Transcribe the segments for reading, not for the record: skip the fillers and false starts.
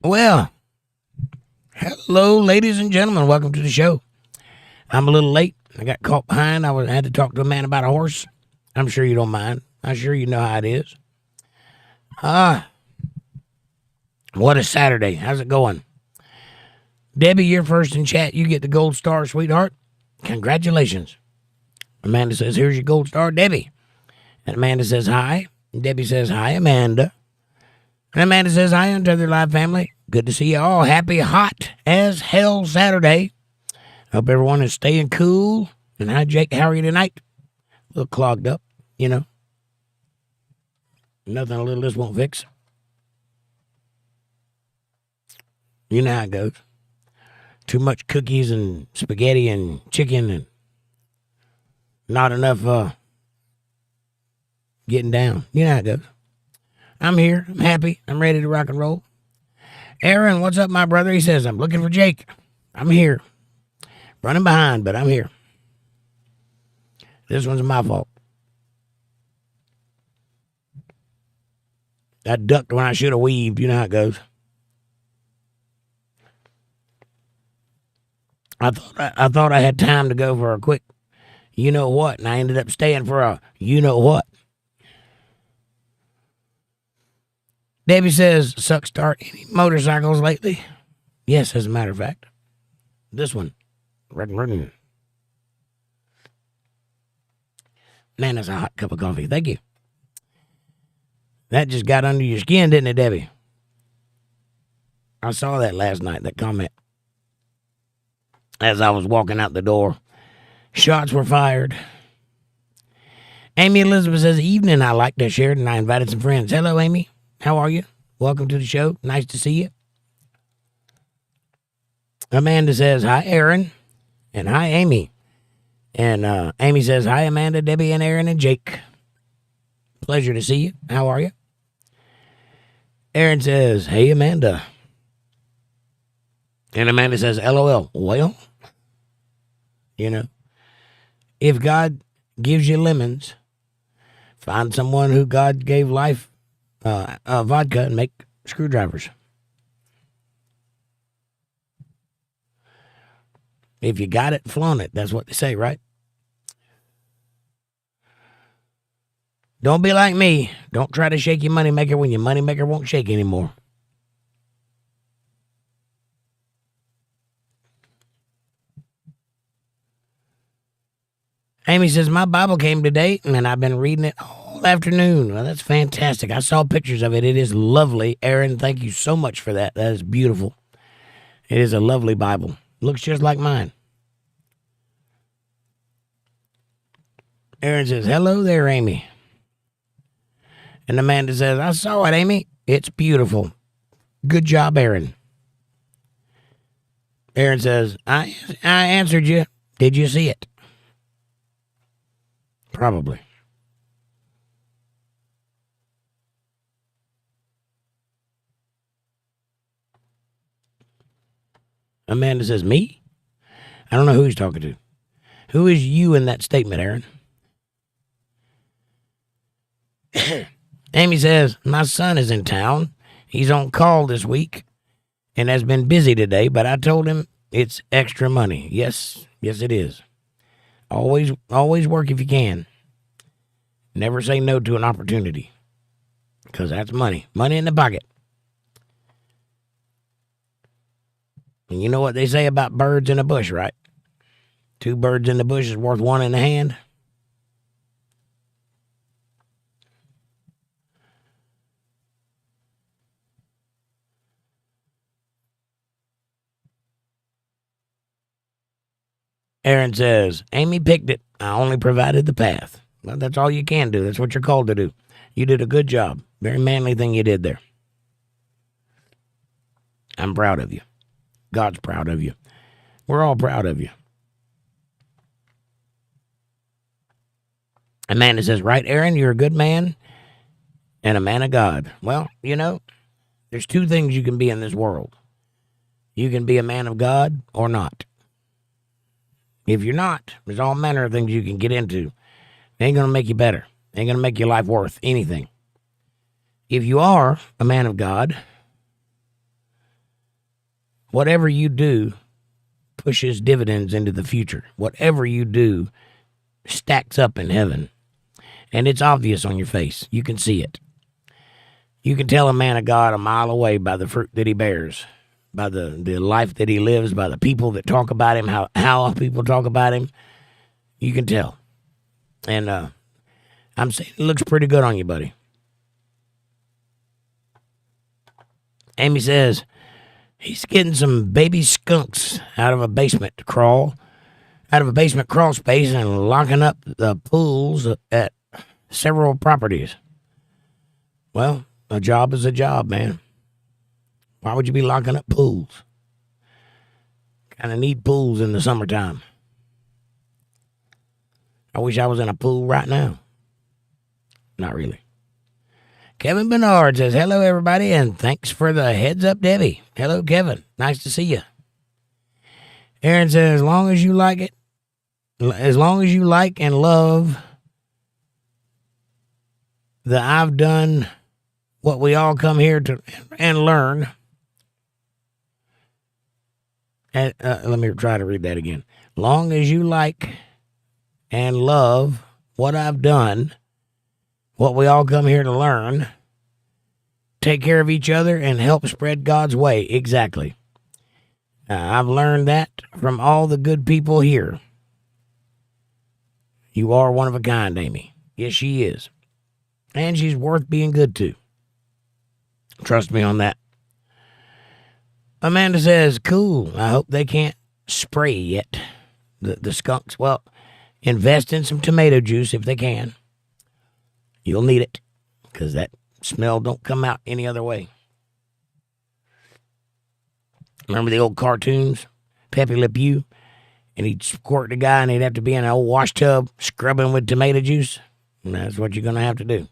Well, hello, ladies and gentlemen. Welcome to the show. I'm a little late. I got caught behind. I had to talk to a man about a horse. I'm sure you don't mind. I'm sure you know how it is. What a Saturday. How's it going? Debbie, you're first in chat. You get the gold star, sweetheart. Congratulations. Amanda says, here's your gold star, Debbie. And Amanda says, hi. And Debbie says, hi, Amanda. And Amanda says, hi, UntetheredLive family. Good to see you all. Happy hot as hell Saturday. Hope everyone is staying cool. And hi, Jake. How are you tonight? A little clogged up, you know. Nothing a little this won't fix. You know how it goes. Too much cookies and spaghetti and chicken and not enough getting down. You know how it goes. I'm here. I'm happy. I'm ready to rock and roll. Aaron, what's up, my brother? He says, I'm looking for Jake. I'm here. Running behind, but I'm here. This one's my fault. I ducked when I should have weaved. You know how it goes. I thought I had time to go for a quick you know what, and I ended up staying for a you know what. Debbie says, suck start any motorcycles lately? Yes, as a matter of fact. This one. Man, that's a hot cup of coffee. Thank you. That just got under your skin, didn't it, Debbie? I saw that last night, that comment. As I was walking out the door. Shots were fired. Amy Elizabeth says, evening, I like to share it, and I invited some friends. Hello, Amy. How are you? Welcome to the show. Nice to see you. Amanda says, hi, Aaron. And hi, Amy. And Amy says, hi, Amanda, Debbie, and Aaron, and Jake. Pleasure to see you. How are you? Aaron says, hey, Amanda. And Amanda says, LOL. Well, you know, if God gives you lemons, find someone who God gave life vodka and make screwdrivers. If you got it, flaunt it. That's what they say, right? Don't be like me. Don't try to shake your moneymaker when your moneymaker won't shake anymore. Amy says, my Bible came today, and I've been reading it all afternoon. Well, that's fantastic. I saw pictures of it. It is lovely. Aaron, thank you so much for that. That is beautiful. It is a lovely Bible. Looks just like mine. Aaron says, hello there, Amy. And Amanda says, I saw it, Amy. It's beautiful. Good job, Aaron. Aaron says, I answered you. Did you see it? Probably. Amanda says, me? I don't know who he's talking to. Who is you in that statement, Aaron? Amy says, my son is in town. He's on call this week and has been busy today, but I told him it's extra money. Yes, it is. Always work if you can. Never say no to an opportunity, because that's money. Money in the pocket. And you know what they say about birds in a bush, right? 2 birds in the bush is worth 1 in the hand. Aaron says, Amy picked it. I only provided the path. Well, that's all you can do. That's what you're called to do. You did a good job. Very manly thing you did there. I'm proud of you. God's proud of you. We're all proud of you. Amanda says, right, Aaron, you're a good man and a man of God. Well, you know, there's 2 things you can be in this world. You can be a man of God or not. If you're not, there's all manner of things you can get into. It ain't going to make you better. It ain't going to make your life worth anything. If you are a man of God, Whatever you do pushes dividends into the future. Whatever you do stacks up in heaven. And it's obvious on your face. You can see it. You can tell a man of God a mile away by the fruit that he bears, by the life that he lives, by the people that talk about him, how people talk about him. You can tell. And I'm saying it looks pretty good on you, buddy. Amy says he's getting some baby skunks out of a basement crawl space and locking up the pools at several properties. Well, a job is a job, man. Why would you be locking up pools? Kind of need pools in the summertime. I wish I was in a pool right now. Not really. Kevin Bernard says, hello, everybody, and thanks for the heads up, Debbie. Hello, Kevin. Nice to see you. Aaron says, as long as you like and love that I've done what we all come here to and learn. And let me try to read that again. Long as you like and love what I've done, what we all come here to learn, take care of each other and help spread God's way. Exactly. I've learned that from all the good people here. You are one of a kind, Amy. Yes, she is. And she's worth being good to. Trust me on that. Amanda says, cool. I hope they can't spray yet. The skunks. Well, invest in some tomato juice if they can. You'll need it. Because that smell don't come out any other way. Remember the old cartoons? Pepe Le Pew? And he'd squirt the guy and he'd have to be in an old wash tub scrubbing with tomato juice. And that's what you're going to have to do.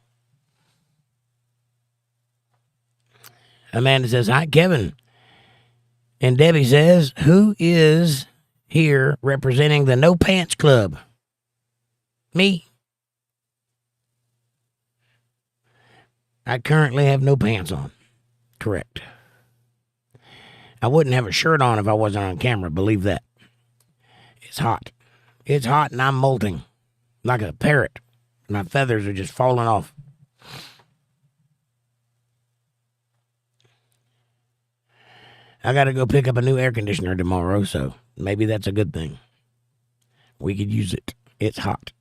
Amanda says, hi, Kevin. And Debbie says, who is here representing the No Pants Club? Me. I currently have no pants on. Correct. I wouldn't have a shirt on if I wasn't on camera, believe that. It's hot. It's hot and I'm molting like a parrot. My feathers are just falling off. I got to go pick up a new air conditioner tomorrow, so maybe that's a good thing. We could use it. It's hot.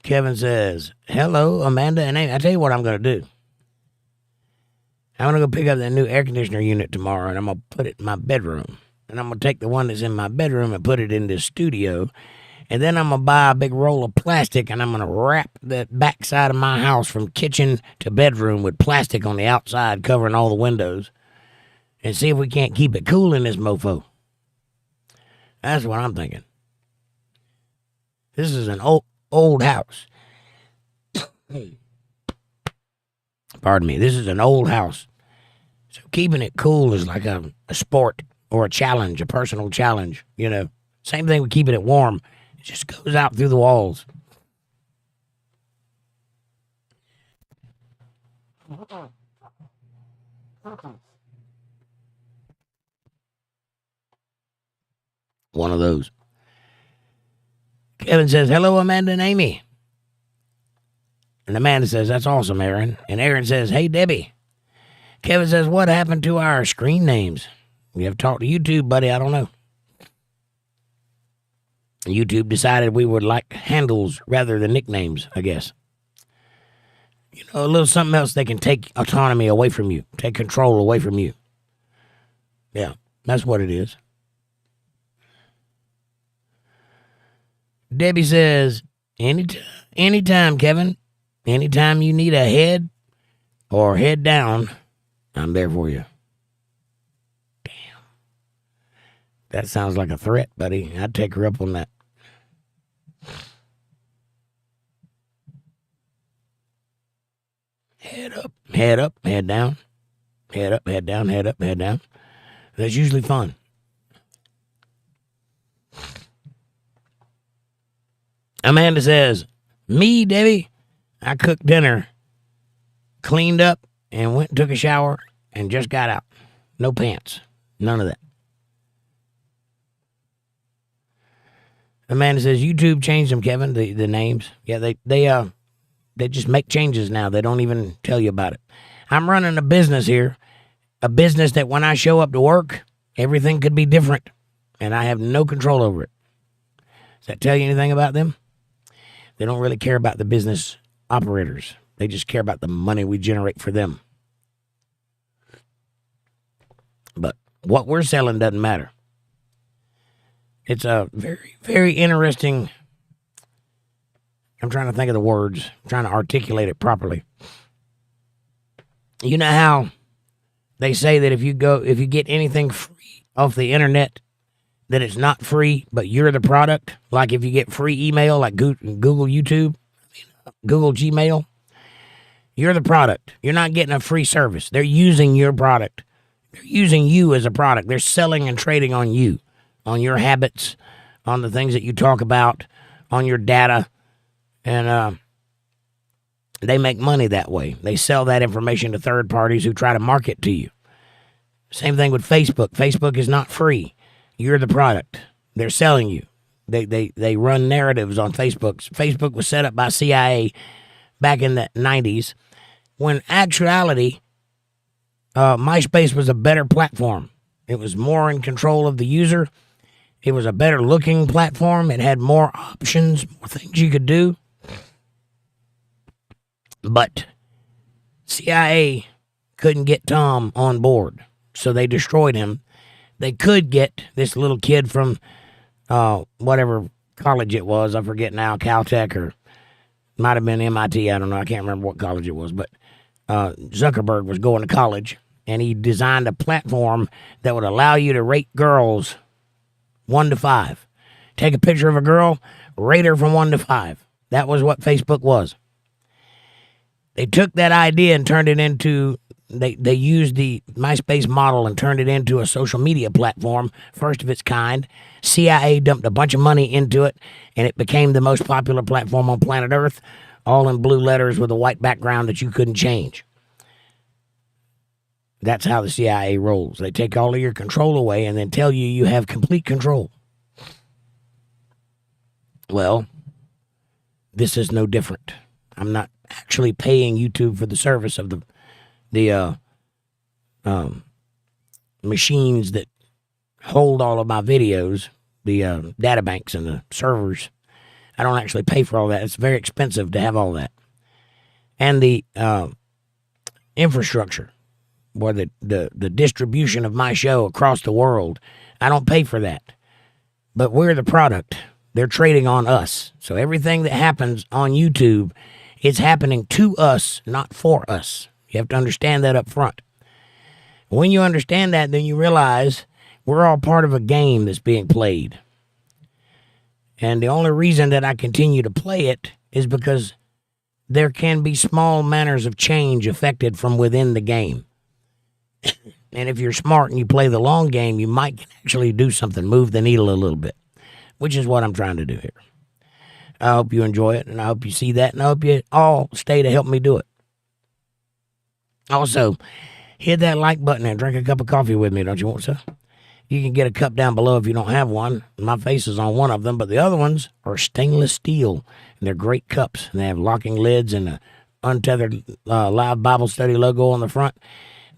Kevin says, hello, Amanda and Amy. I tell you what I'm going to do. I'm going to go pick up that new air conditioner unit tomorrow, and I'm going to put it in my bedroom. And I'm going to take the one that's in my bedroom and put it in this studio. And then I'm going to buy a big roll of plastic, and I'm going to wrap the backside of my house from kitchen to bedroom with plastic on the outside covering all the windows. And see if we can't keep it cool in this mofo. That's what I'm thinking. This is an old house. Pardon me. This is an old house. So keeping it cool is like a sport or a challenge, a personal challenge, you know. Same thing with keeping it warm. It just goes out through the walls. One of those. Kevin says, hello, Amanda and Amy. And Amanda says, that's awesome, Aaron. And Aaron says, hey, Debbie. Kevin says, what happened to our screen names? We have talked to YouTube, buddy. I don't know. YouTube decided we would like handles rather than nicknames, I guess. You know, a little something else they can take autonomy away from you, take control away from you. Yeah, that's what it is. Debbie says, anytime, Kevin, anytime you need a head or head down, I'm there for you. Damn. That sounds like a threat, buddy. I'd take her up on that. Head up, head down. Head up, head down, head up, head down. That's usually fun. Amanda says, me, Debbie, I cook dinner cleaned up, and went and took a shower and just got out. No pants. None of that. Amanda says, YouTube changed them, Kevin, the names. Yeah, they just make changes now. They don't even tell you about it. I'm running a business here, a business that when I show up to work, everything could be different, and I have no control over it. Does that tell you anything about them? They don't really care about the business operators. They just care about the money we generate for them. But what we're selling doesn't matter. It's a very, very interesting. I'm trying to think of the words. I'm trying to articulate it properly. You know how they say that if you get anything free off the internet, that it's not free, but you're the product? Like if you get free email, like Google YouTube, Google Gmail, you're the product. You're not getting a free service. They're using your product. They're using you as a product. They're selling and trading on you, on your habits, on the things that you talk about, on your data, and they make money that way. They sell that information to third parties who try to market to you. Same thing with Facebook. Facebook is not free. You're the product. They're selling you. They run narratives on Facebook. Facebook was set up by CIA back in the 90s, when actuality, MySpace was a better platform. It was more in control of the user. It was a better looking platform. It had more options, more things you could do. But CIA couldn't get Tom on board, so they destroyed him. They could get this little kid from whatever college it was. I forget now, Caltech or might have been MIT. I don't know. I can't remember what college it was. But Zuckerberg was going to college, and he designed a platform that would allow you to rate girls 1 to 5. Take a picture of a girl, rate her from 1 to 5. That was what Facebook was. They took that idea and turned it into, they used the MySpace model and turned it into a social media platform, first of its kind. CIA dumped a bunch of money into it, and it became the most popular platform on planet Earth, all in blue letters with a white background that you couldn't change. That's how the CIA rolls. They take all of your control away and then tell you you have complete control. Well, this is no different. I'm not actually paying YouTube for the service of the machines that hold all of my videos, the data banks and the servers. I don't actually pay for all that. It's very expensive to have all that. And the infrastructure, or the distribution of my show across the world, I don't pay for that. But we're the product. They're trading on us. So everything that happens on YouTube, it's happening to us, not for us. You have to understand that up front. When you understand that, then you realize we're all part of a game that's being played. And the only reason that I continue to play it is because there can be small manners of change affected from within the game. And if you're smart and you play the long game, you might actually do something, move the needle a little bit, which is what I'm trying to do here. I hope you enjoy it, and I hope you see that, and I hope you all stay to help me do it. Also, hit that like button and drink a cup of coffee with me, don't you want to? You can get a cup down below if you don't have one. My face is on one of them, but the other ones are stainless steel, and they're great cups. And they have locking lids and a Untethered Live Bible Study logo on the front.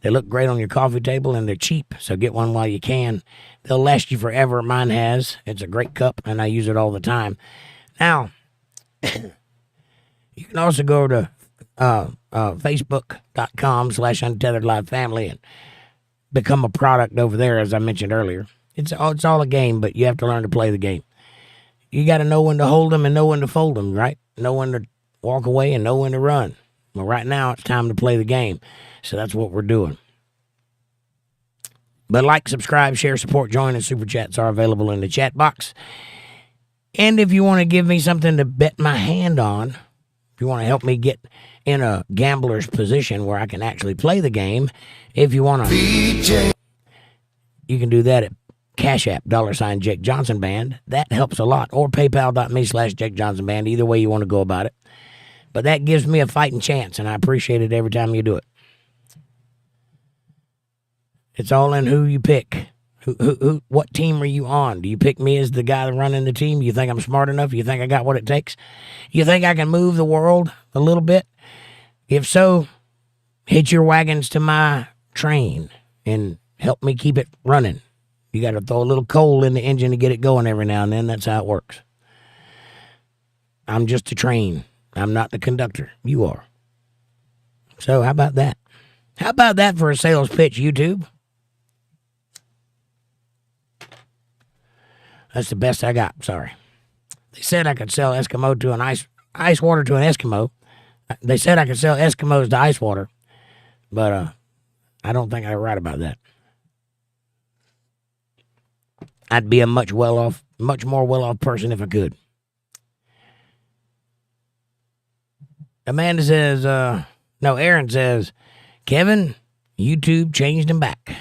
They look great on your coffee table, and they're cheap, so get one while you can. They'll last you forever. Mine has. It's a great cup, and I use it all the time. Now, you can also go to Facebook.com/UntetheredLive family and become a product over there, as I mentioned earlier. It's all a game, but you have to learn to play the game. You got to know when to hold them and know when to fold them, right? Know when to walk away and know when to run. Well, right now, it's time to play the game. So that's what we're doing. But like, subscribe, share, support, join, and super chats are available in the chat box. And if you want to give me something to bet my hand on, if you want to help me get in a gambler's position where I can actually play the game, if you want to, you can do that at CashApp, $jakejohnsonband. That helps a lot. Or PayPal.me/jakejohnsonband. Either way you want to go about it. But that gives me a fighting chance, and I appreciate it every time you do it. It's all in who you pick. What team are you on? Do you pick me as the guy running the team? You think I'm smart enough? You think I got what it takes? You think I can move the world a little bit? If so, hitch your wagons to my train and help me keep it running. You got to throw a little coal in the engine to get it going every now and then. That's how it works. I'm just a train. I'm not the conductor. You are. So how about that? How about that for a sales pitch, YouTube? That's the best I got. Sorry. They said I could sell Eskimo to an ice water to an Eskimo. They said I could sell Eskimos to ice water, but I don't think I'm right about that. I'd be a much more well-off person if I could. Amanda says, Aaron says, Kevin, YouTube changed him back.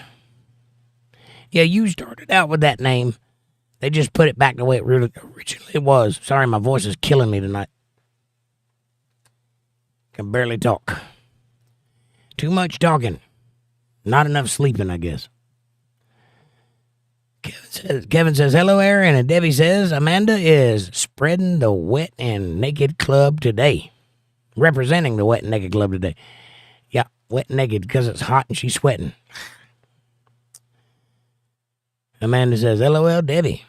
Yeah, you started out with that name. They just put it back the way it really originally was. Sorry, my voice is killing me tonight. Can barely talk. Too much talking. Not enough sleeping, I guess. Kevin says, hello, Aaron. And Debbie says, Amanda is spreading the Wet and Naked Club today. Representing the Wet and Naked Club today. Yeah, wet and naked because it's hot and she's sweating. Amanda says, LOL, Debbie.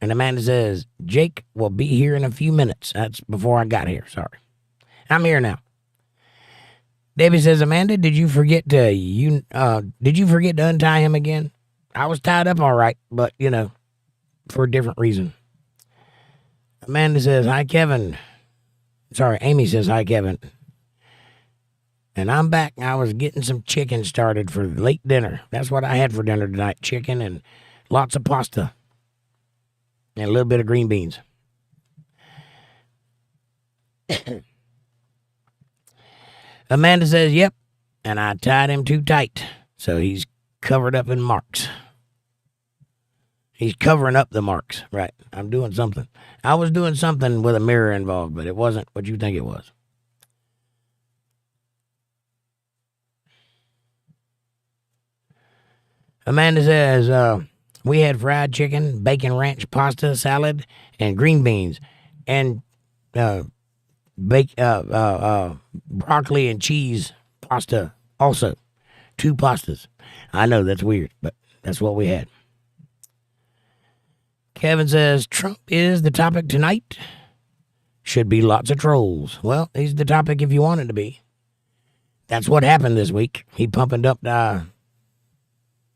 And Amanda says, Jake will be here in a few minutes. That's before I got here. Sorry. I'm here now. Debbie says, Amanda, did you forget to untie him again? I was tied up all right, but, for a different reason. Amanda says, hi, Kevin. Sorry, Amy says, hi, Kevin. And I'm back. I was getting some chicken started for late dinner. That's what I had for dinner tonight. Chicken and lots of pasta. And a little bit of green beans. Amanda says, yep. And I tied him too tight. So he's covered up in marks. He's covering up the marks. Right. I'm doing something. I was doing something with a mirror involved, but it wasn't what you think it was. Amanda says, we had fried chicken, bacon ranch pasta salad, and green beans, and broccoli and cheese pasta also. 2 pastas. I know that's weird, but that's what we had. Kevin says, Trump is the topic tonight. Should be lots of trolls. Well, he's the topic if you want it to be. That's what happened this week. He pumping up the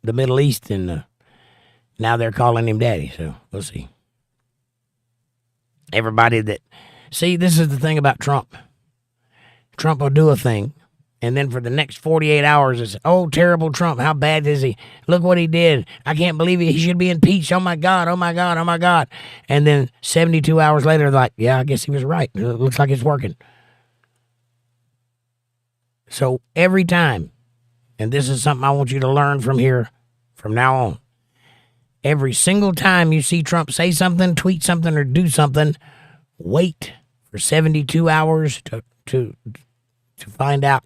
Middle East, and now they're calling him daddy, so we'll see. Everybody see, this is the thing about Trump. Trump will do a thing, and then for the next 48 hours, it's, oh, terrible Trump, how bad is he? Look what he did. I can't believe it. He should be impeached. Oh, my God, oh, my God, oh, my God. And then 72 hours later, they're like, yeah, I guess he was right. It looks like it's working. So every time, and this is something I want you to learn from here, from now on. Every single time you see Trump say something, tweet something, or do something, wait for 72 hours to find out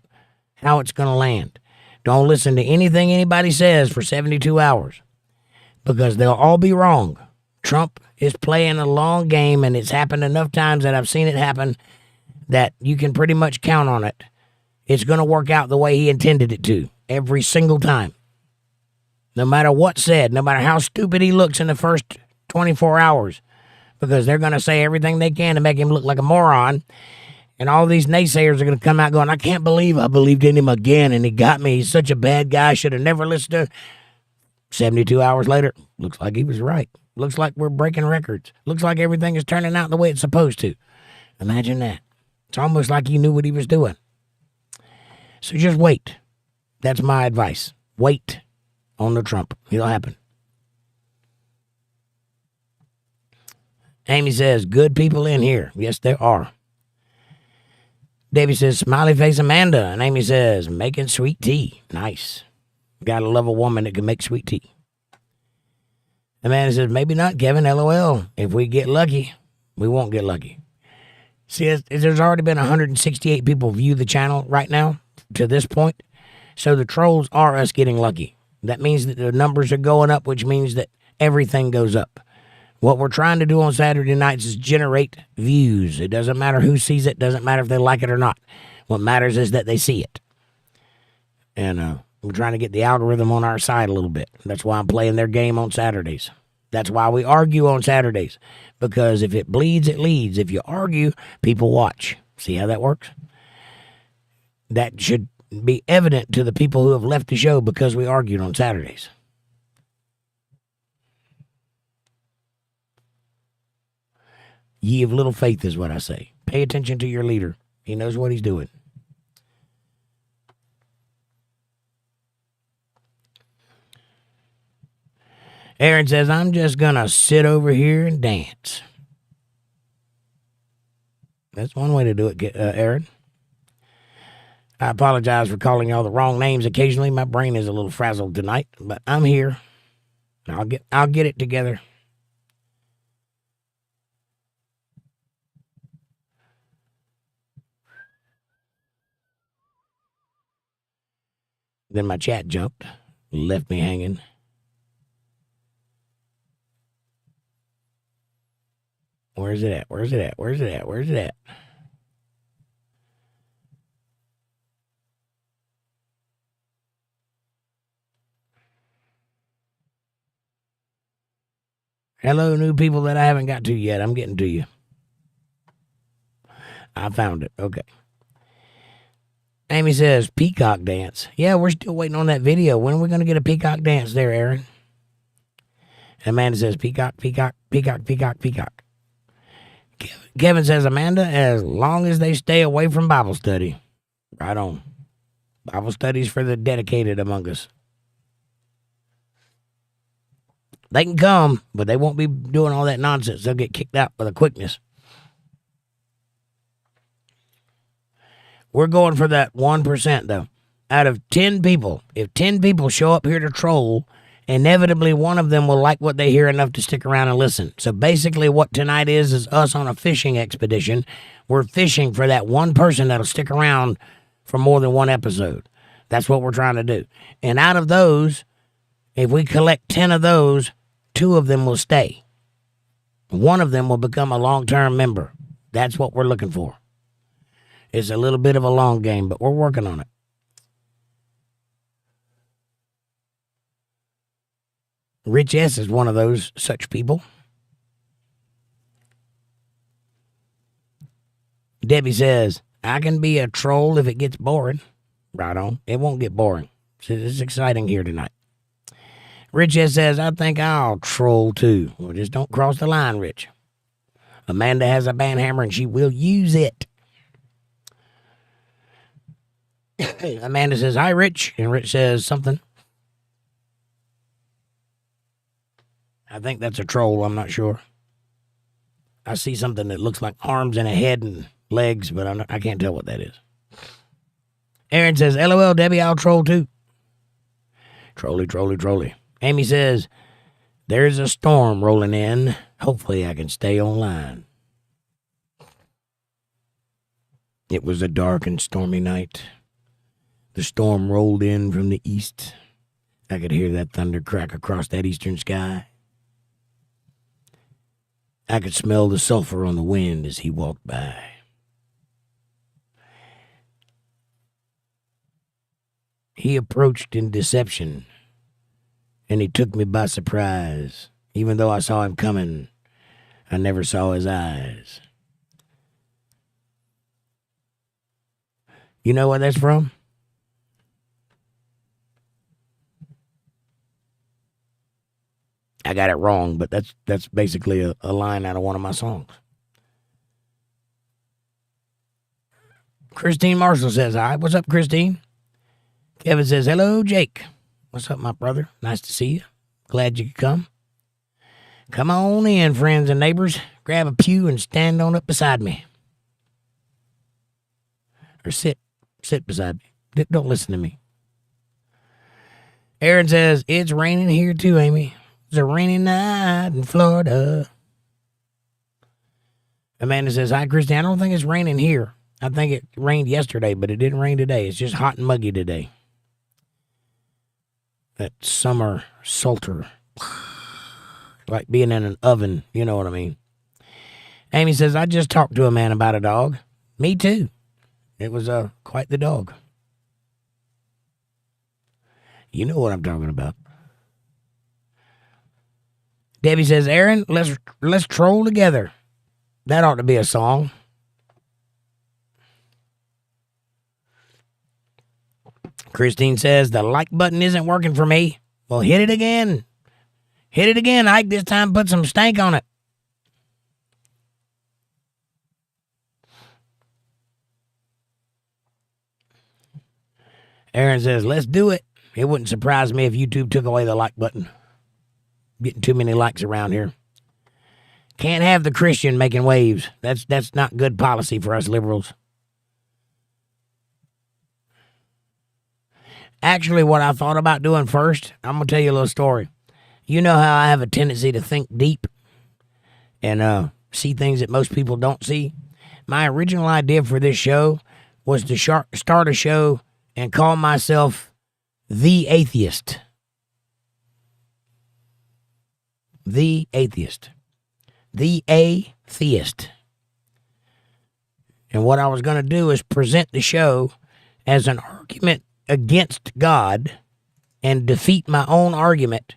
how it's going to land. Don't listen to anything anybody says for 72 hours because they'll all be wrong. Trump is playing a long game, and it's happened enough times that I've seen it happen that you can pretty much count on it. It's going to work out the way he intended it to every single time. No matter what's said, no matter how stupid he looks in the first 24 hours, because they're going to say everything they can to make him look like a moron. And all these naysayers are going to come out going, I can't believe I believed in him again, and he got me. He's such a bad guy. Should have never listened to him. 72 hours later, looks like he was right. Looks like we're breaking records. Looks like everything is turning out the way it's supposed to. Imagine that. It's almost like he knew what he was doing. So just wait. That's my advice. Wait on the Trump. It'll happen. Amy says, good people in here. Yes, there are. Debbie says, smiley face Amanda. And Amy says, making sweet tea. Nice. Gotta love a woman that can make sweet tea. Amanda says, maybe not, Kevin. LOL. If we get lucky, we won't get lucky. See, there's already been 168 people view the channel right now to this point. So the trolls are us getting lucky. That means that the numbers are going up, which means that everything goes up. What we're trying to do on Saturday nights is generate views. It doesn't matter who sees it. Doesn't matter if they like it or not. What matters is that they see it. And we're trying to get the algorithm on our side a little bit. That's why I'm playing their game on Saturdays. That's why we argue on Saturdays. Because if it bleeds, it leads. If you argue, people watch. See how that works? That should be evident to the people who have left the show because we argued on Saturdays. Ye of little faith is what I say. Pay attention to your leader. He knows what he's doing. Aaron says, I'm just going to sit over here and dance. That's one way to do it, Aaron. I apologize for calling y'all the wrong names occasionally. My brain is a little frazzled tonight, but I'm here. I'll get it together. Then my chat jumped, left me hanging. Where's it at? Where's it at? Where's it at? Where's it at? Hello, new people that I haven't got to yet. I'm getting to you. I found it. Okay. Amy says, peacock dance. Yeah, we're still waiting on that video. When are we going to get a peacock dance there, Aaron? Amanda says, peacock, peacock, peacock, peacock, peacock. Kevin says, Amanda, as long as they stay away from Bible study. Right on. Bible studies for the dedicated among us. They can come, but they won't be doing all that nonsense. They'll get kicked out with a quickness. We're going for that 1%, though. Out of 10 people, if 10 people show up here to troll, inevitably one of them will like what they hear enough to stick around and listen. So basically what tonight is us on a fishing expedition. We're fishing for that one person that'll stick around for more than one episode. That's what we're trying to do. And out of those, if we collect 10 of those, 2 of them will stay. One of them will become a long-term member. That's what we're looking for. It's a little bit of a long game, but we're working on it. Rich S is one of those such people. Debbie says, I can be a troll if it gets boring. Right on. It won't get boring. It's exciting here tonight. Rich S says, I think I'll troll too. Well, just don't cross the line, Rich. Amanda has a band hammer and she will use it. Amanda says, hi, Rich. And Rich says something. I think that's a troll. I'm not sure. I see something that looks like arms and a head and legs, but I can't tell what that is. Aaron says, LOL, Debbie, I'll troll too. Trolly, trolly, trolly. Amy says, there's a storm rolling in. Hopefully I can stay online. It was a dark and stormy night. The storm rolled in from the east. I could hear that thunder crack across that eastern sky. I could smell the sulfur on the wind as he walked by. He approached in deception, and he took me by surprise. Even though I saw him coming, I never saw his eyes. You know where that's from? I got it wrong, but that's basically a line out of one of my songs. Christine Marshall says, hi. What's up, Christine? Kevin says, hello, Jake. What's up, my brother? Nice to see you. Glad you could come. Come on in, friends and neighbors. Grab a pew and stand on up beside me. Or sit beside me. Don't listen to me. Aaron says, it's raining here too, Amy. It's a rainy night in Florida. Amanda says, hi, Christy. I don't think it's raining here. I think it rained yesterday, but it didn't rain today. It's just hot and muggy today. That summer salter. Like being in an oven, you know what I mean. Amy says, I just talked to a man about a dog. Me too. It was quite the dog. You know what I'm talking about. Debbie says, Aaron, let's troll together. That ought to be a song. Christine says, the like button isn't working for me. Well, hit it again. Hit it again, Ike. This time put some stank on it. Aaron says, let's do it. It wouldn't surprise me if YouTube took away the like button. Getting too many likes around here. Can't have the Christian making waves. That's not good policy for us liberals. Actually, what I thought about doing first, I'm going to tell you a little story. You know how I have a tendency to think deep and see things that most people don't see? My original idea for this show was to start a show and call myself The Atheist. The Atheist. The Atheist. And what I was going to do is present the show as an argument against God and defeat my own argument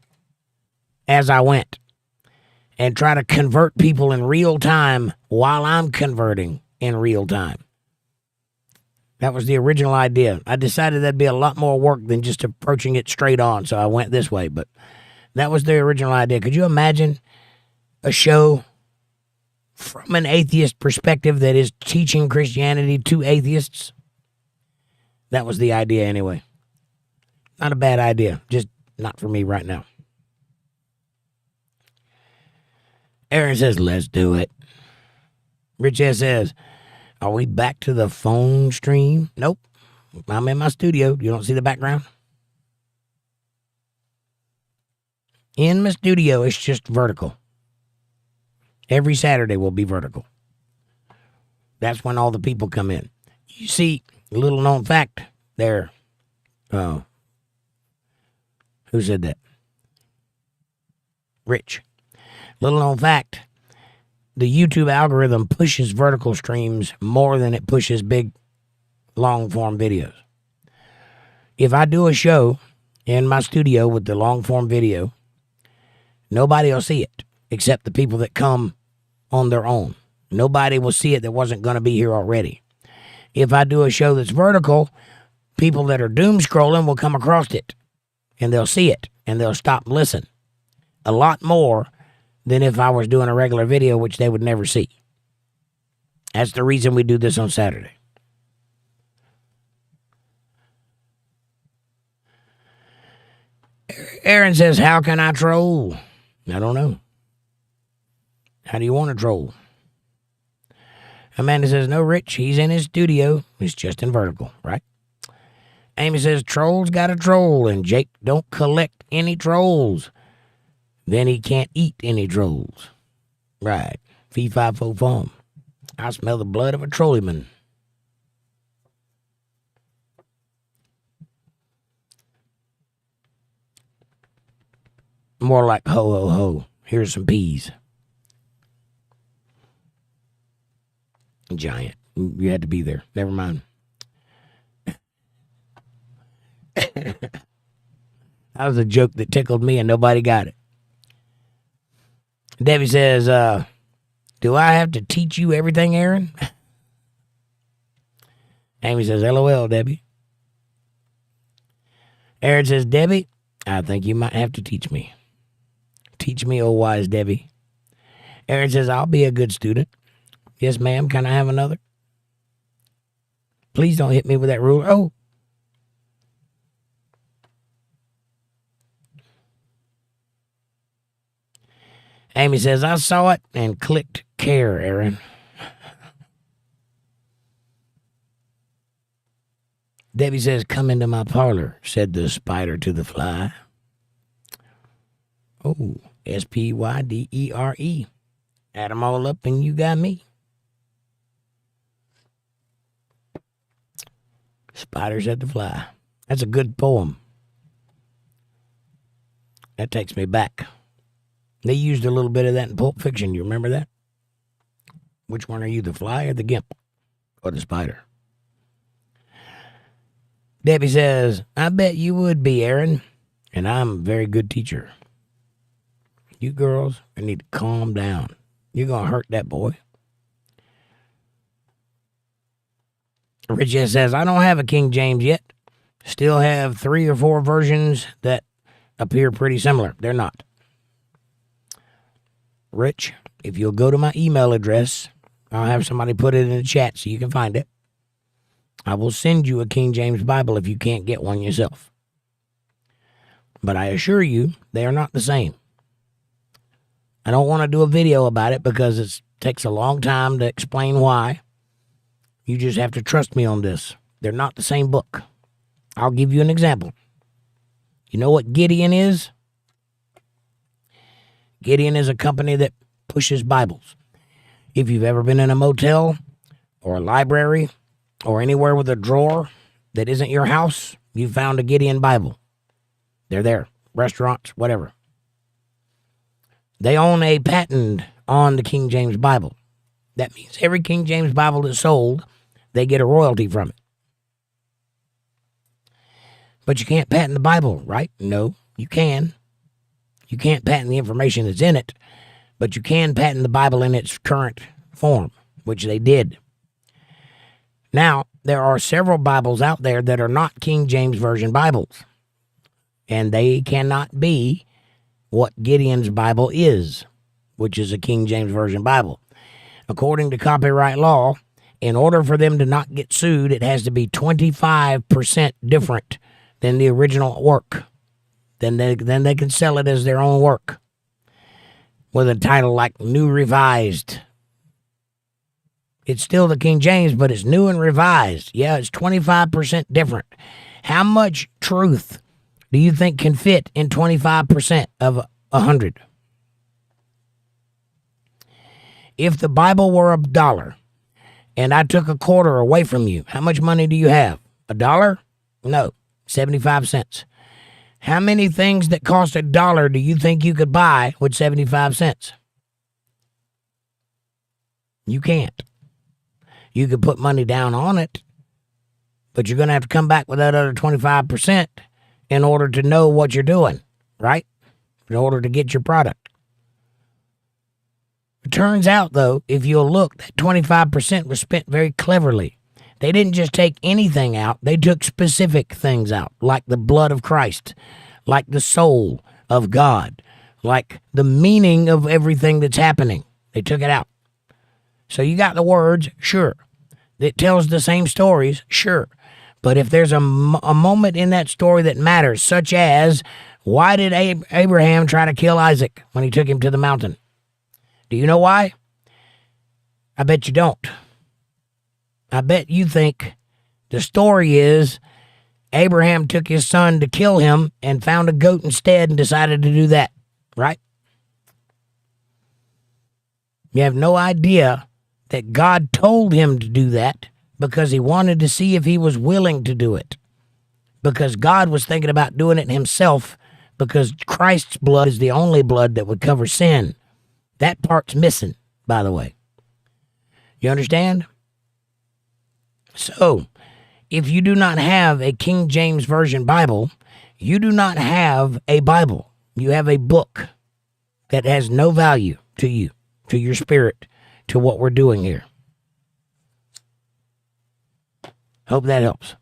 as I went. And try to convert people in real time while I'm converting in real time. That was the original idea. I decided that'd be a lot more work than just approaching it straight on, so I went this way. But that was the original idea. Could you imagine a show from an atheist perspective that is teaching Christianity to atheists? That was the idea anyway. Not a bad idea, just not for me right now. Aaron says, let's do it. Rich S says, are we back to the phone stream? Nope. I'm in my studio. You don't see the background? In my studio, it's just vertical. Every Saturday will be vertical. That's when all the people come in. You see, a little known fact there. Who said that? Rich. Little known fact. The YouTube algorithm pushes vertical streams more than it pushes big, long-form videos. If I do a show in my studio with the long-form video, nobody will see it except the people that come on their own. Nobody will see it that wasn't going to be here already. If I do a show that's vertical, people that are doom scrolling will come across it, and they'll see it, and they'll stop and listen. A lot more than if I was doing a regular video, which they would never see. That's the reason we do this on Saturday. Aaron says, how can I troll? I don't know. How do you want to troll? Amanda says, no, Rich, he's in his studio. It's just in vertical, right? Amy says, trolls got a troll, and Jake don't collect any trolls. Then he can't eat any trolls. Right. Fee, fi, fo, fum. I smell the blood of a trolleyman. More like ho, ho, ho. Here's some peas. Giant. You had to be there. Never mind. That was a joke that tickled me and nobody got it. Debbie says, do I have to teach you everything, Aaron? Amy says, LOL, Debbie. Aaron says, Debbie, I think you might have to teach me. Teach me, oh wise Debbie. Aaron says, I'll be a good student. Yes, ma'am. Can I have another? Please don't hit me with that ruler. Oh. Amy says, I saw it and clicked care, Aaron. Debbie says, come into my parlor, said the spider to the fly. Oh, SPYDERE. Add them all up and you got me. Spider said to fly. That's a good poem. That takes me back. They used a little bit of that in Pulp Fiction. You remember that? Which one are you, the fly or the gimp? Or the spider? Debbie says, I bet you would be, Aaron. And I'm a very good teacher. You girls need to calm down. You're going to hurt that boy. Rich says, I don't have a King James yet. Still have 3 or 4 versions that appear pretty similar. They're not. Rich, if you'll go to my email address, I'll have somebody put it in the chat so you can find it. I will send you a King James Bible if you can't get one yourself. But I assure you, they are not the same. I don't want to do a video about it because it takes a long time to explain why. You just have to trust me on this. They're not the same book. I'll give you an example. You know what Gideon is? Gideon is a company that pushes Bibles. If you've ever been in a motel or a library or anywhere with a drawer that isn't your house, you found a Gideon Bible. They're there. Restaurants, whatever. They own a patent on the King James Bible. That means every King James Bible that's sold, they get a royalty from it. But you can't patent the Bible, right? No, you can. You can't patent the information that's in it, but you can patent the Bible in its current form, which they did. Now, there are several Bibles out there that are not King James Version Bibles, and they cannot be what Gideon's Bible is, which is a King James Version Bible. According to copyright law, in order for them to not get sued, it has to be 25% different than the original work. Then they can sell it as their own work with a title like New Revised. It's still the King James, but it's new and revised. Yeah, it's 25% different. How much truth do you think can fit in 25% of 100? If the Bible were $1 and I took a quarter away from you, how much money do you have? $1? No, 75 cents. How many things that cost $1 do you think you could buy with 75 cents? You can't. You could put money down on it, but you're going to have to come back with that other 25% in order to know what you're doing, right? In order to get your product. It turns out, though, if you'll look, that 25% was spent very cleverly. They didn't just take anything out. They took specific things out, like the blood of Christ, like the soul of God, like the meaning of everything that's happening. They took it out. So you got the words, sure. It tells the same stories, sure. But if there's a moment in that story that matters, such as, why did Abraham try to kill Isaac when he took him to the mountain? Do you know why? I bet you don't. I bet you think the story is Abraham took his son to kill him and found a goat instead and decided to do that, right? You have no idea that God told him to do that because he wanted to see if he was willing to do it. Because God was thinking about doing it himself because Christ's blood is the only blood that would cover sin. That part's missing, by the way. You understand? So, if you do not have a King James Version Bible, you do not have a Bible. You have a book that has no value to you, to your spirit, to what we're doing here. Hope that helps.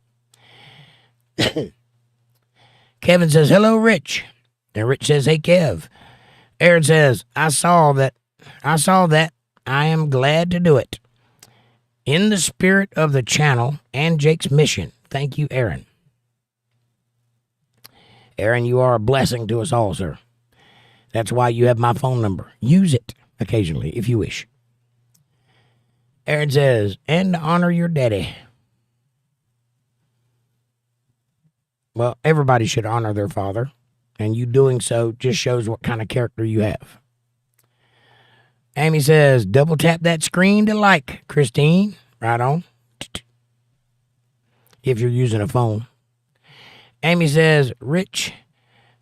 Kevin says, hello, Rich. And Rich says, hey, Kev. Aaron says, I saw that. I am glad to do it. In the spirit of the channel and Jake's mission. Thank you, Aaron. Aaron, you are a blessing to us all, sir. That's why you have my phone number. Use it occasionally, if you wish. Aaron says, and to honor your daddy. Well, everybody should honor their father, and you doing so just shows what kind of character you have. Amy says, double tap that screen to like, Christine. Right on. if you're using a phone. Amy says, Rich,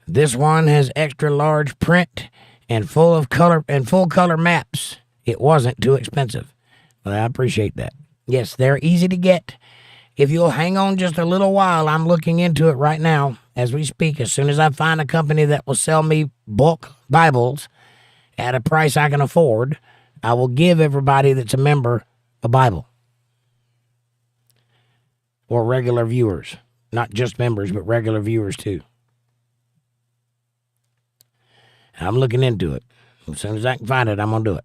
this one has extra large print and full color maps. It wasn't too expensive. Well, I appreciate that. Yes, they're easy to get. If you'll hang on just a little while, I'm looking into it right now as we speak. As soon as I find a company that will sell me bulk Bibles at a price I can afford, I will give everybody that's a member a Bible. Or regular viewers. Not just members, but regular viewers too. I'm looking into it. As soon as I can find it, I'm going to do it.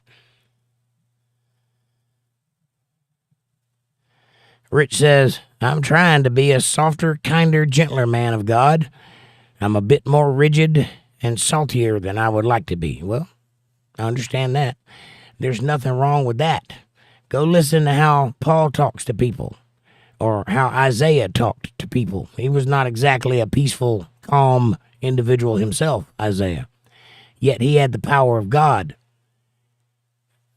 Rich says, I'm trying to be a softer, kinder, gentler man of God. I'm a bit more rigid and saltier than I would like to be. Well, I understand that. There's nothing wrong with that. Go listen to how Paul talks to people, or how Isaiah talked to people. He was not exactly a peaceful, calm individual himself, Isaiah. Yet he had the power of God.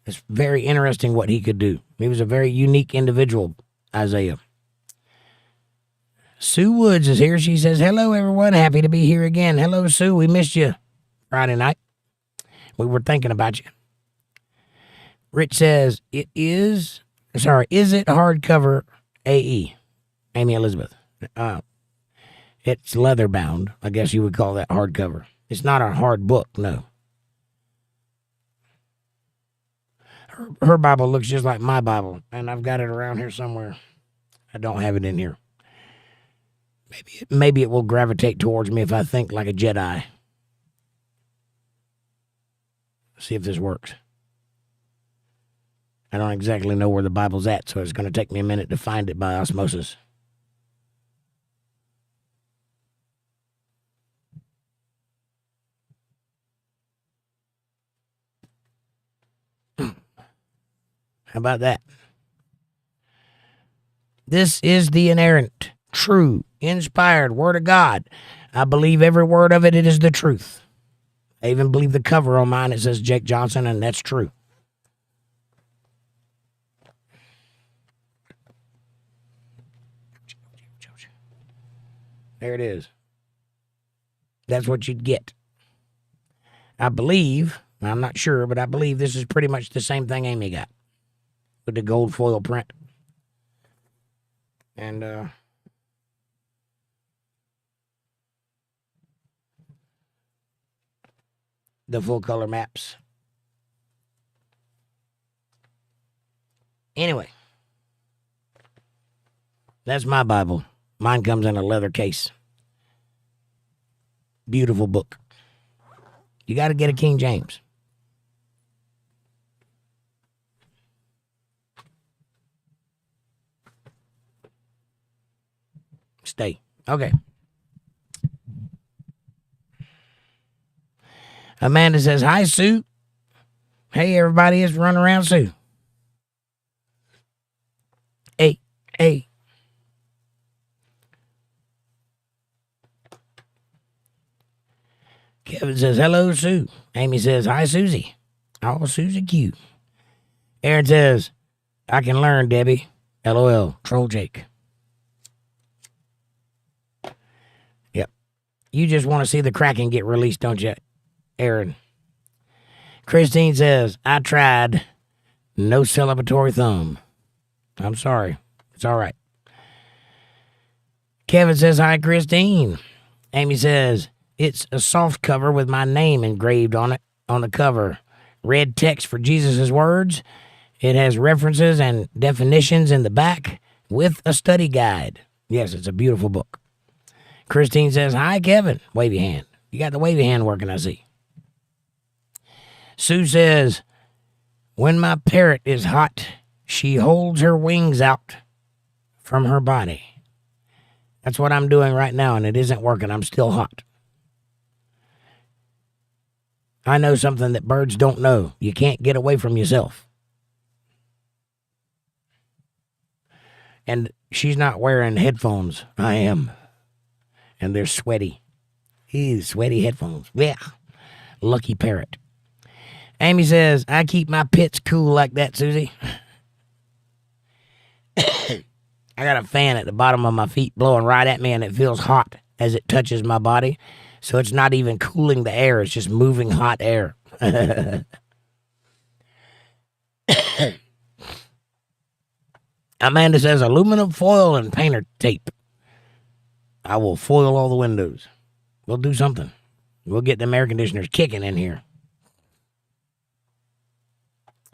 It's very interesting what he could do. He was a very unique individual, Isaiah. Sue Woods is here. She says, hello, everyone. Happy to be here again. Hello, Sue. We missed you Friday night. We were thinking about you. Rich says, is it hardcover AE? Amy Elizabeth. It's leather bound. I guess you would call that hardcover. It's not a hard book, no. Her Bible looks just like my Bible, and I've got it around here somewhere. I don't have it in here. Maybe it will gravitate towards me if I think like a Jedi. See if this works. I don't exactly know where the Bible's at, so it's going to take me a minute to find it by osmosis. How about that? This is the inerrant, true, inspired Word of God. I believe every word of it. It is the truth. I even believe the cover on mine. It says Jake Johnson, and that's true. There it is. That's what you'd get. I believe, I'm not sure, but I believe this is pretty much the same thing Amy got. With the gold foil print. And, the full color maps. Anyway. That's my Bible. Mine comes in a leather case. Beautiful book. You got to get a King James. Stay. Okay. Amanda says, hi, Sue. Hey, everybody, it's Run Around Sue. Hey. Kevin says, hello, Sue. Amy says, hi, Susie. Oh, Susie Q. Aaron says, I can learn, Debbie. LOL. Troll Jake. Yep. You just want to see the Kraken get released, don't you, Aaron? Christine says, I tried. No celebratory thumb. I'm sorry. It's all right. Kevin says, hi, Christine. Amy says, it's a soft cover with my name engraved on it, on the cover. Red text for Jesus' words. It has references and definitions in the back with a study guide. Yes, it's a beautiful book. Christine says, hi, Kevin. Wavy hand. You got the wavy hand working, I see. Sue says, when my parrot is hot, she holds her wings out from her body. That's what I'm doing right now, and it isn't working. I'm still hot. I know something that birds don't know. You can't get away from yourself. And she's not wearing headphones. I am. And they're sweaty. Sweaty headphones. Yeah. Lucky parrot. Amy says, I keep my pits cool like that, Susie. I got a fan at the bottom of my feet blowing right at me, and it feels hot as it touches my body. So it's not even cooling the air. It's just moving hot air. Amanda says aluminum foil and painter tape. I will foil all the windows. We'll do something. We'll get them air conditioners kicking in here.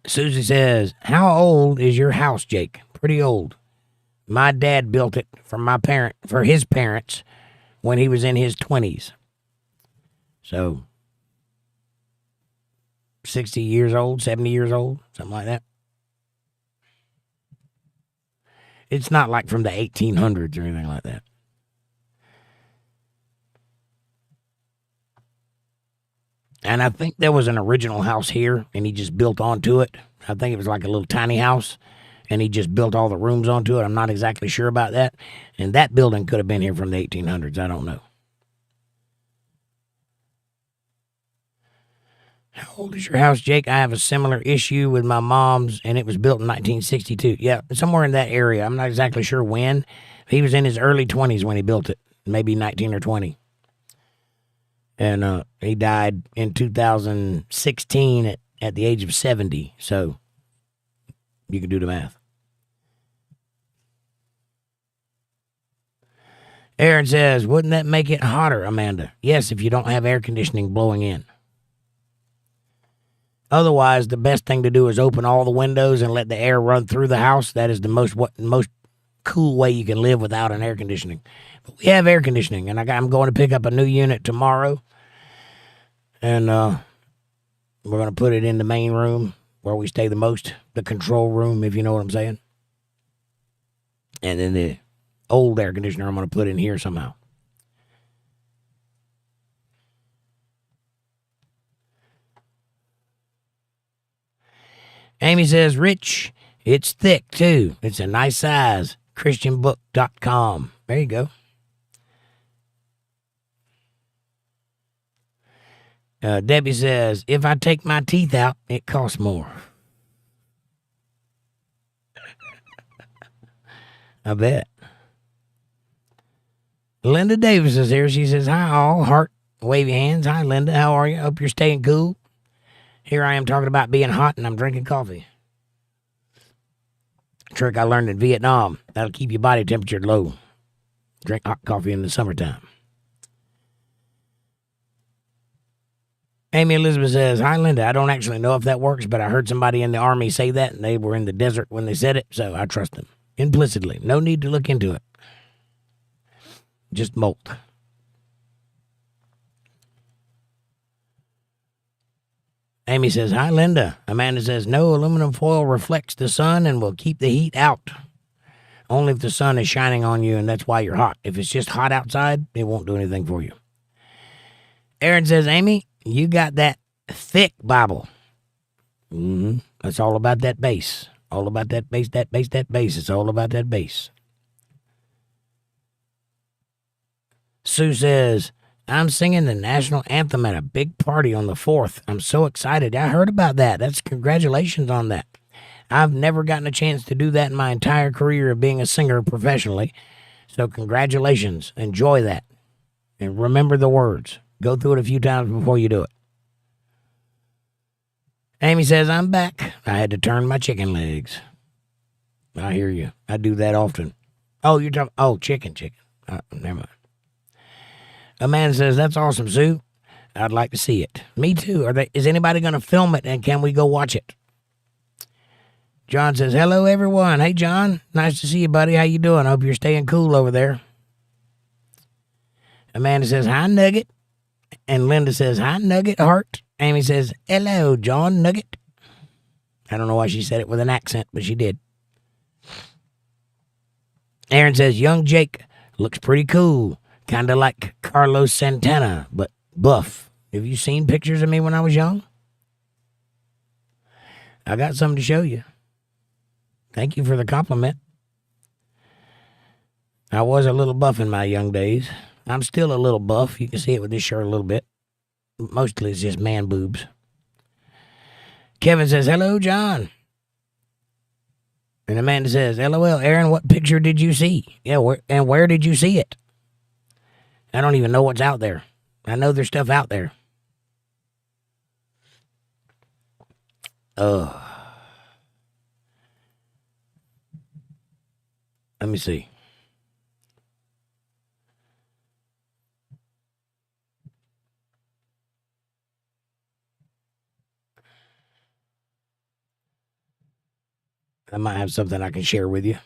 Susie says, how old is your house, Jake? Pretty old. My dad built it for his parents when he was in his 20s. So 60 years old, 70 years old, something like that. It's not like from the 1800s or anything like that. And I think there was an original house here, and he just built onto it. I think it was like a little tiny house, and he just built all the rooms onto it. I'm not exactly sure about that. And that building could have been here from the 1800s. I don't know. How old is your house, Jake? I have a similar issue with my mom's, and it was built in 1962. Yeah, somewhere in that area. I'm not exactly sure when. He was in his early 20s when he built it, maybe 19 or 20. And he died in 2016 at the age of 70. So you can do the math. Aaron says, wouldn't that make it hotter, Amanda? Yes, if you don't have air conditioning blowing in. Otherwise, the best thing to do is open all the windows and let the air run through the house. That is the most cool way you can live without an air conditioning. But we have air conditioning, and I'm going to pick up a new unit tomorrow. And we're going to put it in the main room where we stay the most, the control room, if you know what I'm saying. And then the old air conditioner I'm going to put in here somehow. Amy says, Rich, it's thick too. It's a nice size. ChristianBook.com. There you go. Debbie says, if I take my teeth out, it costs more. I bet. Linda Davis is here. She says, hi all. Heart, wave your hands. Hi, Linda. How are you? Hope you're staying cool. Here I am talking about being hot, and I'm drinking coffee. A trick I learned in Vietnam. That'll keep your body temperature low. Drink hot coffee in the summertime. Amy Elizabeth says, hi, Linda. I don't actually know if that works, but I heard somebody in the Army say that, and they were in the desert when they said it, so I trust them. Implicitly. No need to look into it. Just molt. Amy says, hi, Linda. Amanda says, no, aluminum foil reflects the sun and will keep the heat out. Only if the sun is shining on you, and that's why you're hot. If it's just hot outside, it won't do anything for you. Aaron says, Amy, you got that thick Bible. That's all about that bass. All about that bass, that bass, that bass. It's all about that bass. Sue says, I'm singing the national anthem at a big party on the 4th. I'm so excited. I heard about that. That's congratulations on that. I've never gotten a chance to do that in my entire career of being a singer professionally. So congratulations. Enjoy that. And remember the words. Go through it a few times before you do it. Amy says, I'm back. I had to turn my chicken legs. I hear you. I do that often. Oh, you're talking, chicken. Never mind. Amanda says, that's awesome, Sue. I'd like to see it. Me too. Is anybody going to film it, and can we go watch it? John says, hello, everyone. Hey, John. Nice to see you, buddy. How you doing? I hope you're staying cool over there. Amanda says, hi, Nugget. And Linda says, hi, Nugget Heart. Amy says, hello, John Nugget. I don't know why she said it with an accent, but she did. Aaron says, young Jake looks pretty cool. Kind of like Carlos Santana, but buff. Have you seen pictures of me when I was young? I got something to show you. Thank you for the compliment. I was a little buff in my young days. I'm still a little buff. You can see it with this shirt a little bit. Mostly it's just man boobs. Kevin says, hello, John. And And Amanda says, LOL, Aaron, what picture did you see? Yeah, where did you see it? I don't even know what's out there. I know there's stuff out there. Let me see. I might have something I can share with you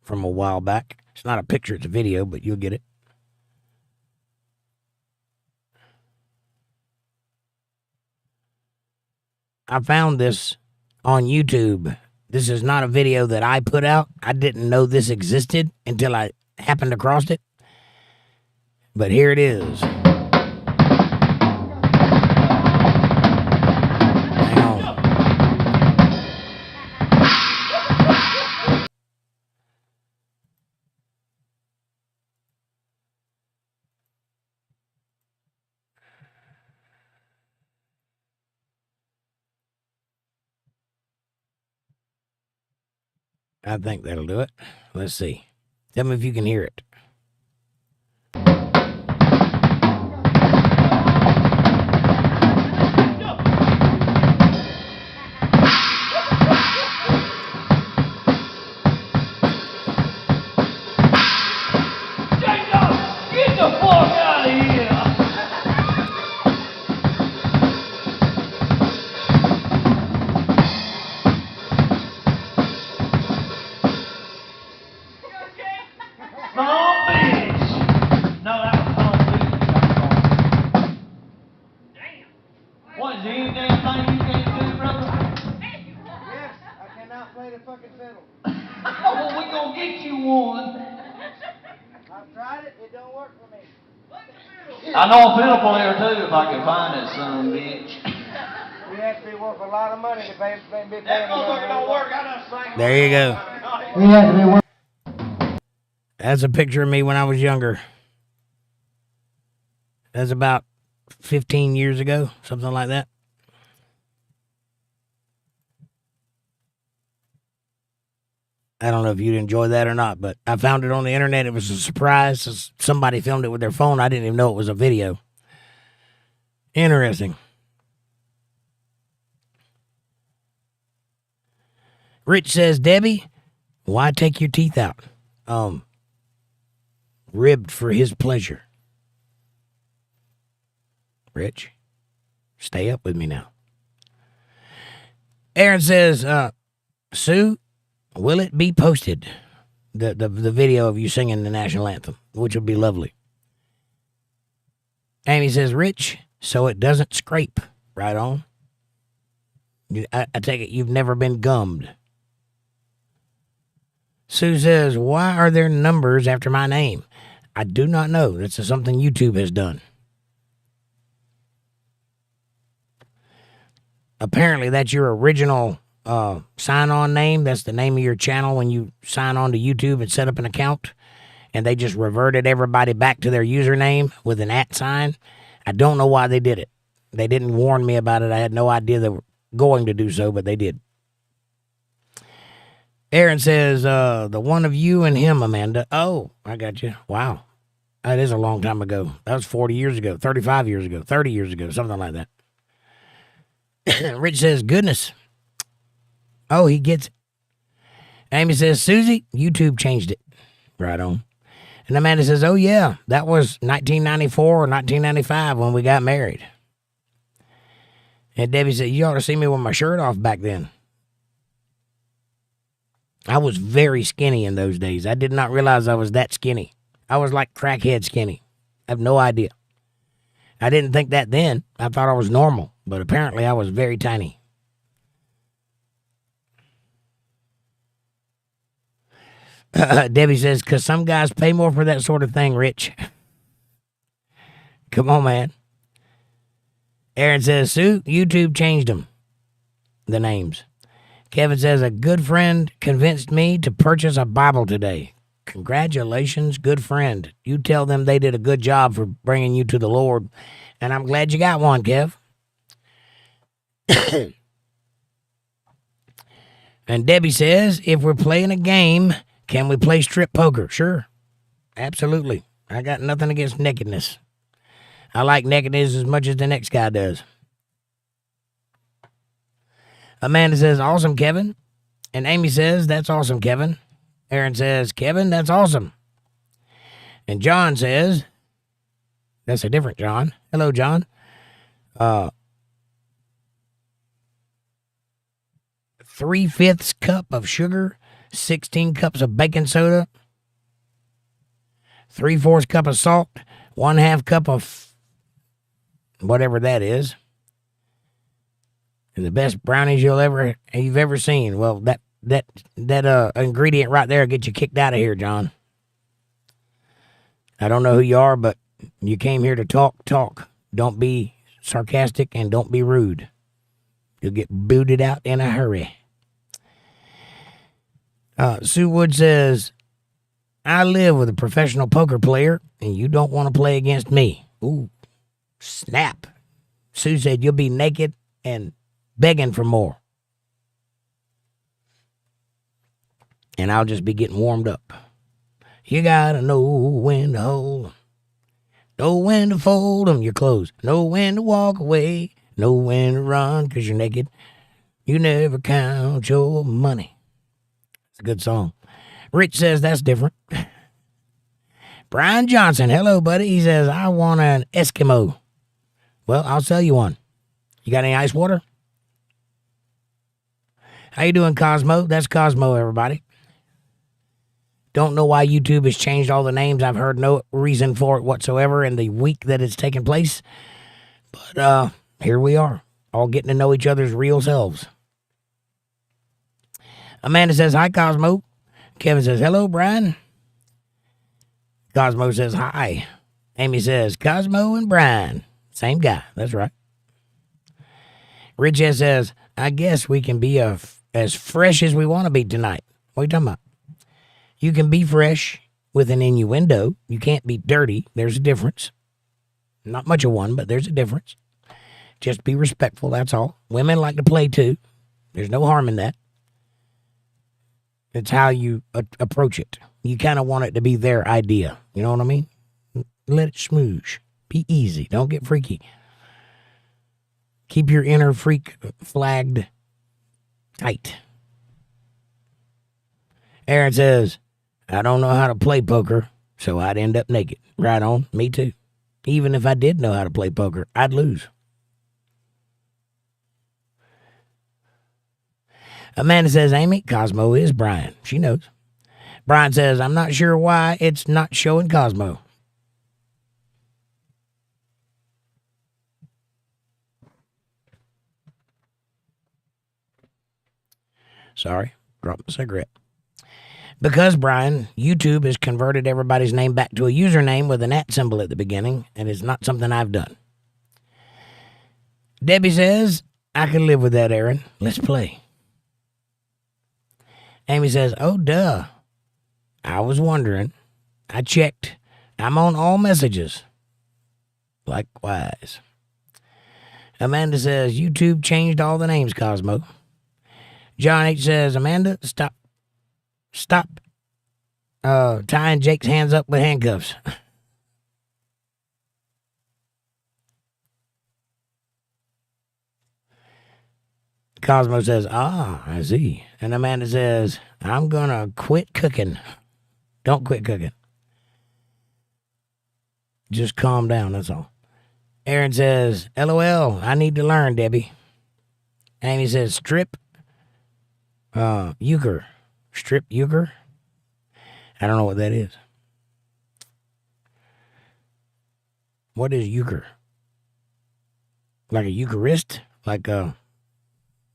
from a while back. It's not a picture, it's a video, but you'll get it. I found this on YouTube. This is not a video that I put out. I didn't know this existed until I happened across it. But here it is. Hang on. I think that'll do it. Let's see. Tell me if you can hear it. Get the fuck out of here! Some bitch! No, that was some bitch. Damn! What, is there any damn thing you can't do, brother? Yes, I cannot play the fucking fiddle. Well, we gonna get you one. I've tried it, it don't work for me. I know a fiddle player too, if I can find that son of a bitch. You have to be worth a lot of money to pay That motherfucker don't work, I done sang. There you go. You have to be worth. That's a picture of me when I was younger. That's about 15 years ago, something like that. I don't know if you'd enjoy that or not, but I found it on the internet. It was a surprise. Somebody filmed it with their phone. I didn't even know it was a video. Interesting. Rich says, Debbie, why take your teeth out? Ribbed for his pleasure. Rich, stay up with me now. Aaron says, Sue, will it be posted? The video of you singing the national anthem, which would be lovely. Amy says, Rich, so it doesn't scrape. Right on. I take it you've never been gummed. Sue says, why are there numbers after my name? I do not know. That's something YouTube has done. Apparently, that's your original sign-on name. That's the name of your channel when you sign on to YouTube and set up an account. And they just reverted everybody back to their username with an @ sign. I don't know why they did it. They didn't warn me about it. I had no idea they were going to do so, but they did. Aaron says, the one of you and him, Amanda. Oh, I got you. Wow. That is a long time ago. That was 40 years ago, 35 years ago, 30 years ago, something like that. Rich says, goodness. Oh, he gets it. Amy says, Susie, YouTube changed it. Right on. And Amanda says, oh, yeah, that was 1994 or 1995 when we got married. And Debbie said, you ought to see me with my shirt off back then. I was very skinny in those days. I did not realize I was that skinny. I was like crackhead skinny. I have no idea. I didn't think that then. I thought I was normal, but apparently I was very tiny. Debbie says, because some guys pay more for that sort of thing, Rich. Come on, man. Aaron says, Sue, YouTube changed them, the names. Kevin says, a good friend convinced me to purchase a Bible today. Congratulations, good friend. You tell them they did a good job for bringing you to the Lord. And I'm glad you got one, Kev. And Debbie says, if we're playing a game, can we play strip poker? Sure. Absolutely. I got nothing against nakedness. I like nakedness as much as the next guy does. Amanda says, awesome, Kevin. And Amy says, that's awesome, Kevin. Aaron says, Kevin, that's awesome. And John says, that's a different John. Hello, John. 3/5 cup of sugar, 16 cups of baking soda, 3/4 cup of salt, 1/2 cup of whatever that is, and the best brownies you've ever seen. Well, that ingredient right there will get you kicked out of here, John. I don't know who you are, but you came here to talk. Don't be sarcastic and don't be rude. You'll get booted out in a hurry. Sue Wood says, I live with a professional poker player, and you don't want to play against me. Ooh, snap. Sue said, you'll be naked and begging for more. And I'll just be getting warmed up. You gotta know when to hold 'em. Know when to fold 'em, your clothes. Know when to walk away. Know when to run, 'cause you're naked. You never count your money. It's a good song. Rich says that's different. Brian Johnson, hello, buddy. He says, I want an Eskimo. Well, I'll sell you one. You got any ice water? How you doing, Cosmo? That's Cosmo, everybody. Don't know why YouTube has changed all the names. I've heard no reason for it whatsoever in the week that it's taken place. But here we are, all getting to know each other's real selves. Amanda says, hi, Cosmo. Kevin says, hello, Brian. Cosmo says, hi. Amy says, Cosmo and Brian. Same guy. That's right. Rich says, I guess we can be as fresh as we want to be tonight. What are you talking about? You can be fresh with an innuendo. You can't be dirty. There's a difference. Not much of one, but there's a difference. Just be respectful, that's all. Women like to play too. There's no harm in that. It's how you approach it. You kind of want it to be their idea. You know what I mean? Let it smoosh. Be easy. Don't get freaky. Keep your inner freak flagged tight. Aaron says, I don't know how to play poker, so I'd end up naked. Right on. Me too. Even if I did know how to play poker, I'd lose. Amanda says, Amy, Cosmo is Brian. She knows. Brian says, I'm not sure why it's not showing Cosmo. Sorry, dropped my cigarette. Because, Brian, YouTube has converted everybody's name back to a username with an @ symbol at the beginning, and it's not something I've done. Debbie says, I can live with that, Aaron. Let's play. Amy says, oh, duh. I was wondering. I checked. I'm on all messages. Likewise. Amanda says, YouTube changed all the names, Cosmo. John H. says, Amanda, stop tying Jake's hands up with handcuffs. Cosmo says, I see. And Amanda says, I'm going to quit cooking. Don't quit cooking. Just calm down, that's all. Aaron says, LOL, I need to learn, Debbie. Amy says, strip euchre. Strip euchre? I don't know what that is. What is euchre? Like a Eucharist?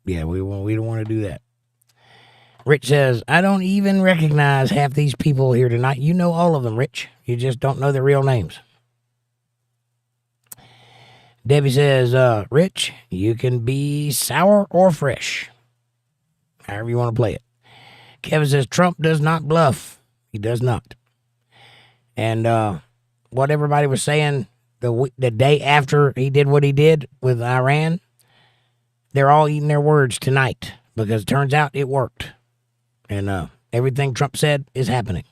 Yeah, we don't want to do that. Rich says, I don't even recognize half these people here tonight. You know all of them, Rich. You just don't know their real names. Debbie says, Rich, you can be sour or fresh. However you want to play it. Kevin says, Trump does not bluff. He does not. And what everybody was saying the day after he did what he did with Iran, they're all eating their words tonight. because it turns out it worked. And everything Trump said is happening.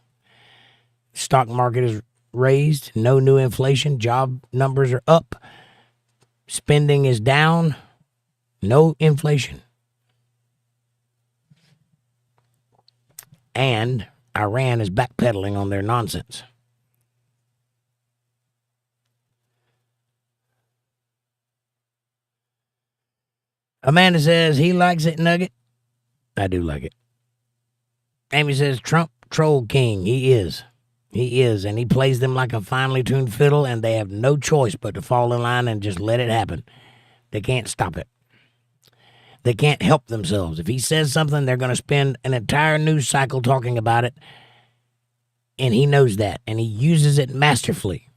Stock market is raised, no new inflation, job numbers are up, spending is down, no inflation. And Iran is backpedaling on their nonsense. Amanda says he likes it, Nugget. I do like it. Amy says Trump troll king. He is. He is, and he plays them like a finely tuned fiddle, and they have no choice but to fall in line and just let it happen. They can't stop it. They can't help themselves. If he says something, they're going to spend an entire news cycle talking about it, and he knows that, and he uses it masterfully.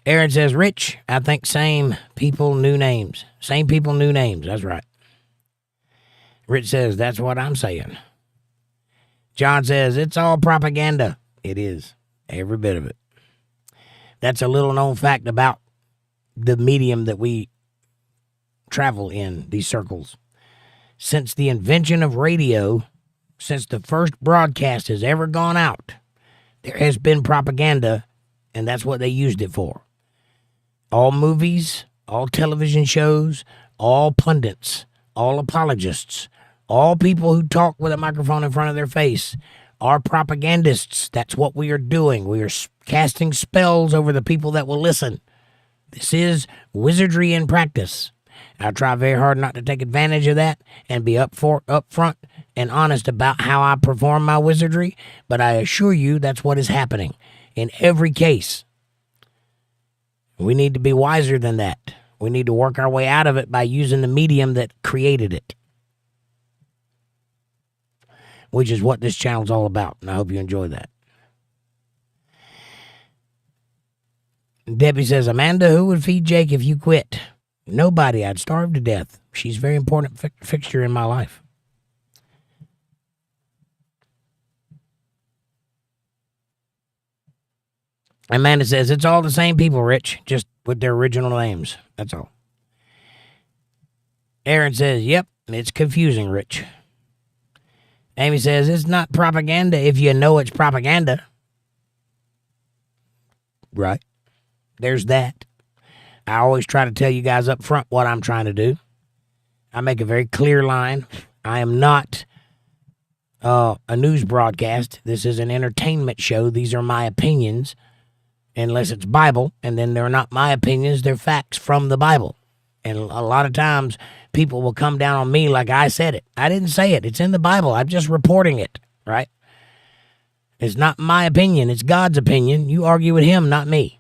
Aaron says, Rich, I think same people, new names. Same people, new names. That's right. Rich says, that's what I'm saying. John says, it's all propaganda. It is. Every bit of it. That's a little known fact about the medium that we travel in, these circles. Since the invention of radio, since the first broadcast has ever gone out, there has been propaganda, and that's what they used it for. All movies, all television shows, all pundits, all apologists, all people who talk with a microphone in front of their face are propagandists. That's what we are doing. We are casting spells over the people that will listen. This is wizardry in practice. I try very hard not to take advantage of that and be upfront and honest about how I perform my wizardry, but I assure you that's what is happening in every case. We need to be wiser than that. We need to work our way out of it by using the medium that created it, which is what this channel's all about, and I hope you enjoy that. Debbie says, Amanda, who would feed Jake if you quit? Nobody. I'd starve to death. She's a very important fixture in my life. Amanda says, it's all the same people, Rich, just with their original names. That's all. Aaron says, yep, it's confusing, Rich. Amy says, it's not propaganda if you know it's propaganda. Right. There's that. I always try to tell you guys up front what I'm trying to do. I make a very clear line. I am not a news broadcast. This is an entertainment show. These are my opinions, unless it's Bible, and then they're not my opinions. They're facts from the Bible. And a lot of times people will come down on me like I said it. I didn't say it. It's in the Bible. I'm just reporting it, right? It's not my opinion. It's God's opinion. You argue with him, not me.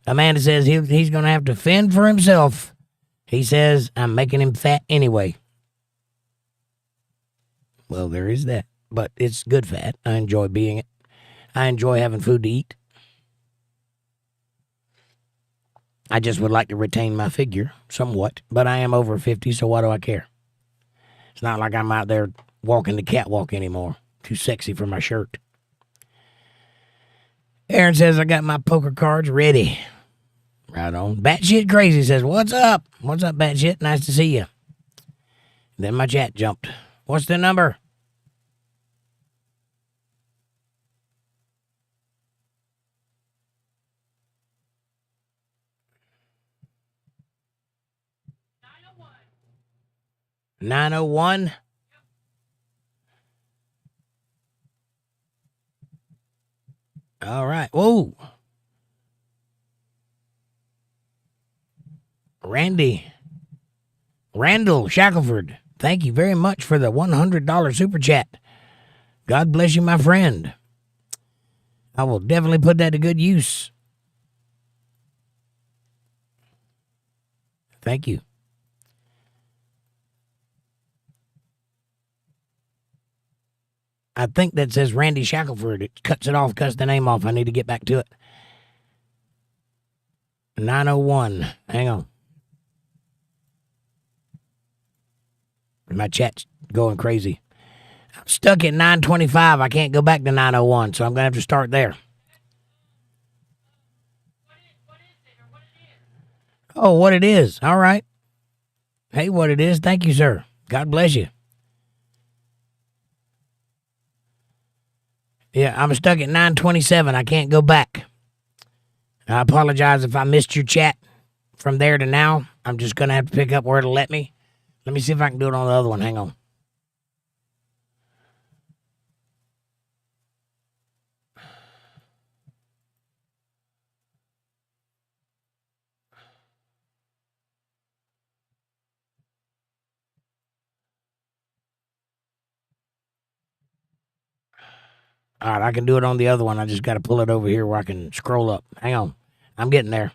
Amanda says he's going to have to fend for himself. He says, I'm making him fat anyway. Well, there is that. But it's good fat. I enjoy being it. I enjoy having food to eat. I just would like to retain my figure somewhat. But I am over 50, so why do I care? It's not like I'm out there walking the catwalk anymore. Too sexy for my shirt. Aaron says, I got my poker cards ready. Right on. Batshit Crazy says, what's up? What's up, Batshit? Nice to see you. Then my chat jumped. What's the number? $901. All right. Whoa. Randall Shackelford, thank you very much for the $100 super chat. God bless you, my friend. I will definitely put that to good use. Thank you. I think that says Randy Shackelford. It cuts it off, cuts the name off. I need to get back to it. 901. Hang on. My chat's going crazy. I'm stuck at 925. I can't go back to 901, so I'm going to have to start there. Oh, what it is. All right. Hey, what it is. Thank you, sir. God bless you. Yeah, I'm stuck at 9:27. I can't go back. I apologize if I missed your chat from there to now. I'm just going to have to pick up where it'll let me. Let me see if I can do it on the other one. Hang on. All right, I can do it on the other one. I just got to pull it over here where I can scroll up. Hang on. I'm getting there.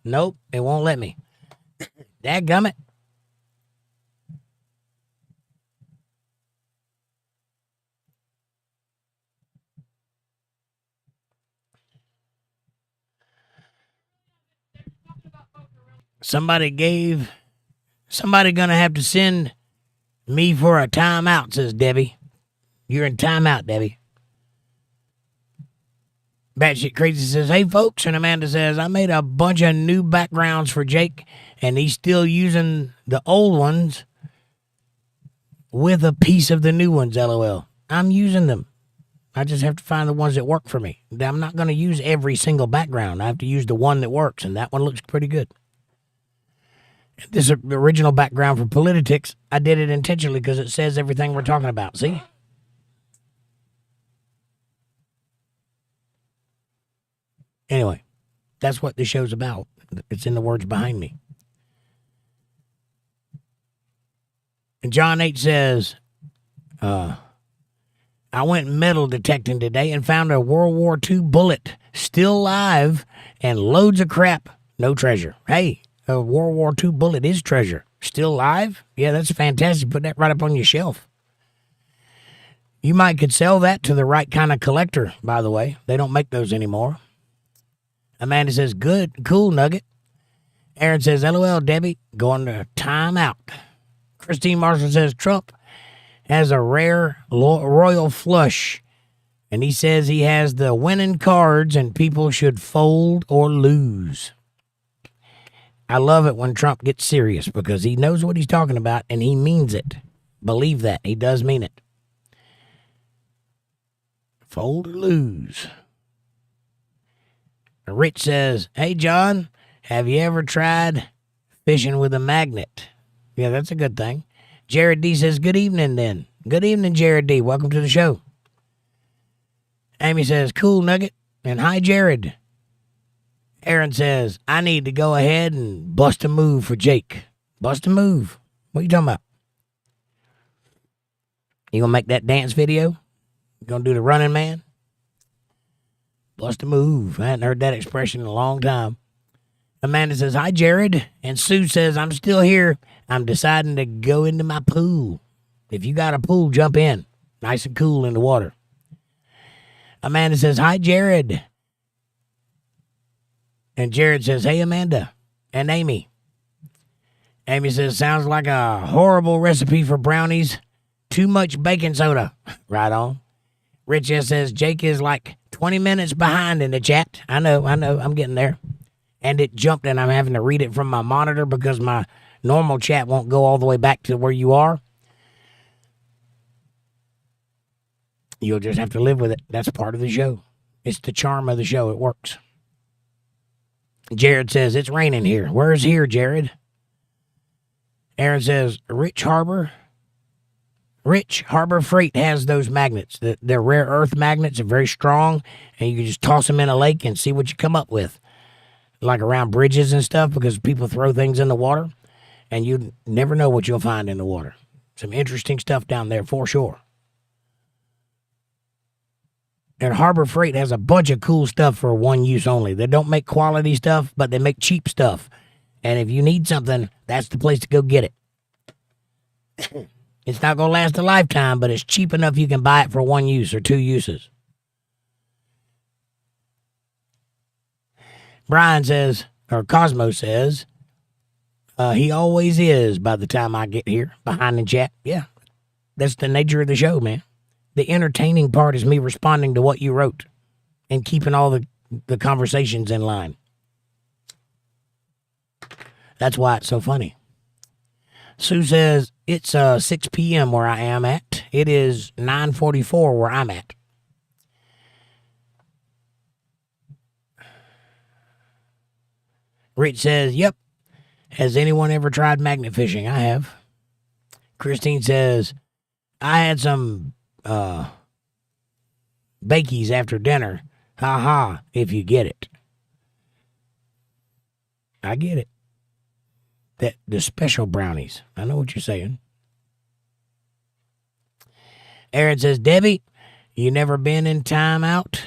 Nope, it won't let me. Dadgummit. Somebody gonna have to send me for a timeout, says Debbie. You're in timeout, Debbie. Batshit Crazy says, hey, folks. And Amanda says, I made a bunch of new backgrounds for Jake, and he's still using the old ones with a piece of the new ones, LOL. I'm using them. I just have to find the ones that work for me. I'm not going to use every single background. I have to use the one that works, and that one looks pretty good. This original background for Politi-tics, I did it intentionally because it says everything we're talking about. See? Anyway, that's what this show's about. It's in the words behind me. And John H. says, I went metal detecting today and found a World War II bullet still live and loads of crap. No treasure. Hey, a World War II bullet is treasure. Still live? Yeah, that's fantastic. Put that right up on your shelf. You could sell that to the right kind of collector, by the way. They don't make those anymore. Amanda says, good, cool, Nugget. Aaron says, LOL, Debbie, going to time out. Christine Marshall says, Trump has a rare royal flush, and he says he has the winning cards and people should fold or lose. I love it when Trump gets serious because he knows what he's talking about and he means it. Believe that. He does mean it. Fold or lose. Rich says, hey, John, have you ever tried fishing with a magnet? Yeah, that's a good thing. Jared D says, good evening then. Good evening, Jared D. Welcome to the show. Amy says, cool, Nugget. And hi, Jared. Aaron says, I need to go ahead and bust a move for Jake. Bust a move? What are you talking about? You gonna make that dance video? You gonna do the running man? Bust a move. I hadn't heard that expression in a long time. Amanda says, hi, Jared. And Sue says, I'm still here. I'm deciding to go into my pool. If you got a pool, jump in. Nice and cool in the water. Amanda says, hi, Jared. And Jared says, hey, Amanda and Amy. Amy says, sounds like a horrible recipe for brownies. Too much baking soda. Right on. Rich S says, Jake is like 20 minutes behind in the chat. I know, I'm getting there. And it jumped and I'm having to read it from my monitor because my normal chat won't go all the way back to where you are. You'll just have to live with it. That's part of the show. It's the charm of the show. It works. Jared says, it's raining here. Where's here, Jared? Aaron says, Rich Harbor Freight has those magnets. They're rare earth magnets. They're very strong. And you can just toss them in a lake and see what you come up with. Like around bridges and stuff because people throw things in the water. And you never know what you'll find in the water. Some interesting stuff down there for sure. And Harbor Freight has a bunch of cool stuff for one use only. They don't make quality stuff, but they make cheap stuff. And if you need something, that's the place to go get it. It's not going to last a lifetime, but it's cheap enough you can buy it for one use or two uses. Brian says, or Cosmo says, he always is by the time I get here, behind the chat. Yeah, that's the nature of the show, man. The entertaining part is me responding to what you wrote and keeping all the conversations in line. That's why it's so funny. Sue says, it's 6 p.m. where I am at. It is 9:44 where I'm at. Rich says, yep. Has anyone ever tried magnet fishing? I have. Christine says, I had some bakies after dinner. Ha ha, if you get it. I get it. The special brownies. I know what you're saying. Aaron says, Debbie, you never been in timeout?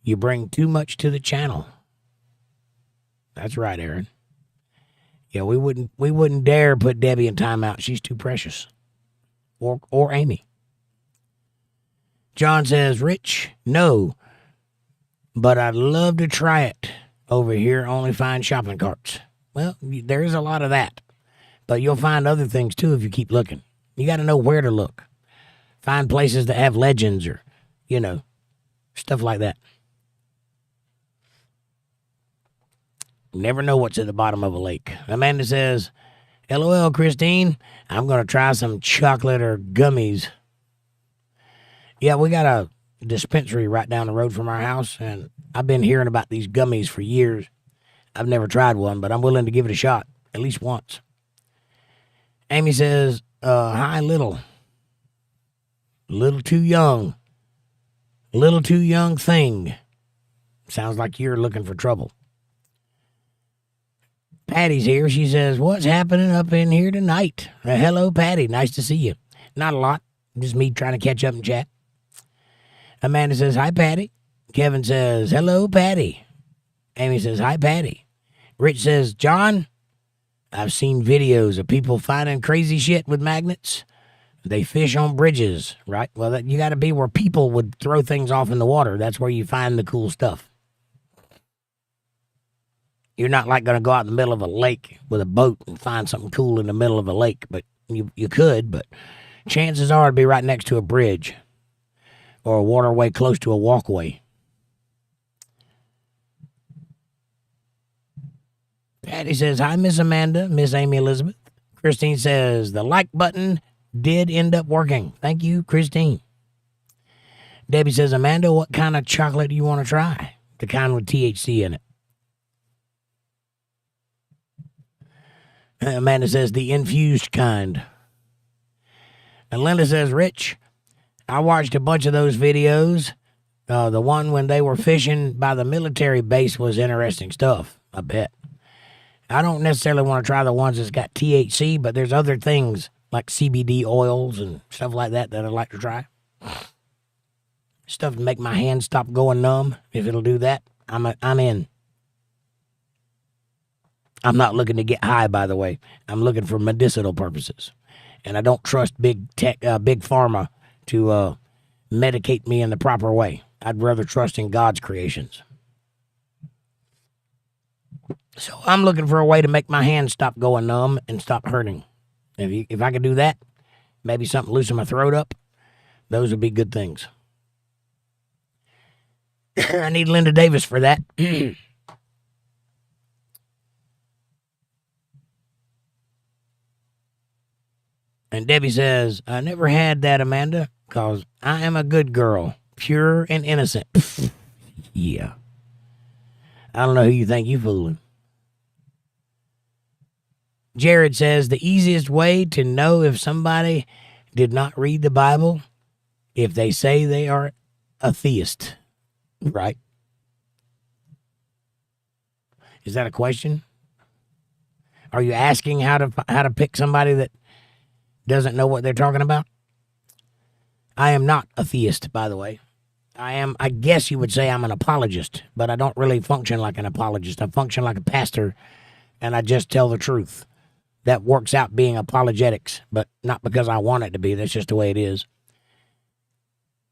You bring too much to the channel. That's right, Aaron. Yeah, we wouldn't dare put Debbie in timeout. She's too precious. Or Amy. John says, Rich, no, but I'd love to try it. Over here, only find shopping carts. Well, there is a lot of that, but you'll find other things too if you keep looking. You got to know where to look. Find places that have legends or, stuff like that. You never know what's at the bottom of a lake. Amanda says, LOL, Christine, I'm going to try some chocolate or gummies. Yeah, we got a dispensary right down the road from our house, and I've been hearing about these gummies for years. I've never tried one, but I'm willing to give it a shot, at least once. Amy says, hi, little too young. Little too young thing. Sounds like you're looking for trouble. Patty's here. She says, what's happening up in here tonight? Hello, Patty. Nice to see you. Not a lot. Just me trying to catch up and chat. Amanda says, hi, Patty. Kevin says, hello, Patty. Amy says, hi, Patty. Rich says, John, I've seen videos of people finding crazy shit with magnets. They fish on bridges, right? Well, you got to be where people would throw things off in the water. That's where you find the cool stuff. You're not like going to go out in the middle of a lake with a boat and find something cool in the middle of a lake, but you could, but chances are it'd be right next to a bridge or a waterway close to a walkway. Patty says, hi, Miss Amanda, Miss Amy Elizabeth. Christine says, the like button did end up working. Thank you, Christine. Debbie says, Amanda, what kind of chocolate do you want to try? The kind with THC in it. Amanda says, the infused kind. And Linda says, Rich, I watched a bunch of those videos. The one when they were fishing by the military base was interesting stuff, I bet. I don't necessarily want to try the ones that's got THC, but there's other things like CBD oils and stuff like that I'd like to try. Stuff to make my hands stop going numb. If it'll do that, I'm in. I'm not looking to get high, by the way. I'm looking for medicinal purposes. And I don't trust big pharma to medicate me in the proper way. I'd rather trust in God's creations. So I'm looking for a way to make my hands stop going numb and stop hurting. If I could do that, maybe something loosen my throat up, those would be good things. I need Linda Davis for that. And Debbie says, I never had that, Amanda, because I am a good girl, pure and innocent. Yeah. I don't know who you think you fooling. Jared says, the easiest way to know if somebody did not read the Bible, if they say they are a theist, right? Is that a question? Are you asking how to pick somebody that doesn't know what they're talking about? I am not a theist, by the way. I guess you would say I'm an apologist, but I don't really function like an apologist. I function like a pastor, and I just tell the truth. That works out being apologetics, but not because I want it to be. That's just the way it is.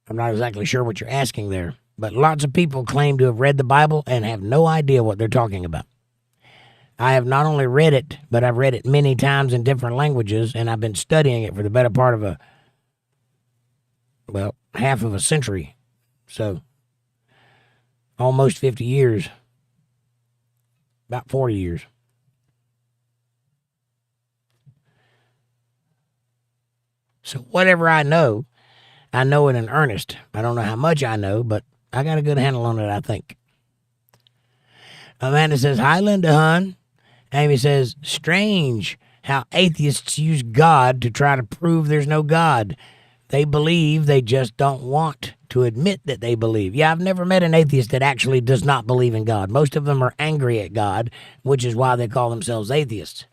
I'm not exactly sure what you're asking there, but lots of people claim to have read the Bible and have no idea what they're talking about. I have not only read it, but I've read it many times in different languages, and I've been studying it for the better part of half of a century. So, almost 50 years. About 40 years. So whatever I know it in earnest. I don't know how much I know, but I got a good handle on it, I think. Amanda says, hi, Linda, hun. Amy says, strange how atheists use God to try to prove there's no God. They believe, they just don't want to admit that they believe. Yeah, I've never met an atheist that actually does not believe in God. Most of them are angry at God, which is why they call themselves atheists.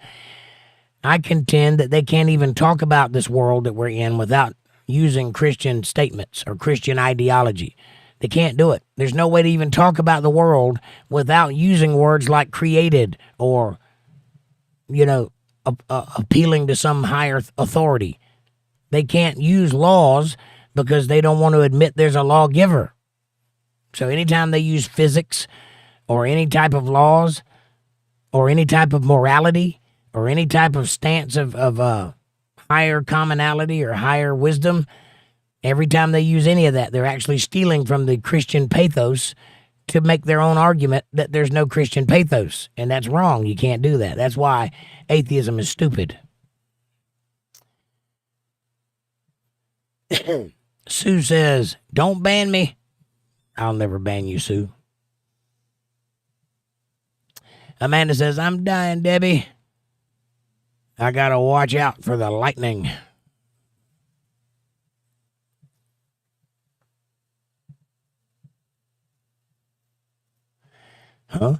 I contend that they can't even talk about this world that we're in without using Christian statements or Christian ideology. They can't do it. There's no way to even talk about the world without using words like created or, appealing to some higher authority. They can't use laws because they don't want to admit there's a lawgiver. So anytime they use physics or any type of laws or any type of morality or any type of stance of higher commonality or higher wisdom, every time they use any of that, they're actually stealing from the Christian pathos to make their own argument that there's no Christian pathos. And that's wrong. You can't do that. That's why atheism is stupid. Sue says, don't ban me. I'll never ban you, Sue. Amanda says, I'm dying, Debbie. I gotta watch out for the lightning. Huh?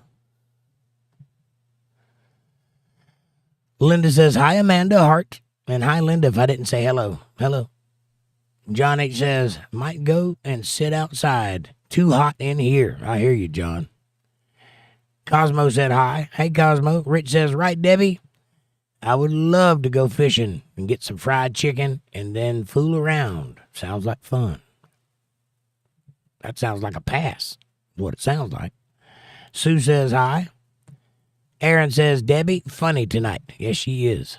Linda says, hi, Amanda, heart. And hi, Linda, if I didn't say hello. Hello. John H. says, might go and sit outside. Too hot in here. I hear you, John. Cosmo said hi. Hey, Cosmo. Rich says, right, Debbie? I would love to go fishing and get some fried chicken and then fool around. Sounds like fun. That sounds like a pass. What it sounds like. Sue says hi. Aaron says, Debbie, funny tonight. Yes, she is.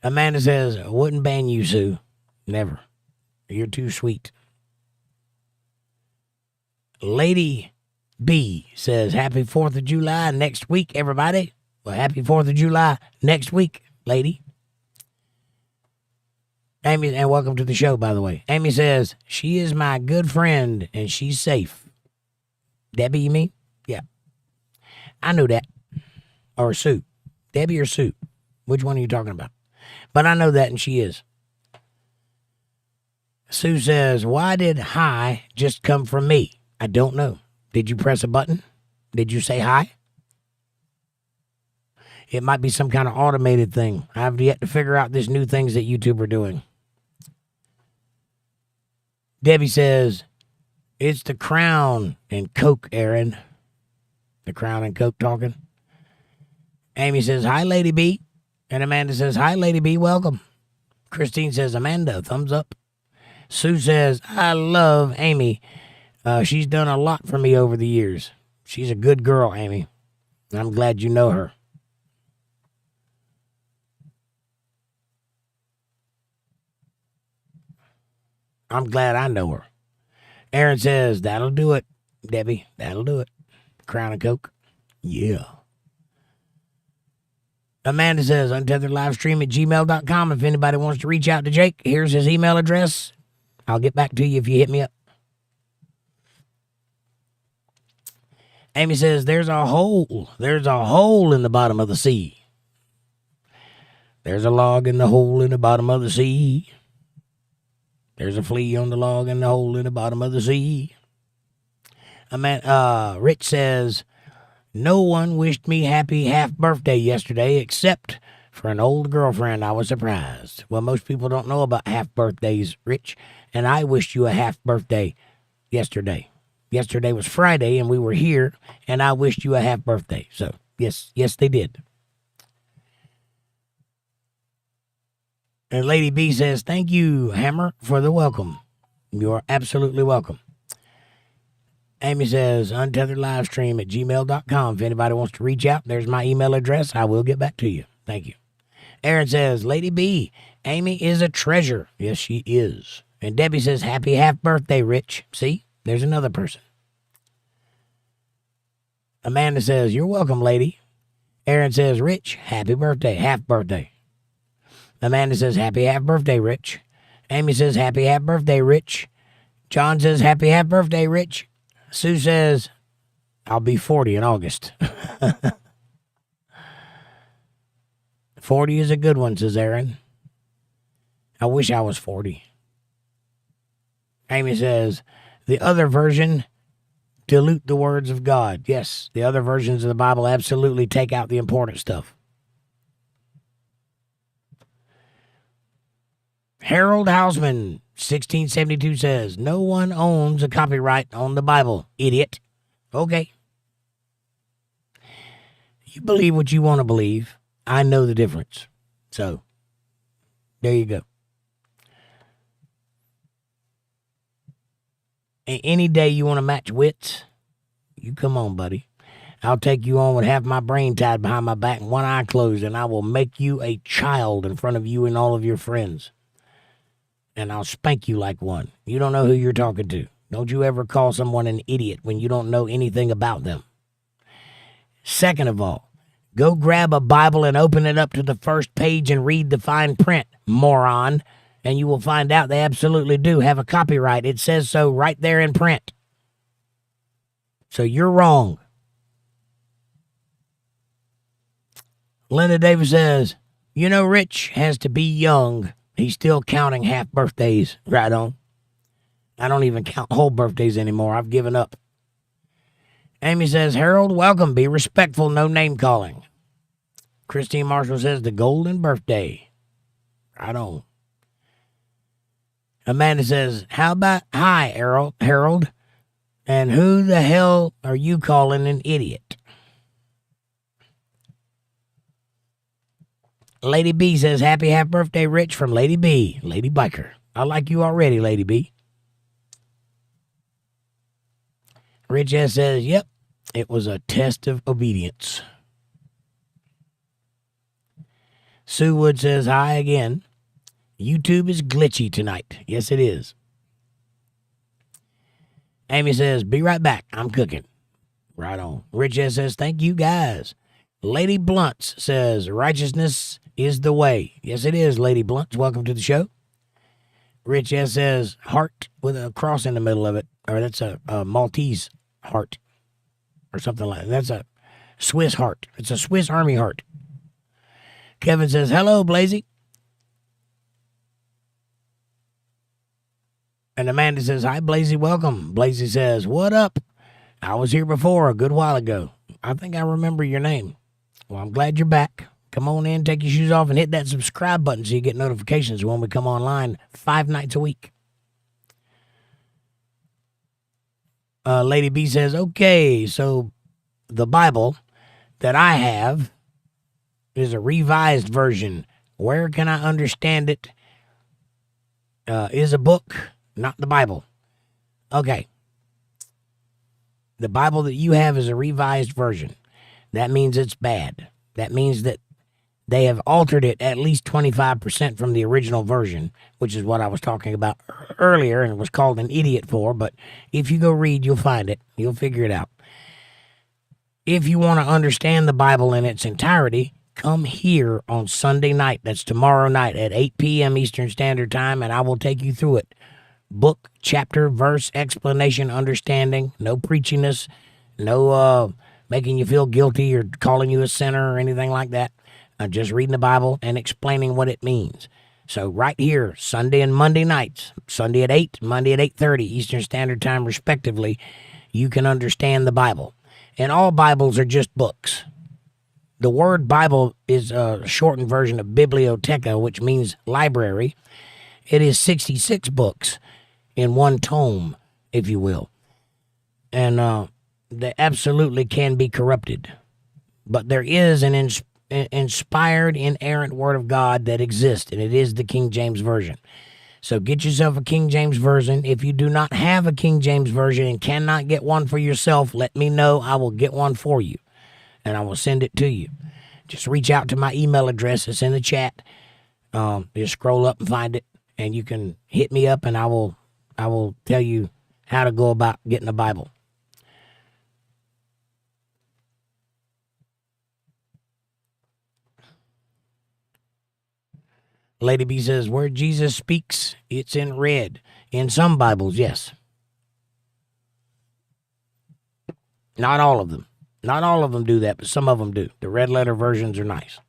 Amanda says, I wouldn't ban you, Sue. Never. You're too sweet. Lady B says, happy 4th of July next week, everybody. Well, happy 4th of July next week, lady. Amy, and welcome to the show, by the way. Amy says, she is my good friend and she's safe. Debbie, you mean? Yeah. I knew that. Or Sue. Debbie or Sue? Which one are you talking about? But I know that, and she is. Sue says, why did hi just come from me? I don't know. Did you press a button? Did you say hi? It might be some kind of automated thing. I have yet to figure out these new things that YouTube are doing. Debbie says, it's the Crown and Coke, Aaron. The Crown and Coke talking. Amy says, hi, Lady B. And Amanda says, hi, Lady B, welcome. Christine says, Amanda, thumbs up. Sue says, I love Amy. She's done a lot for me over the years. She's a good girl, Amy. I'm glad you know her. I'm glad I know her. Aaron says, that'll do it, Debbie. That'll do it. Crown and Coke. Yeah. Amanda says, UntetheredLivestream@gmail.com. If anybody wants to reach out to Jake, here's his email address. I'll get back to you if you hit me up. Amy says, there's a hole. There's a hole in the bottom of the sea. There's a log in the hole in the bottom of the sea. There's a flea on the log in the hole in the bottom of the sea. Rich says, no one wished me happy half birthday yesterday except for an old girlfriend. I was surprised. Well, most people don't know about half birthdays, Rich, and I wished you a half birthday yesterday. Yesterday was Friday, and we were here, and I wished you a half birthday. So, yes, they did. And Lady B says, thank you, Hammer, for the welcome. You're absolutely welcome. Amy says, UntetheredLivestream@gmail.com. If anybody wants to reach out, there's my email address. I will get back to you. Thank you. Aaron says, Lady B, Amy is a treasure. Yes, she is. And Debbie says, happy half birthday, Rich. See, there's another person. Amanda says, you're welcome, lady. Aaron says, Rich, happy birthday, half birthday. Amanda says, happy half birthday, Rich. Amy says, happy half birthday, Rich. John says, happy half birthday, Rich. Sue says, I'll be 40 in August. 40 is a good one, says Aaron. I wish I was 40. Amy says, the other version dilute the words of God. Yes, the other versions of the Bible absolutely take out the important stuff. Harold Hausman, 1672 says, no one owns a copyright on the Bible, idiot. Okay. You believe what you want to believe. I know the difference. So, there you go. Any day you want to match wits, you come on, buddy. I'll take you on with half my brain tied behind my back and one eye closed, and I will make you a child in front of you and all of your friends. And I'll spank you like one. You don't know who you're talking to. Don't you ever call someone an idiot when you don't know anything about them. Second of all, go grab a Bible and open it up to the first page and read the fine print, moron. And you will find out they absolutely do have a copyright. It says so right there in print. So you're wrong. Linda Davis says, you know, Rich has to be young. He's still counting half birthdays. Right on. I don't even count whole birthdays anymore. I've given up. Amy says, Harold, welcome. Be respectful. No name calling. Christine Marshall says, the golden birthday. Right on. Amanda says, how about, hi, Harold. And who the hell are you calling an idiot? Lady B says, happy half birthday, Rich, from Lady B, Lady Biker. I like you already, Lady B. Rich S says, yep, it was a test of obedience. Sue Wood says, hi again. YouTube is glitchy tonight. Yes, it is. Amy says, be right back. I'm cooking. Right on. Rich S says, thank you, guys. Lady Blunts says, righteousness is the way. Yes, it is, Lady Blunts. Welcome to the show. Rich S says, heart with a cross in the middle of it. Or that's a Maltese heart. Or something like that. That's a Swiss heart. It's a Swiss Army heart. Kevin says, hello, Blazy. And Amanda says, hi, Blazy, welcome. Blazy says, what up? I was here before a good while ago. I think I remember your name. Well, I'm glad you're back. Come on in, take your shoes off, and hit that subscribe button so you get notifications when we come online 5 nights a week. Lady B says, okay, so the Bible that I have is a revised version. Where can I understand it? Is a book, not the Bible. Okay. The Bible that you have is a revised version. That means it's bad. That means that they have altered it at least 25% from the original version, which is what I was talking about earlier and was called an idiot for. But if you go read, you'll find it. You'll figure it out. If you want to understand the Bible in its entirety, come here on Sunday night. That's tomorrow night at 8 p.m. Eastern Standard Time, and I will take you through it. Book, chapter, verse, explanation, understanding. No preachiness. No making you feel guilty or calling you a sinner or anything like that. Just reading the Bible and explaining what it means. So right here, Sunday and Monday nights, Sunday at 8, Monday at 8:30 Eastern Standard Time, respectively, you can understand the Bible. And all Bibles are just books. The word Bible is a shortened version of biblioteca, which means library. It is 66 books in one tome, if you will. And they absolutely can be corrupted. But there is an inspired, inerrant word of God that exists, and it is the King James Version. So get yourself a King James Version. If you do not have a King James Version and cannot get one for yourself, let me know. I will get one for you, and I will send it to you. Just reach out to my email address. It's in the chat. Just scroll up and find it, and you can hit me up, and I will tell you how to go about getting a Bible. Lady B says, where Jesus speaks, it's in red. In some Bibles, yes. Not all of them. Not all of them do that, but some of them do. The red letter versions are nice.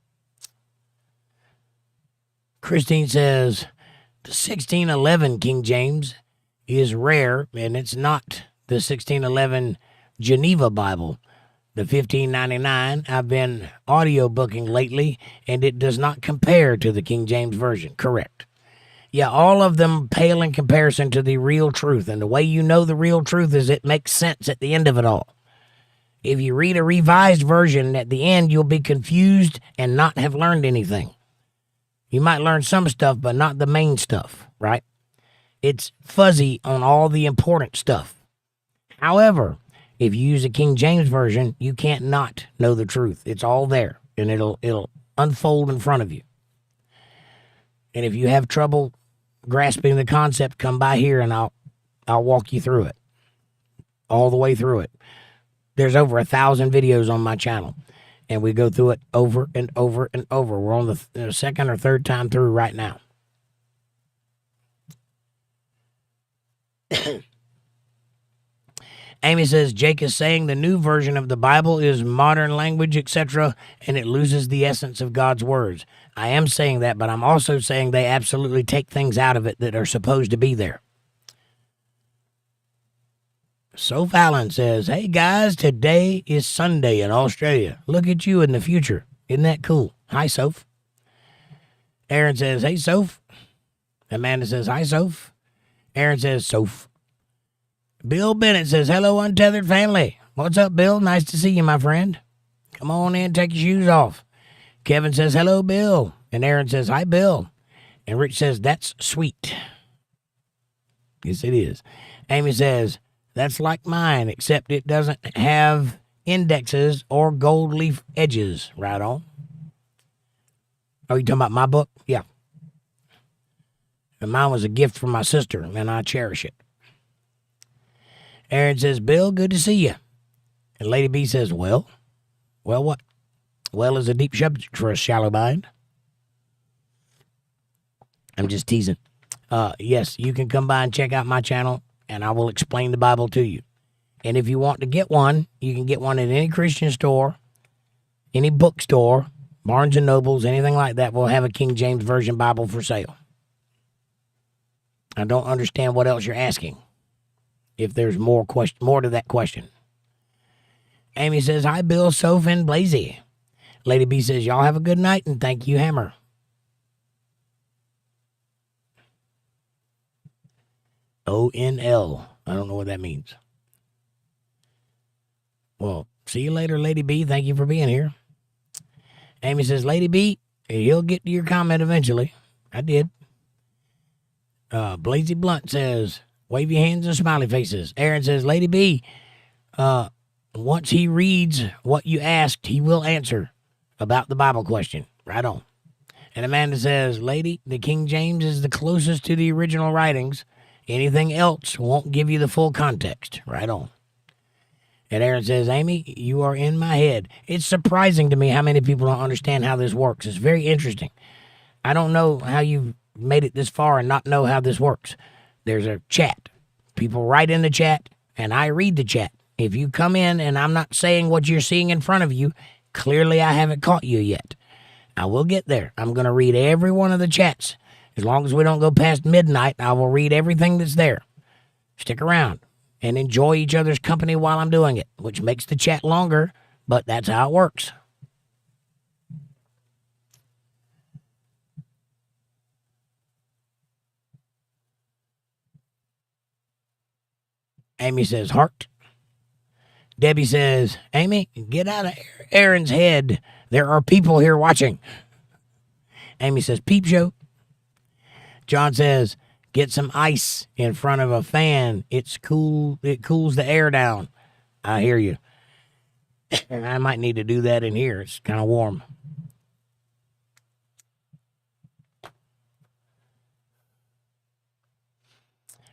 Christine says, the 1611 King James is rare, and it's not the 1611 Geneva Bible. The 1599, I've been audiobooking lately, and it does not compare to the King James Version. Correct. Yeah, all of them pale in comparison to the real truth, and the way you know the real truth is it makes sense at the end of it all. If you read a revised version, at the end, you'll be confused and not have learned anything. You might learn some stuff, but not the main stuff, right? It's fuzzy on all the important stuff. However, if you use a King James Version, you can't not know the truth. It's all there, and it'll unfold in front of you. And if you have trouble grasping the concept, come by here, and I'll walk you through it, all the way through it. There's over 1,000 videos on my channel, and we go through it over and over and over. We're on the second or third time through right now. Amy says, Jake is saying the new version of the Bible is modern language, etc., and it loses the essence of God's words. I am saying that, but I'm also saying they absolutely take things out of it that are supposed to be there. So Fallon says, hey guys, today is Sunday in Australia. Look at you in the future. Isn't that cool? Hi, Soph. Aaron says, hey, Soph. Amanda says, hi, Soph. Aaron says, Soph. Bill Bennett says, hello, Untethered family. What's up, Bill? Nice to see you, my friend. Come on in, take your shoes off. Kevin says, hello, Bill. And Aaron says, hi, Bill. And Rich says, that's sweet. Yes, it is. Amy says, that's like mine, except it doesn't have indexes or gold leaf edges. Right on. Oh, you talking about my book? Yeah. And mine was a gift from my sister, and I cherish it. Aaron says, Bill, good to see you. And Lady B says, well what? Well is a deep subject for a shallow mind. I'm just teasing. Yes, you can come by and check out my channel, and I will explain the Bible to you. And if you want to get one, you can get one at any Christian store, any bookstore, Barnes & Nobles, anything like that will have a King James Version Bible for sale. I don't understand what else you're asking. If there's more to that question. Amy says, hi, Bill, Soph, and Blazy. Lady B says, y'all have a good night, and thank you, Hammer. ONL. I don't know what that means. Well, see you later, Lady B. Thank you for being here. Amy says, Lady B, he'll get to your comment eventually. I did. Blazy Blunt says, wave your hands and smiley faces. Aaron says, Lady B, once he reads what you asked, he will answer about the Bible question. Right on. And Amanda says, Lady, the King James is the closest to the original writings. Anything else won't give you the full context. Right on. And Aaron says, Amy, you are in my head. It's surprising to me how many people don't understand how this works. It's very interesting. I don't know how you've made it this far and not know how this works. There's a chat. People write in the chat, and I read the chat. If you come in and I'm not saying what you're seeing in front of you, clearly I haven't caught you yet. I will get there. I'm going to read every one of the chats. As long as we don't go past midnight, I will read everything that's there. Stick around and enjoy each other's company while I'm doing it, which makes the chat longer, but that's how it works. Amy says, heart. Debbie says, Amy, get out of Aaron's head. There are people here watching. Amy says, peep show. John says, get some ice in front of a fan. It's cool. It cools the air down. I hear you. I might need to do that in here. It's kind of warm.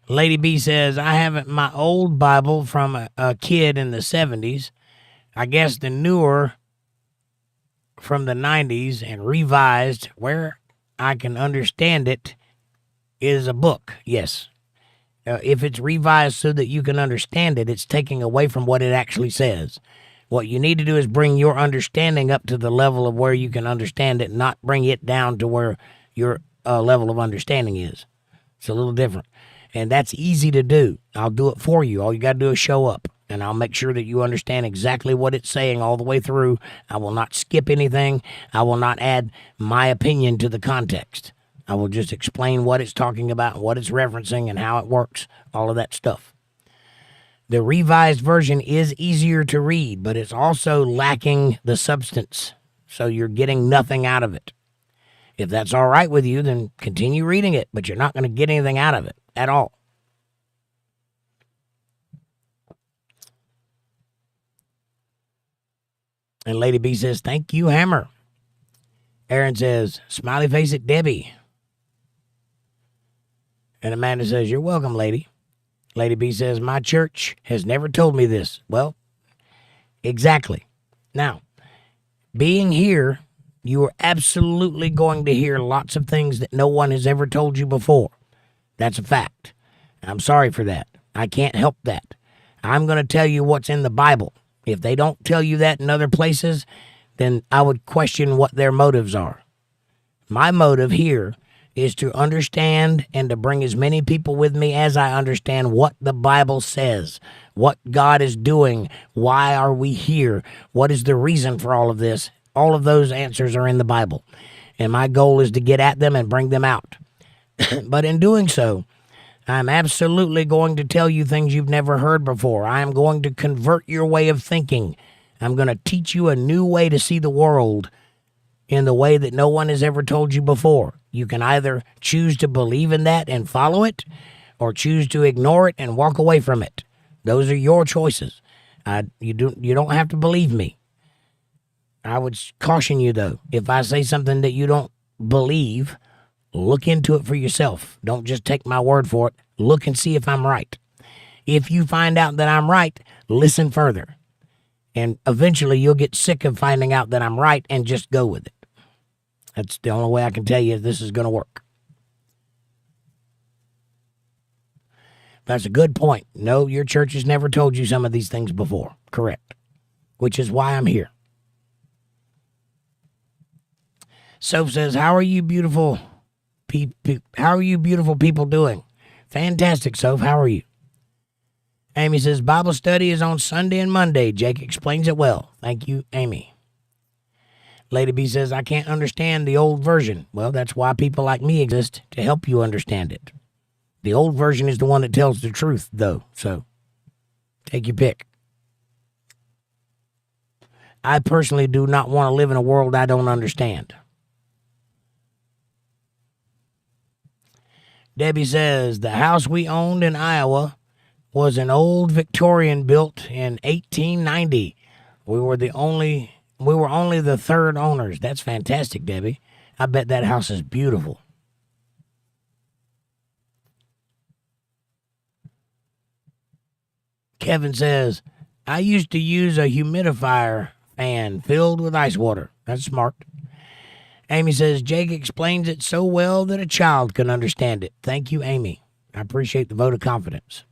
Lady B says, I have my old Bible from a kid in the 70s. I guess the newer from the 90s and revised. Where I can understand it is a book, yes. If it's revised so that you can understand it, it's taking away from what it actually says. What you need to do is bring your understanding up to the level of where you can understand it, not bring it down to where your level of understanding is. It's a little different. And that's easy to do. I'll do it for you. All you got to do is show up, and I'll make sure that you understand exactly what it's saying all the way through. I will not skip anything. I will not add my opinion to the context. I will just explain what it's talking about, what it's referencing, and how it works, all of that stuff. The revised version is easier to read, but it's also lacking the substance, so you're getting nothing out of it. If that's all right with you, then continue reading it, but you're not going to get anything out of it at all. And Lady B says, thank you, Hammer. Aaron says, smiley face at Debbie. And Amanda says, you're welcome, lady. Lady B says, my church has never told me this. Well, exactly. Now, being here, you are absolutely going to hear lots of things that no one has ever told you before. That's a fact. I'm sorry for that. I can't help that. I'm going to tell you what's in the Bible. If they don't tell you that in other places, then I would question what their motives are. My motive here is to understand and to bring as many people with me as I understand what the Bible says, what God is doing, why are we here, what is the reason for all of this. All of those answers are in the Bible, and my goal is to get at them and bring them out. But in doing so, I'm absolutely going to tell you things you've never heard before. I am going to convert your way of thinking. I'm going to teach you a new way to see the world in the way that no one has ever told you before. You can either choose to believe in that and follow it, or choose to ignore it and walk away from it. Those are your choices. You don't have to believe me. I would caution you, though, if I say something that you don't believe, look into it for yourself. Don't just take my word for it. Look and see if I'm right. If you find out that I'm right, listen further. And eventually you'll get sick of finding out that I'm right and just go with it. That's the only way I can tell you this is going to work. That's a good point. No, your church has never told you some of these things before. Correct. Which is why I'm here. Soph says, how are you beautiful people doing? Fantastic, Soph. How are you? Amy says, Bible study is on Sunday and Monday. Jake explains it well. Thank you, Amy. Lady B says, I can't understand the old version. Well, that's why people like me exist, to help you understand it. The old version is the one that tells the truth, though. So, take your pick. I personally do not want to live in a world I don't understand. Debbie says, the house we owned in Iowa was an old Victorian built in 1890. We were only the third owners. That's fantastic, Debbie. I bet that house is beautiful. Kevin says, I used to use a humidifier fan filled with ice water. That's smart. Amy says, Jake explains it so well that a child can understand it. Thank you, Amy. I appreciate the vote of confidence.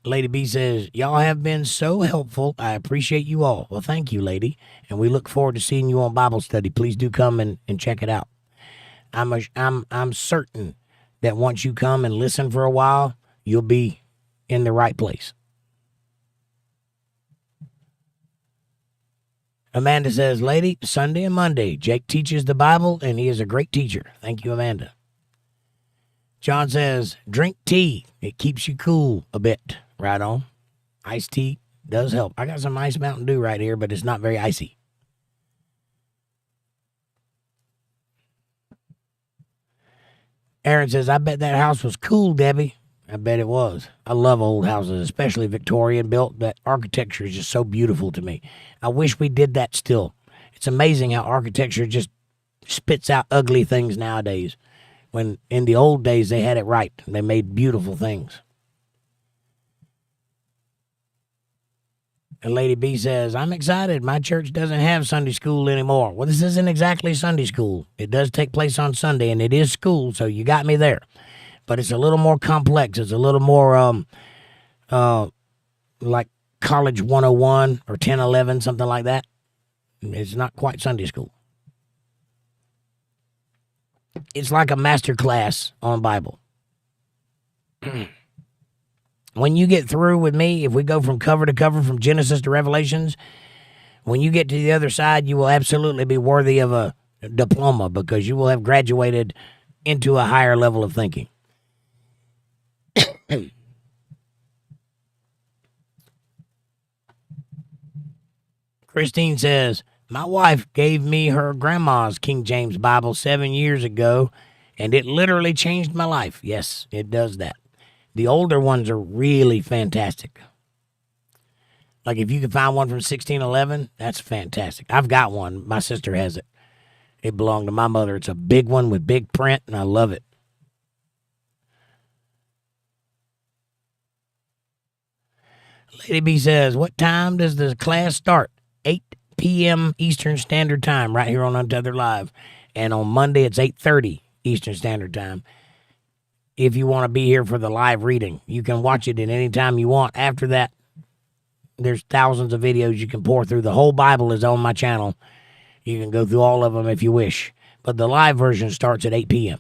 Lady B says, y'all have been so helpful. I appreciate you all. Well, thank you, lady. And we look forward to seeing you on Bible study. Please do come and check it out. I'm certain that once you come and listen for a while, you'll be in the right place. Amanda says, lady, Sunday and Monday, Jake teaches the Bible, and he is a great teacher. Thank you, Amanda. John says, drink tea. It keeps you cool a bit. Right on. Iced tea does help. I got some Ice Mountain Dew right here, but it's not very icy. Aaron says, I bet that house was cool, Debbie. I bet it was. I love old houses, especially Victorian built. That architecture is just so beautiful to me. I wish we did that still. It's amazing how architecture just spits out ugly things nowadays. When in the old days they had it right. They made beautiful things. And Lady B says, I'm excited. My church doesn't have Sunday school anymore. Well, this isn't exactly Sunday school. It does take place on Sunday, and it is school, so you got me there. But it's a little more complex. It's a little more like College 101 or 1011, something like that. It's not quite Sunday school. It's like a master class on Bible. When you get through with me, if we go from cover to cover, from Genesis to Revelations, when you get to the other side, you will absolutely be worthy of a diploma because you will have graduated into a higher level of thinking. Christine says, my wife gave me her grandma's King James Bible 7 years ago, and it literally changed my life. Yes, it does that. The older ones are really fantastic. Like if you can find one from 1611, that's fantastic. I've got one. My sister has it. It belonged to my mother. It's a big one with big print, and I love it. Lady B says, what time does the class start? 8 p.m. Eastern Standard Time right here on Untethered Live. And on Monday, it's 8:30 Eastern Standard Time. If you want to be here for the live reading, you can watch it at any time you want. After that, there's thousands of videos you can pour through. The whole Bible is on my channel. You can go through all of them if you wish. But the live version starts at 8 p.m.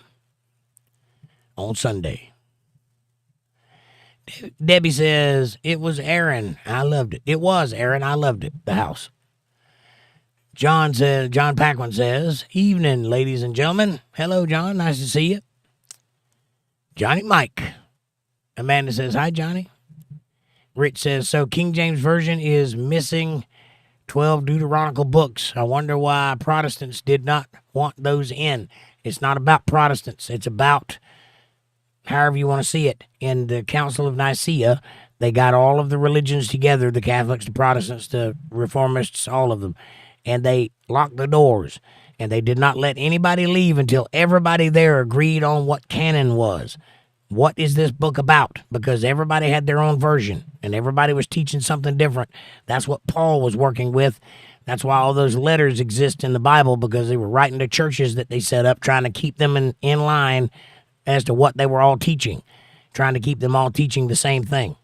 on Sunday. Debbie says, it was Aaron. I loved it. It was Aaron. I loved it. The house. John Paquin says, evening, ladies and gentlemen. Hello, John. Nice to see you. Johnny Mike. Amanda says, hi, Johnny. Rich says, so King James Version is missing 12 Deuteronomical books. I wonder why Protestants did not want those in. It's not about Protestants. It's about however you want to see it. In the Council of Nicaea, they got all of the religions together, the Catholics, the Protestants, the Reformists, all of them. And they locked the doors. And they did not let anybody leave until everybody there agreed on what canon was. What is this book about? Because everybody had their own version, and everybody was teaching something different. That's what Paul was working with. That's why all those letters exist in the Bible, because they were writing to churches that they set up, trying to keep them in line as to what they were all teaching, trying to keep them all teaching the same thing.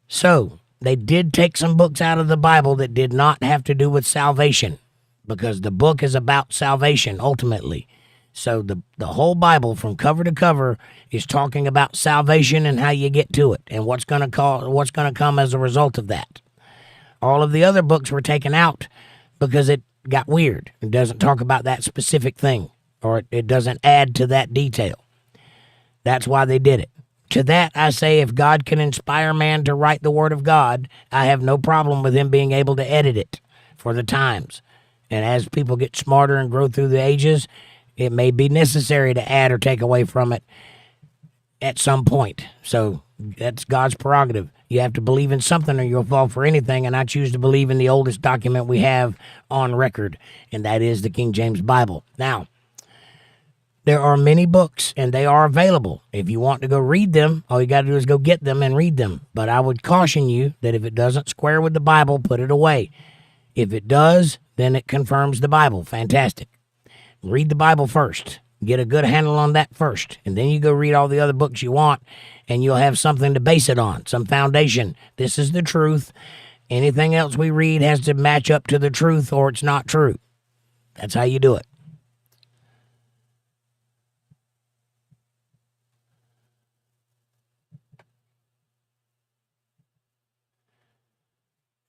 So they did take some books out of the Bible that did not have to do with salvation, because the book is about salvation ultimately. So the whole Bible from cover to cover is talking about salvation and how you get to it and what's going to come as a result of that. All of the other books were taken out because it got weird. It doesn't talk about that specific thing, or it doesn't add to that detail. That's why they did it. To that, I say, if God can inspire man to write the Word of God, I have no problem with him being able to edit it for the times. And as people get smarter and grow through the ages, it may be necessary to add or take away from it at some point. So that's God's prerogative. You have to believe in something or you'll fall for anything, and I choose to believe in the oldest document we have on record, and that is the King James Bible. Now, there are many books, and they are available. If you want to go read them, all you got to do is go get them and read them. But I would caution you that if it doesn't square with the Bible, put it away. If it does, then it confirms the Bible. Fantastic. Read the Bible first. Get a good handle on that first. And then you go read all the other books you want, and you'll have something to base it on, some foundation. This is the truth. Anything else we read has to match up to the truth, or it's not true. That's how you do it.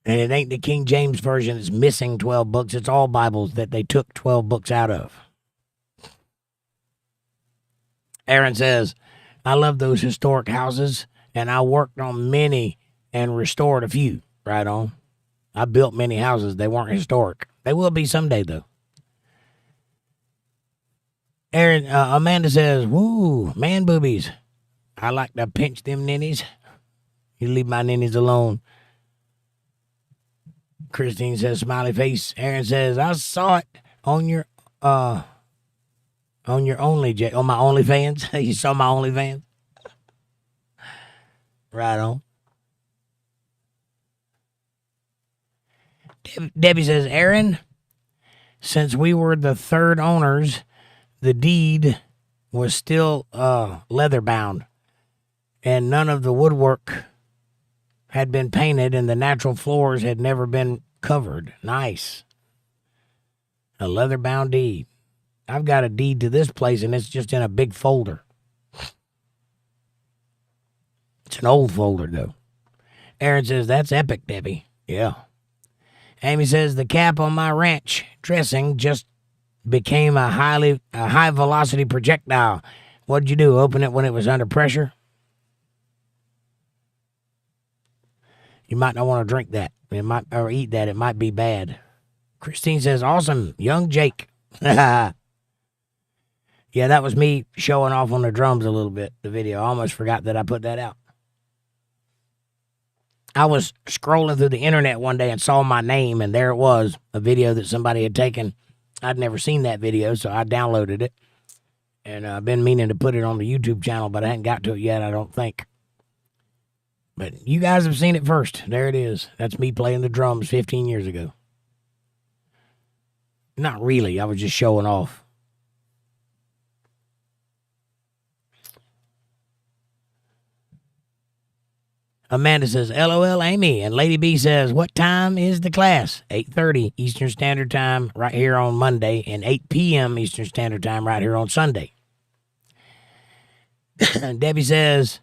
And it ain't the King James Version that's missing 12 books. It's all Bibles that they took 12 books out of. Aaron says, I love those historic houses, and I worked on many and restored a few. Right on. I built many houses. They weren't historic. They will be someday, though. Amanda says, woo, man boobies. I like to pinch them ninnies. You leave my ninnies alone. Christine says, smiley face. Aaron says, I saw it on your on my OnlyFans. You saw my OnlyFans? Right on. Debbie says, Aaron, since we were the third owners, the deed was still leather bound, and none of the woodwork had been painted, and the natural floors had never been covered. Nice. A leather bound deed. I've got a deed to this place, and it's just in a big folder. It's an old folder, though. Aaron says, that's epic, Debbie. Yeah. Amy says, the cap on my ranch dressing just became a high velocity projectile. What'd you do? Open it when it was under pressure? You might not want to drink that. Or eat that. It might be bad. Christine says, awesome. Young Jake. Yeah, that was me showing off on the drums a little bit, the video. I almost forgot that I put that out. I was scrolling through the internet one day and saw my name, and there it was, a video that somebody had taken. I'd never seen that video, so I downloaded it. And I've been meaning to put it on the YouTube channel, but I hadn't got to it yet, I don't think. But you guys have seen it first. There it is. That's me playing the drums 15 years ago. Not really. I was just showing off. Amanda says, LOL, Amy. And Lady B says, what time is the class? 8:30 Eastern Standard Time right here on Monday, and 8 p.m. Eastern Standard Time right here on Sunday. Debbie says,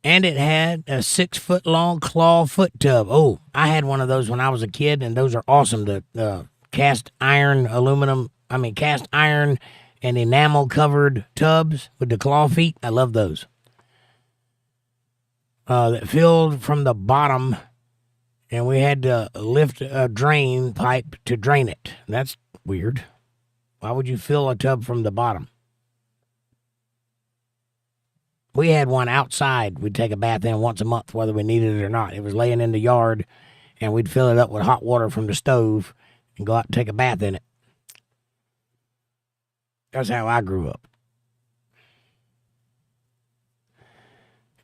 and it had a 6-foot-long claw foot tub. Oh, I had one of those when I was a kid, and those are awesome. The cast iron and enamel-covered tubs with the claw feet. I love those. That filled from the bottom, and we had to lift a drain pipe to drain it. That's weird. Why would you fill a tub from the bottom? We had one outside we'd take a bath in once a month, whether we needed it or not. It was laying in the yard, and we'd fill it up with hot water from the stove and go out and take a bath in it. That's how I grew up.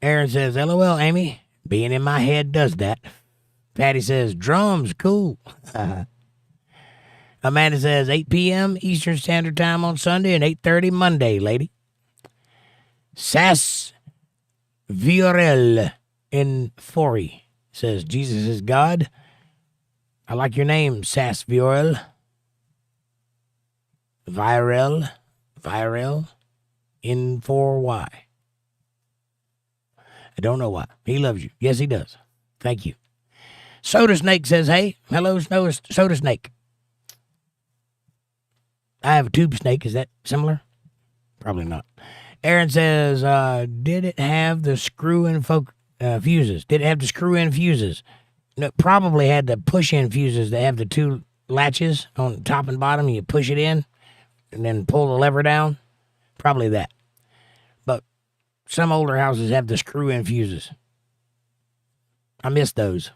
Aaron says, LOL, Amy. Being in my head does that. Patty says, drums, cool. Amanda says, 8 p.m. Eastern Standard Time on Sunday and 8:30 Monday, lady. Sass Viorel in Fori says, Jesus is God. I like your name, Sass Viorel. Virel in 4Y. I don't know why. He loves you. Yes, he does. Thank you. Soda Snake says, hey, hello, Soda Snake. I have a tube snake. Is that similar? Probably not. Aaron says, did it have the screw-in fuses? Did it have the screw-in fuses? No, it probably had the push-in fuses that have the two latches on top and bottom. You push it in and then pull the lever down. Probably that. But some older houses have the screw-in fuses. I miss those.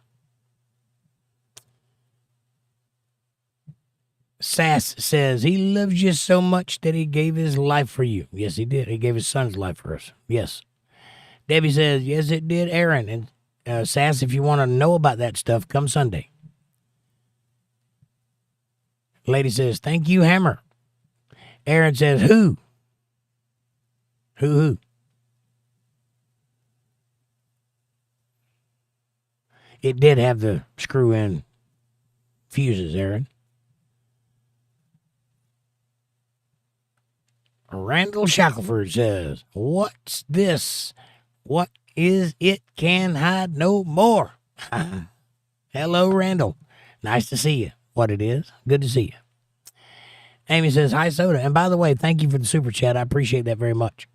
Sass says, he loves you so much that he gave his life for you. Yes, he did. He gave his son's life for us. Yes. Debbie says, yes, it did, Aaron. And Sass, if you want to know about that stuff, come Sunday. Lady says, thank you, Hammer. Aaron says, who? Who? It did have the screw-in fuses, Aaron. Randall Shackelford says, what's this? What is it? Can hide no more. Hello, Randall. Nice to see you. What it is. Good to see you. Amy says, hi, Soda. And by the way, thank you for the super chat. I appreciate that very much.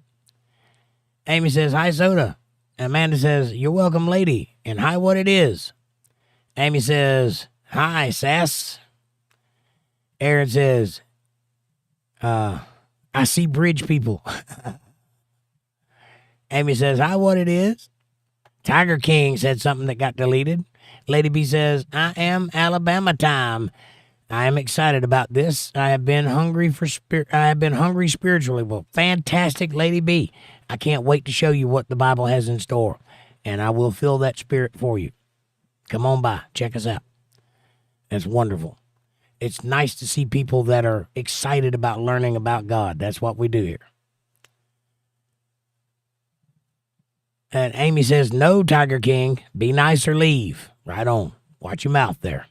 Amy says, hi, Soda. Amanda says, you're welcome, lady. And hi, what it is. Amy says, hi, Sass. Aaron says, I see bridge people. Amy says, hi, what it is. Tiger King said something that got deleted. Lady B says, I am Alabama time. I am excited about this. I have been hungry spiritually. Well, fantastic, Lady B. I can't wait to show you what the Bible has in store. And I will fill that spirit for you. Come on by. Check us out. That's wonderful. It's nice to see people that are excited about learning about God. That's what we do here. And Amy says, no, Tiger King. Be nice or leave. Right on. Watch your mouth there.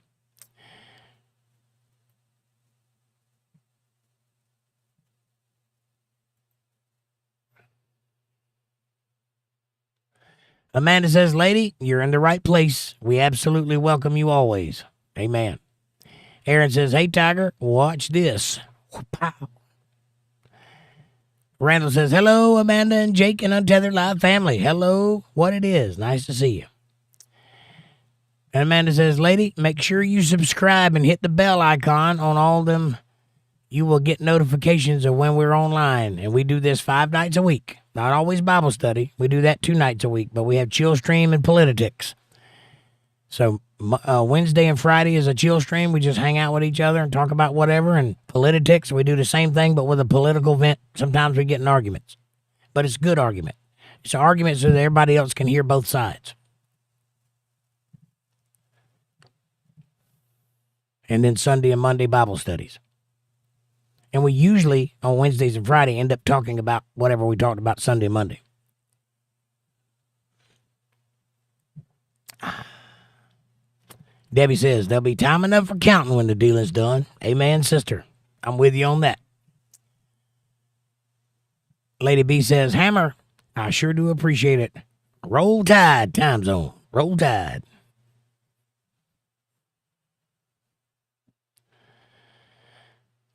Amanda says, lady, you're in the right place. We absolutely welcome you always. Amen. Aaron says, hey, Tiger, watch this. Pow. Randall says, hello, Amanda and Jake and Untethered Live family. Hello, what it is. Nice to see you. And Amanda says, lady, make sure you subscribe and hit the bell icon on all them. You will get notifications of when we're online. And we do this 5 nights a week. Not always Bible study. We do that 2 nights a week. But we have chill stream and Politi-tics. So Wednesday and Friday is a chill stream. We just hang out with each other and talk about whatever. And Politi-tics, we do the same thing, but with a political vent. Sometimes we get in arguments. But it's good argument. It's an argument so that everybody else can hear both sides. And then Sunday and Monday Bible studies. And we usually, on Wednesdays and Friday, end up talking about whatever we talked about Sunday and Monday. Debbie says, there'll be time enough for counting when the dealing's done. Amen, sister. I'm with you on that. Lady B says, Hammer, I sure do appreciate it. Roll Tide, time zone. Roll Tide.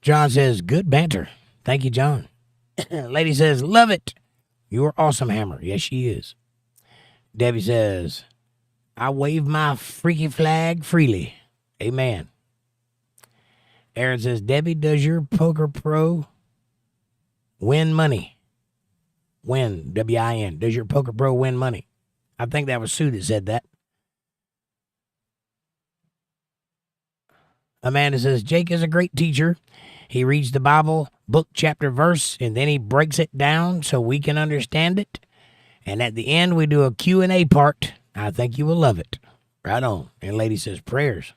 John says, good banter. Thank you, John. Lady says, love it. You're awesome, Hammer. Yes, she is. Debbie says, I wave my freaky flag freely. Amen. Aaron says, Debbie, does your Poker Pro win money? Win, W-I-N. Does your Poker Pro win money? I think that was Sue that said that. Amanda says, Jake is a great teacher. He reads the Bible, book, chapter, verse, and then he breaks it down so we can understand it. And at the end, we do a Q&A part. I think you will love it. Right on. And lady says, prayers.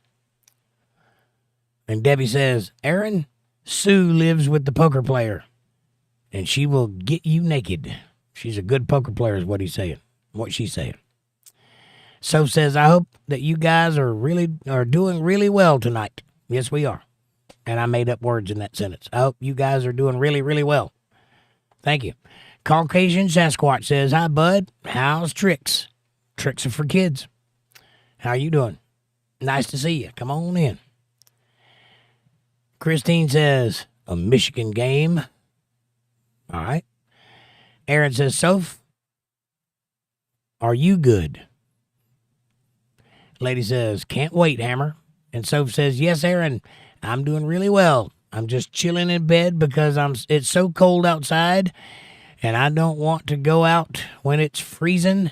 And Debbie says, Aaron, Sue lives with the poker player, and she will get you naked. She's a good poker player is what he's saying, what she's saying. So says, I hope that you guys are doing really well tonight. Yes, we are. And I made up words in that sentence. I hope you guys are doing really, really well. Thank you. Caucasian Sasquatch says, hi, bud. How's tricks? Tricks are for kids. How you doing? Nice to see you. Come on in. Christine says, a Michigan game. All right. Aaron says, Soph, are you good? Lady says, can't wait, Hammer. And Soph says, yes, Aaron, I'm doing really well. I'm just chilling in bed because it's so cold outside and I don't want to go out when it's freezing.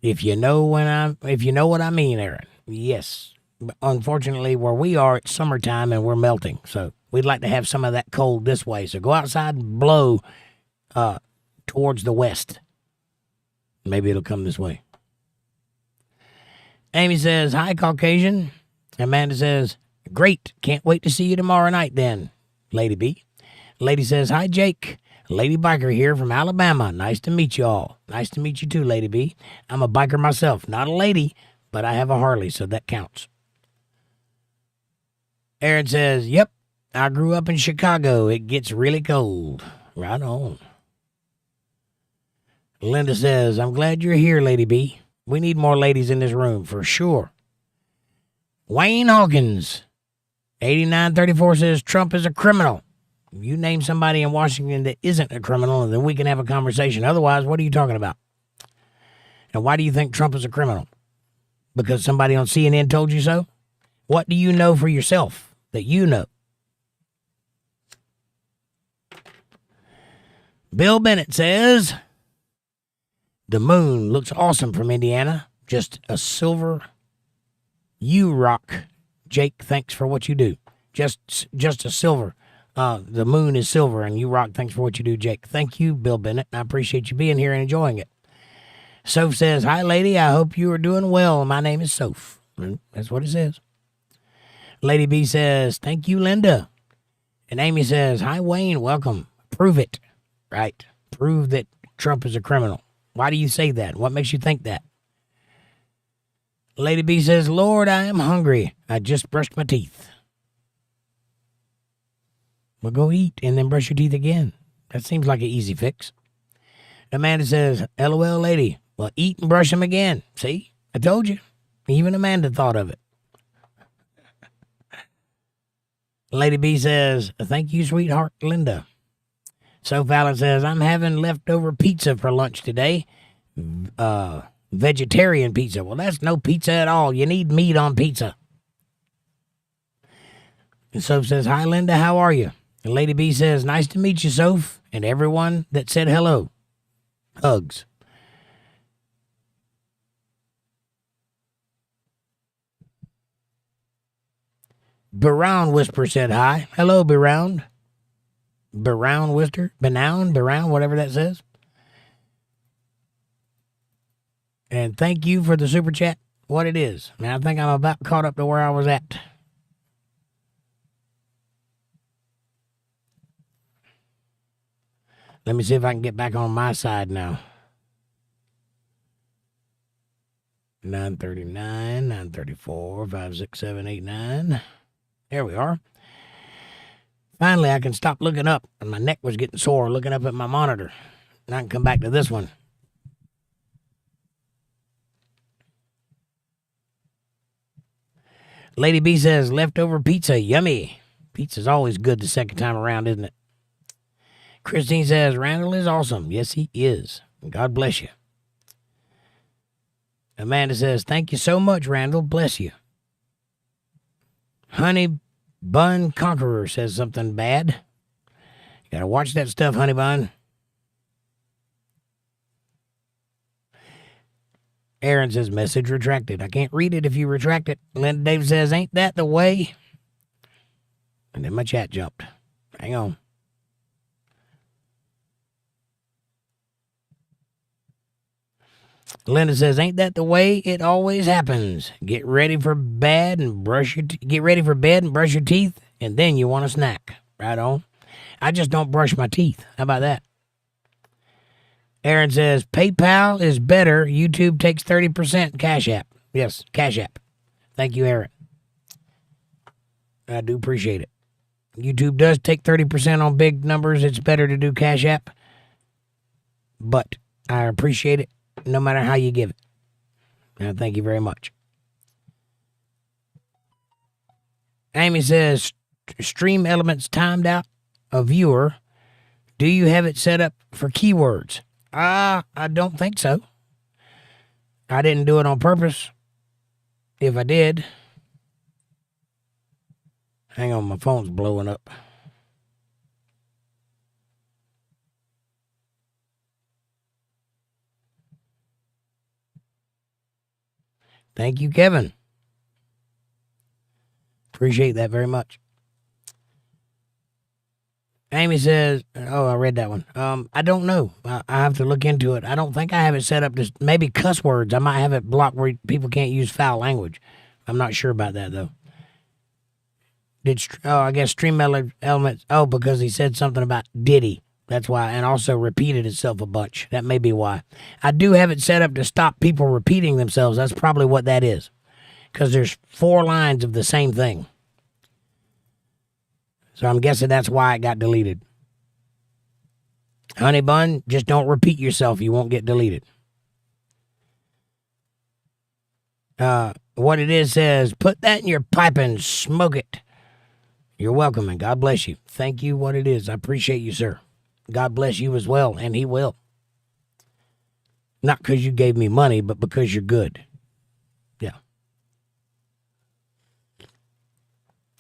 If you know what I mean, Aaron. Yes. But unfortunately, where we are, it's summertime and we're melting. So we'd like to have some of that cold this way. So go outside and blow towards the west. Maybe it'll come this way. Amy says, hi, Caucasian. Amanda says, great. Can't wait to see you tomorrow night then, Lady B. Lady says, hi, Jake. Lady Biker here from Alabama. Nice to meet you all. Nice to meet you too, Lady B. I'm a biker myself. Not a lady, but I have a Harley, so that counts. Aaron says, yep, I grew up in Chicago. It gets really cold. Right on. Linda says, I'm glad you're here, Lady B. We need more ladies in this room, for sure. Wayne Hawkins, 8934 says, Trump is a criminal. You name somebody in Washington that isn't a criminal, and then we can have a conversation. Otherwise, what are you talking about? And why do you think Trump is a criminal? Because somebody on CNN told you so? What do you know for yourself that you know? Bill Bennett says, the moon looks awesome from Indiana. Just a silver. You rock. Jake, thanks for what you do. Just a silver. The moon is silver and you rock. Thanks for what you do, Jake. Thank you, Bill Bennett. I appreciate you being here and enjoying it. Soph says, hi, lady. I hope you are doing well. My name is Soph. That's what it says. Lady B says, thank you, Linda. And Amy says, hi, Wayne, welcome. Prove it. Right. Prove that Trump is a criminal. Why do you say that? What makes you think that? Lady B says, Lord, I am hungry. I just brushed my teeth. Well, go eat and then brush your teeth again. That seems like an easy fix. Amanda says, LOL, lady. Well, eat and brush them again. See? I told you. Even Amanda thought of it. Lady B says, thank you, sweetheart, Linda. So Fallon says, I'm having leftover pizza for lunch today. Vegetarian pizza. Well, that's no pizza at all. You need meat on pizza. And Soph says, hi, Linda, how are you? And Lady B says, nice to meet you, Soph, and everyone that said hello. Hugs. Baround Whisper said hi. Hello, Baround. Baround Whisper? Baround, whatever that says. And thank you for the super chat. What it is. Man, I think I'm about caught up to where I was at. Let me see if I can get back on my side now. 939, 934, 5, 6, 7, 8, 9. There we are. Finally, I can stop looking up. And my neck was getting sore looking up at my monitor. And I can come back to this one. Lady B says, leftover pizza, yummy. Pizza's always good the second time around, isn't it? Christine says, Randall is awesome. Yes, he is. God bless you. Amanda says, thank you so much, Randall. Bless you. Honey Bun Conqueror says something bad. You gotta watch that stuff, Honey Bun. Aaron says, message retracted. I can't read it if you retract it. Linda Davis says, ain't that the way? And then my chat jumped. Hang on. Linda says, ain't that the way it always happens? Get ready for bed and brush your teeth, and then you want a snack. Right on. I just don't brush my teeth. How about that? Aaron says, PayPal is better. YouTube takes 30%. Cash App. Yes, Cash App. Thank you, Aaron. I do appreciate it. YouTube does take 30% on big numbers. It's better to do Cash App. But I appreciate it no matter how you give it. And thank you very much. Amy says, Stream Elements timed out a viewer. Do you have it set up for keywords? I don't think so. I didn't do it on purpose. If I did. Hang on, my phone's blowing up. Thank you, Kevin. Appreciate that very much. Amy says, oh, I read that one. I don't know. I have to look into it. I don't think I have it set up to maybe cuss words. I might have it blocked where people can't use foul language. I'm not sure about that, though. I guess Stream Elements. Oh, because he said something about Diddy. That's why. And also repeated itself a bunch. That may be why. I do have it set up to stop people repeating themselves. That's probably what that is. Because there's 4 lines of the same thing. So I'm guessing that's why it got deleted. Honey Bun, just don't repeat yourself. You won't get deleted. What it is says, put that in your pipe and smoke it. You're welcome, and God bless you. Thank you, what it is. I appreciate you, sir. God bless you as well, and he will. Not because you gave me money, but because you're good. Yeah.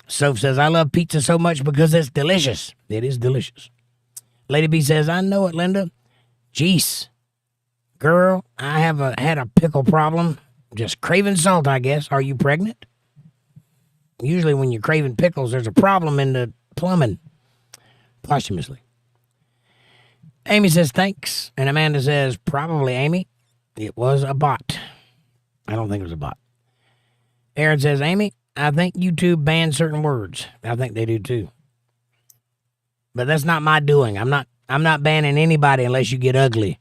Soph says, I love pizza so much because it's delicious. It is delicious. Lady B says, I know it, Linda. Jeez. Girl, I have had a pickle problem. Just craving salt, I guess. Are you pregnant? Usually when you're craving pickles, there's a problem in the plumbing. Posthumously. Amy says, thanks. And Amanda says, probably, Amy. It was a bot. I don't think it was a bot. Aaron says, Amy, I think YouTube bans certain words. I think they do too. But that's not my doing. I'm not banning anybody unless you get ugly.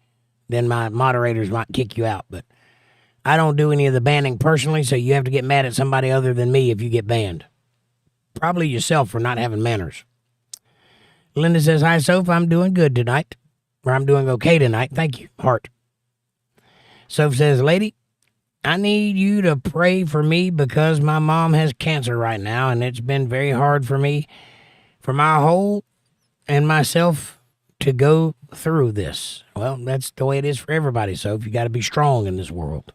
Then my moderators might kick you out. But I don't do any of the banning personally, so you have to get mad at somebody other than me if you get banned. Probably yourself for not having manners. Linda says, hi, Soph. I'm doing good tonight. Or I'm doing okay tonight. Thank you. Heart. Soph says, lady, I need you to pray for me because my mom has cancer right now, and it's been very hard for me, for my whole and myself to go through this. Well, that's the way it is for everybody, Soph. You got to be strong in this world.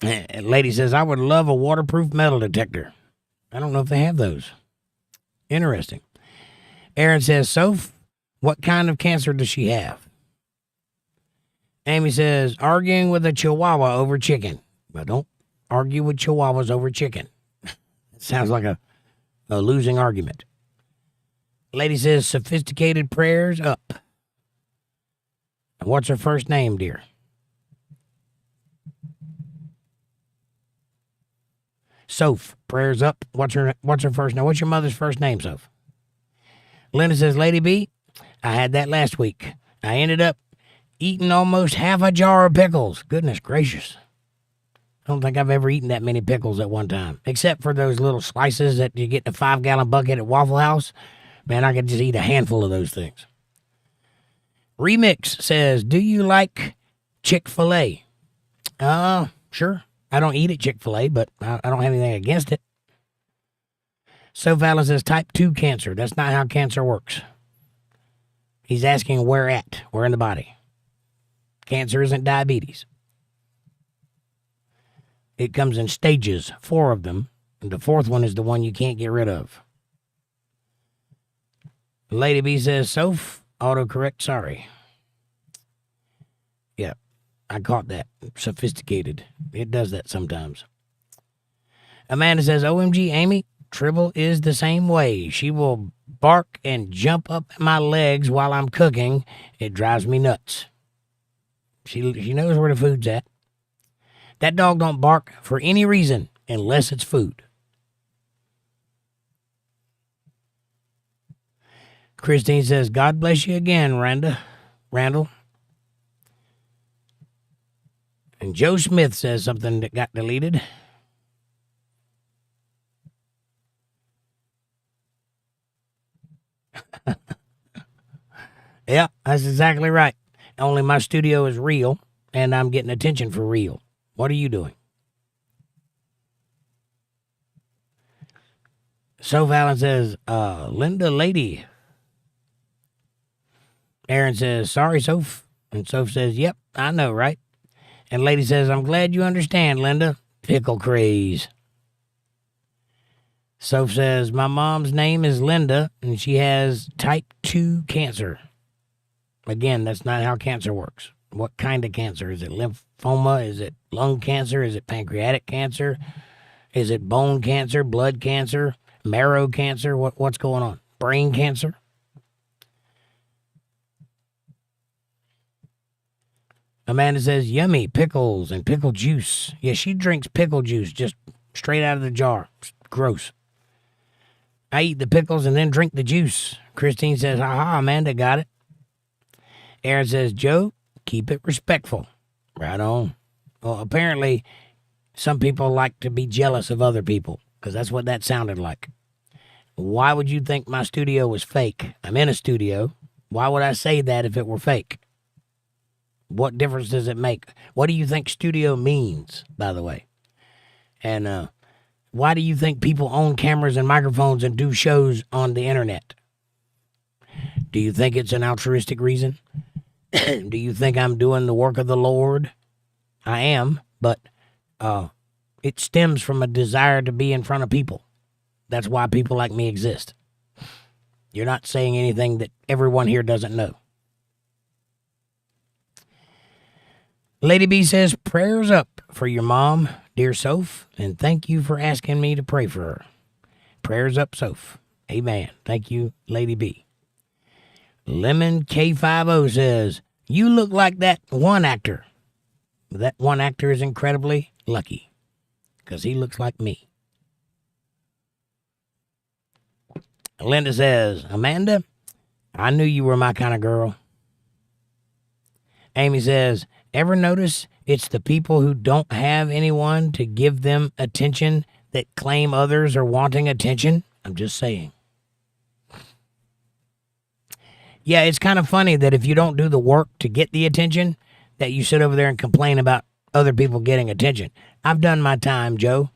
Lady says, I would love a waterproof metal detector. I don't know if they have those. Interesting. Aaron says, Soph, what kind of cancer does she have? Amy says, arguing with a chihuahua over chicken. But don't argue with chihuahuas over chicken. It sounds like a losing argument. Lady says, sophisticated prayers up. What's her first name, dear? Soph, prayers up. What's her first name? What's your mother's first name, Soph? Linda says, Lady B, I had that last week. I ended up eating almost half a jar of pickles. Goodness gracious. I don't think I've ever eaten that many pickles at one time, except for those little slices that you get in a 5-gallon bucket at Waffle House. Man, I could just eat a handful of those things. Remix says, do you like Chick-fil-A? Sure. I don't eat at Chick-fil-A, but I don't have anything against it. Soph Allen says, type 2 cancer. That's not how cancer works. He's asking where at? Where in the body? Cancer isn't diabetes. It comes in stages, 4 of them, and the 4th one is the one you can't get rid of. Lady B says, Soph, autocorrect, sorry. Yeah, I caught that. Sophisticated. It does that sometimes. Amanda says, OMG, Amy, Tribble is the same way. She will bark and jump up my legs while I'm cooking. It drives me nuts. She knows where the food's at. That dog don't bark for any reason unless it's food. Christine says, God bless you again, Randall. And Joe Smith says something that got deleted. Yeah, that's exactly right. Only my studio is real, and I'm getting attention for real. What are you doing? Soph Allen says, Linda Lady. Aaron says, sorry, Soph. And Soph says, yep, I know, right? And Lady says, I'm glad you understand, Linda. Pickle craze. Soph says, my mom's name is Linda, and she has type 2 cancer. Again, that's not how cancer works. What kind of cancer? Is it lymphoma? Is it lung cancer? Is it pancreatic cancer? Is it bone cancer, blood cancer, marrow cancer? What's going on? Brain cancer? Amanda says, yummy pickles and pickle juice. Yeah, she drinks pickle juice just straight out of the jar. It's gross. I eat the pickles and then drink the juice. Christine says, haha, Amanda got it. Aaron says, Joe, keep it respectful. Right on. Well, apparently, some people like to be jealous of other people, because that's what that sounded like. Why would you think my studio was fake? I'm in a studio. Why would I say that if it were fake? What difference does it make? What do you think studio means, by the way? And why do you think people own cameras and microphones and do shows on the internet? Do you think it's an altruistic reason? Do you think I'm doing the work of the Lord? I am, but it stems from a desire to be in front of people. That's why people like me exist. You're not saying anything that everyone here doesn't know. Lady B says, prayers up for your mom, dear Soph, and thank you for asking me to pray for her. Prayers up, Soph. Amen. Thank you, Lady B. Lemon K50 says, you look like that one actor. That one actor is incredibly lucky because he looks like me. Linda says, Amanda, I knew you were my kind of girl. Amy says, ever notice it's the people who don't have anyone to give them attention that claim others are wanting attention? I'm just saying. Yeah, it's kind of funny that if you don't do the work to get the attention, that you sit over there and complain about other people getting attention. I've done my time, Joe.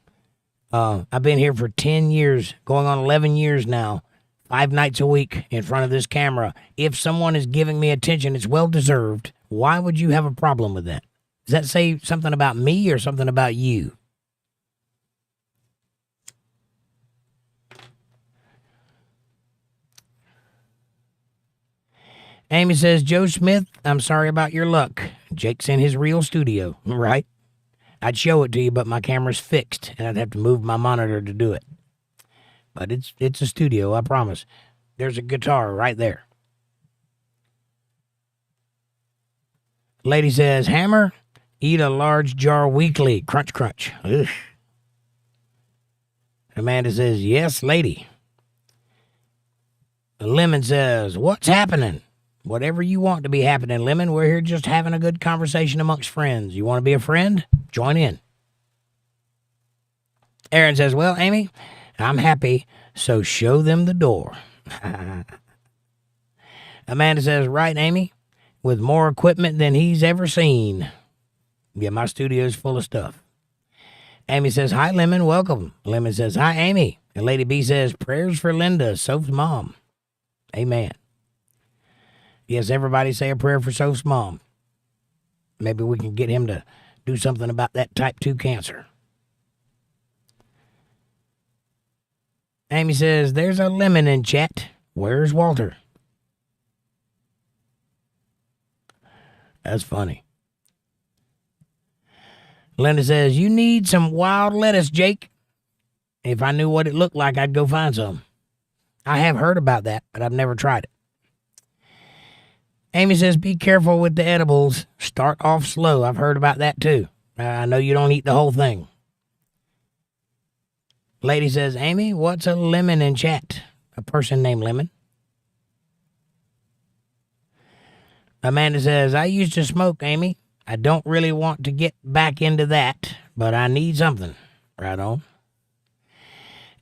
I've been here for 10 years, going on 11 years now, 5 nights a week in front of this camera. If someone is giving me attention, it's well-deserved. Why would you have a problem with that? Does that say something about me or something about you? Amy says, Joe Smith, I'm sorry about your luck. Jake's in his real studio, right? I'd show it to you, but my camera's fixed, and I'd have to move my monitor to do it. But it's a studio, I promise. There's a guitar right there. Lady says, Hammer, eat a large jar weekly. Crunch, crunch. Ugh. Amanda says, yes, lady. Lemon says, what's happening? Whatever you want to be happening, Lemon. We're here just having a good conversation amongst friends. You want to be a friend? Join in. Aaron says, well, Amy, I'm happy, so show them the door. Amanda says, right, Amy, with more equipment than he's ever seen. Yeah, my studio's full of stuff. Amy says, hi, Lemon, welcome. Lemon says, hi, Amy. And Lady B says, prayers for Linda, Soph's mom. Amen. Yes, everybody say a prayer for Soph's mom. Maybe we can get him to do something about that type 2 cancer. Amy says, there's a Lemon in chat. Where's Walter? That's funny. Linda says, you need some wild lettuce, Jake. If I knew what it looked like, I'd go find some. I have heard about that, but I've never tried it. Amy says, be careful with the edibles. Start off slow. I've heard about that too. I know you don't eat the whole thing. Lady says, Amy, what's a lemon in chat? A person named Lemon. Amanda says, I used to smoke, Amy. I don't really want to get back into that, but I need something. Right on.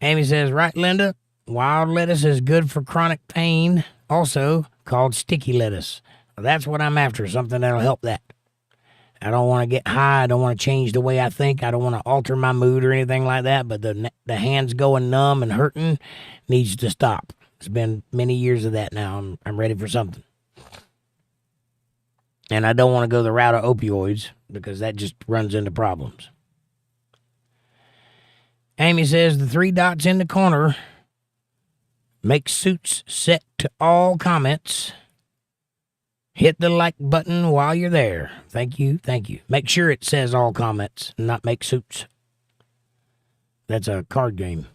Amy says, right, Linda, wild lettuce is good for chronic pain, also called sticky lettuce. That's what I'm after, something that'll help that. I don't want to get high. I don't want to change the way I think. I don't want to alter my mood or anything like that, but the hands going numb and hurting needs to stop. It's been many years of that now. I'm ready for something. And I don't want to go the route of opioids because that just runs into problems. Amy says the 3 dots in the corner make suits set to all comments. Hit the like button while you're there. Thank you, thank you. Make sure it says all comments, not make suits. That's a card game.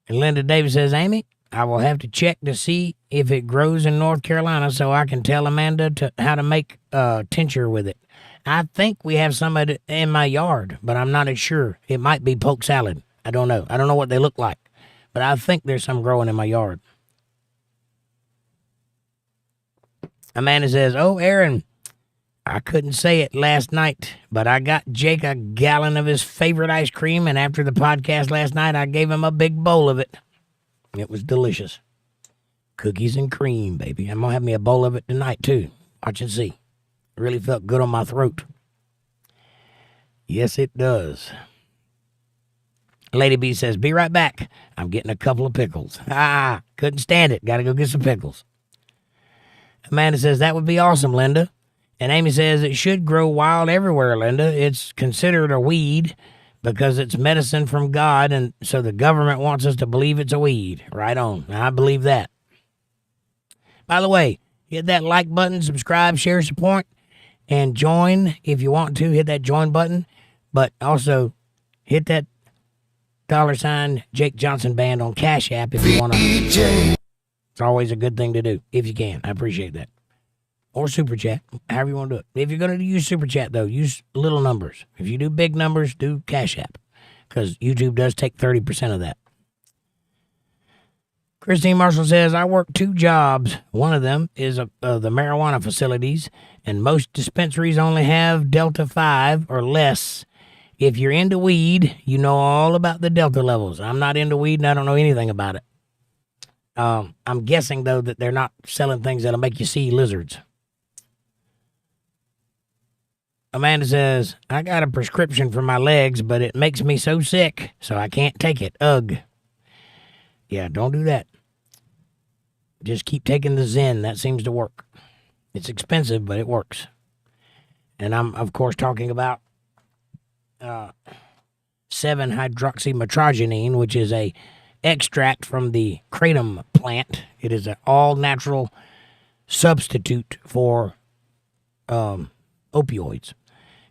And Linda Davis says, Amy, I will have to check to see if it grows in North Carolina so I can tell Amanda how to make tincture with it. I think we have some in my yard, but I'm not as sure. It might be poke salad. I don't know. I don't know what they look like, but I think there's some growing in my yard. Amanda says, oh, Aaron, I couldn't say it last night, but I got Jake a gallon of his favorite ice cream, and after the podcast last night, I gave him a big bowl of it. It was delicious. Cookies and cream, baby. I'm going to have me a bowl of it tonight, too. Watch and see. It really felt good on my throat. Yes, it does. Lady B says, be right back. I'm getting a couple of pickles. Couldn't stand it. Got to go get some pickles. Amanda says, that would be awesome, Linda. And Amy says, it should grow wild everywhere, Linda. It's considered a weed because it's medicine from God, and so the government wants us to believe it's a weed. Right on. I believe that. By the way, hit that like button, subscribe, share, support, and join if you want to. Hit that join button. But also, hit that $ Jake Johnson Band on CashApp if you want to. It's always a good thing to do, if you can. I appreciate that. or Super Chat, however you want to do it. If you're going to use Super Chat, though, use little numbers. If you do big numbers, do Cash App, because YouTube does take 30% of that. Christine Marshall says, I work 2 jobs. One of them is the marijuana facilities, and most dispensaries only have Delta 5 or less. If you're into weed, you know all about the Delta levels. I'm not into weed, and I don't know anything about it. I'm guessing, though, that they're not selling things that'll make you see lizards. Amanda says, I got a prescription for my legs, but it makes me so sick, so I can't take it. Ugh. Yeah, don't do that. Just keep taking the Zen. That seems to work. It's expensive, but it works. And I'm, of course, talking about 7-hydroxymetrogenine, which is a extract from the kratom plant. It is an all-natural substitute for opioids.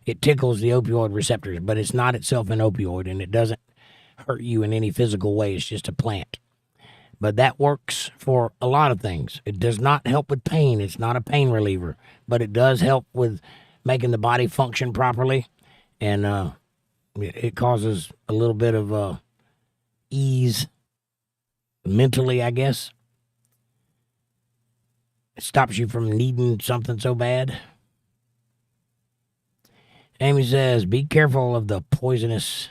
It tickles the opioid receptors, but it's not itself an opioid, and it doesn't hurt you in any physical way. It's just a plant. But that works for a lot of things. It does not help with pain. It's not a pain reliever, but it does help with making the body function properly, and it causes a little bit of ease mentally, I guess. It stops you from needing something so bad. Amy says, be careful of the poisonous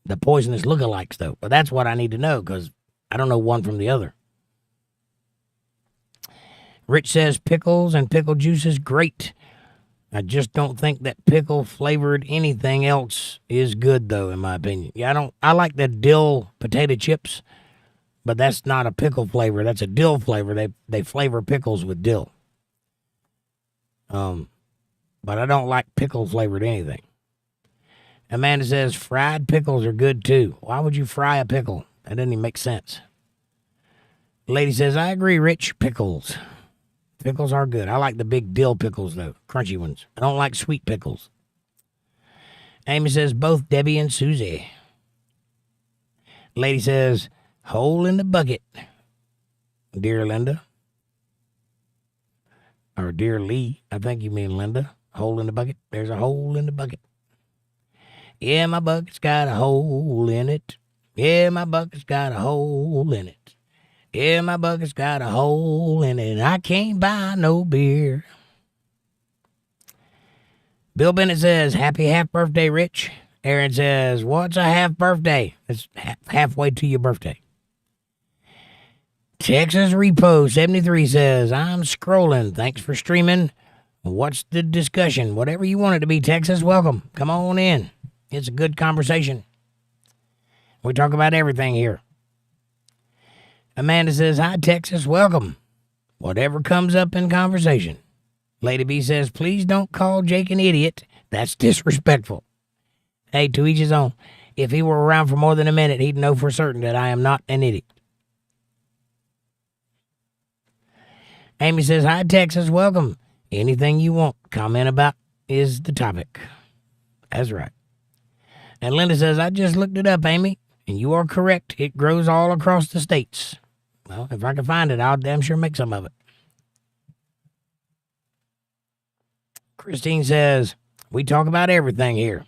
the poisonous lookalikes, though. But that's what I need to know, because I don't know one from the other. Rich says, pickles and pickle juice is great. I just don't think that pickle-flavored anything else is good, though, in my opinion. Yeah, I like the dill potato chips, but that's not a pickle flavor. That's a dill flavor. They flavor pickles with dill. But I don't like pickle-flavored anything. Amanda says, fried pickles are good, too. Why would you fry a pickle? That doesn't even make sense. Lady says, I agree, Rich. Pickles. Pickles are good. I like the big dill pickles, though. Crunchy ones. I don't like sweet pickles. Amy says, both Debbie and Susie. Lady says, hole in the bucket. Dear Linda. Or dear Lee. I think you mean Linda. Hole in the bucket. There's a hole in the bucket. Yeah, my bucket's got a hole in it. Yeah, my bucket's got a hole in it. Yeah, my bucket's got a hole in it, and I can't buy no beer. Bill Bennett says, happy half birthday, Rich. Aaron says, what's a half birthday? It's halfway to your birthday. Texas Repo 73 says, I'm scrolling. Thanks for streaming. What's the discussion? Whatever you want it to be, Texas, welcome. Come on in. It's a good conversation. We talk about everything here. Amanda says, hi, Texas, welcome. Whatever comes up in conversation. Lady B says, please don't call Jake an idiot. That's disrespectful. Hey, to each his own. If he were around for more than a minute, he'd know for certain that I am not an idiot. Amy says, hi, Texas, welcome. Anything you want, comment about is the topic. That's right. And Linda says, I just looked it up, Amy, and you are correct. It grows all across the states. Well, if I can find it, I'll damn sure make some of it. Christine says, we talk about everything here.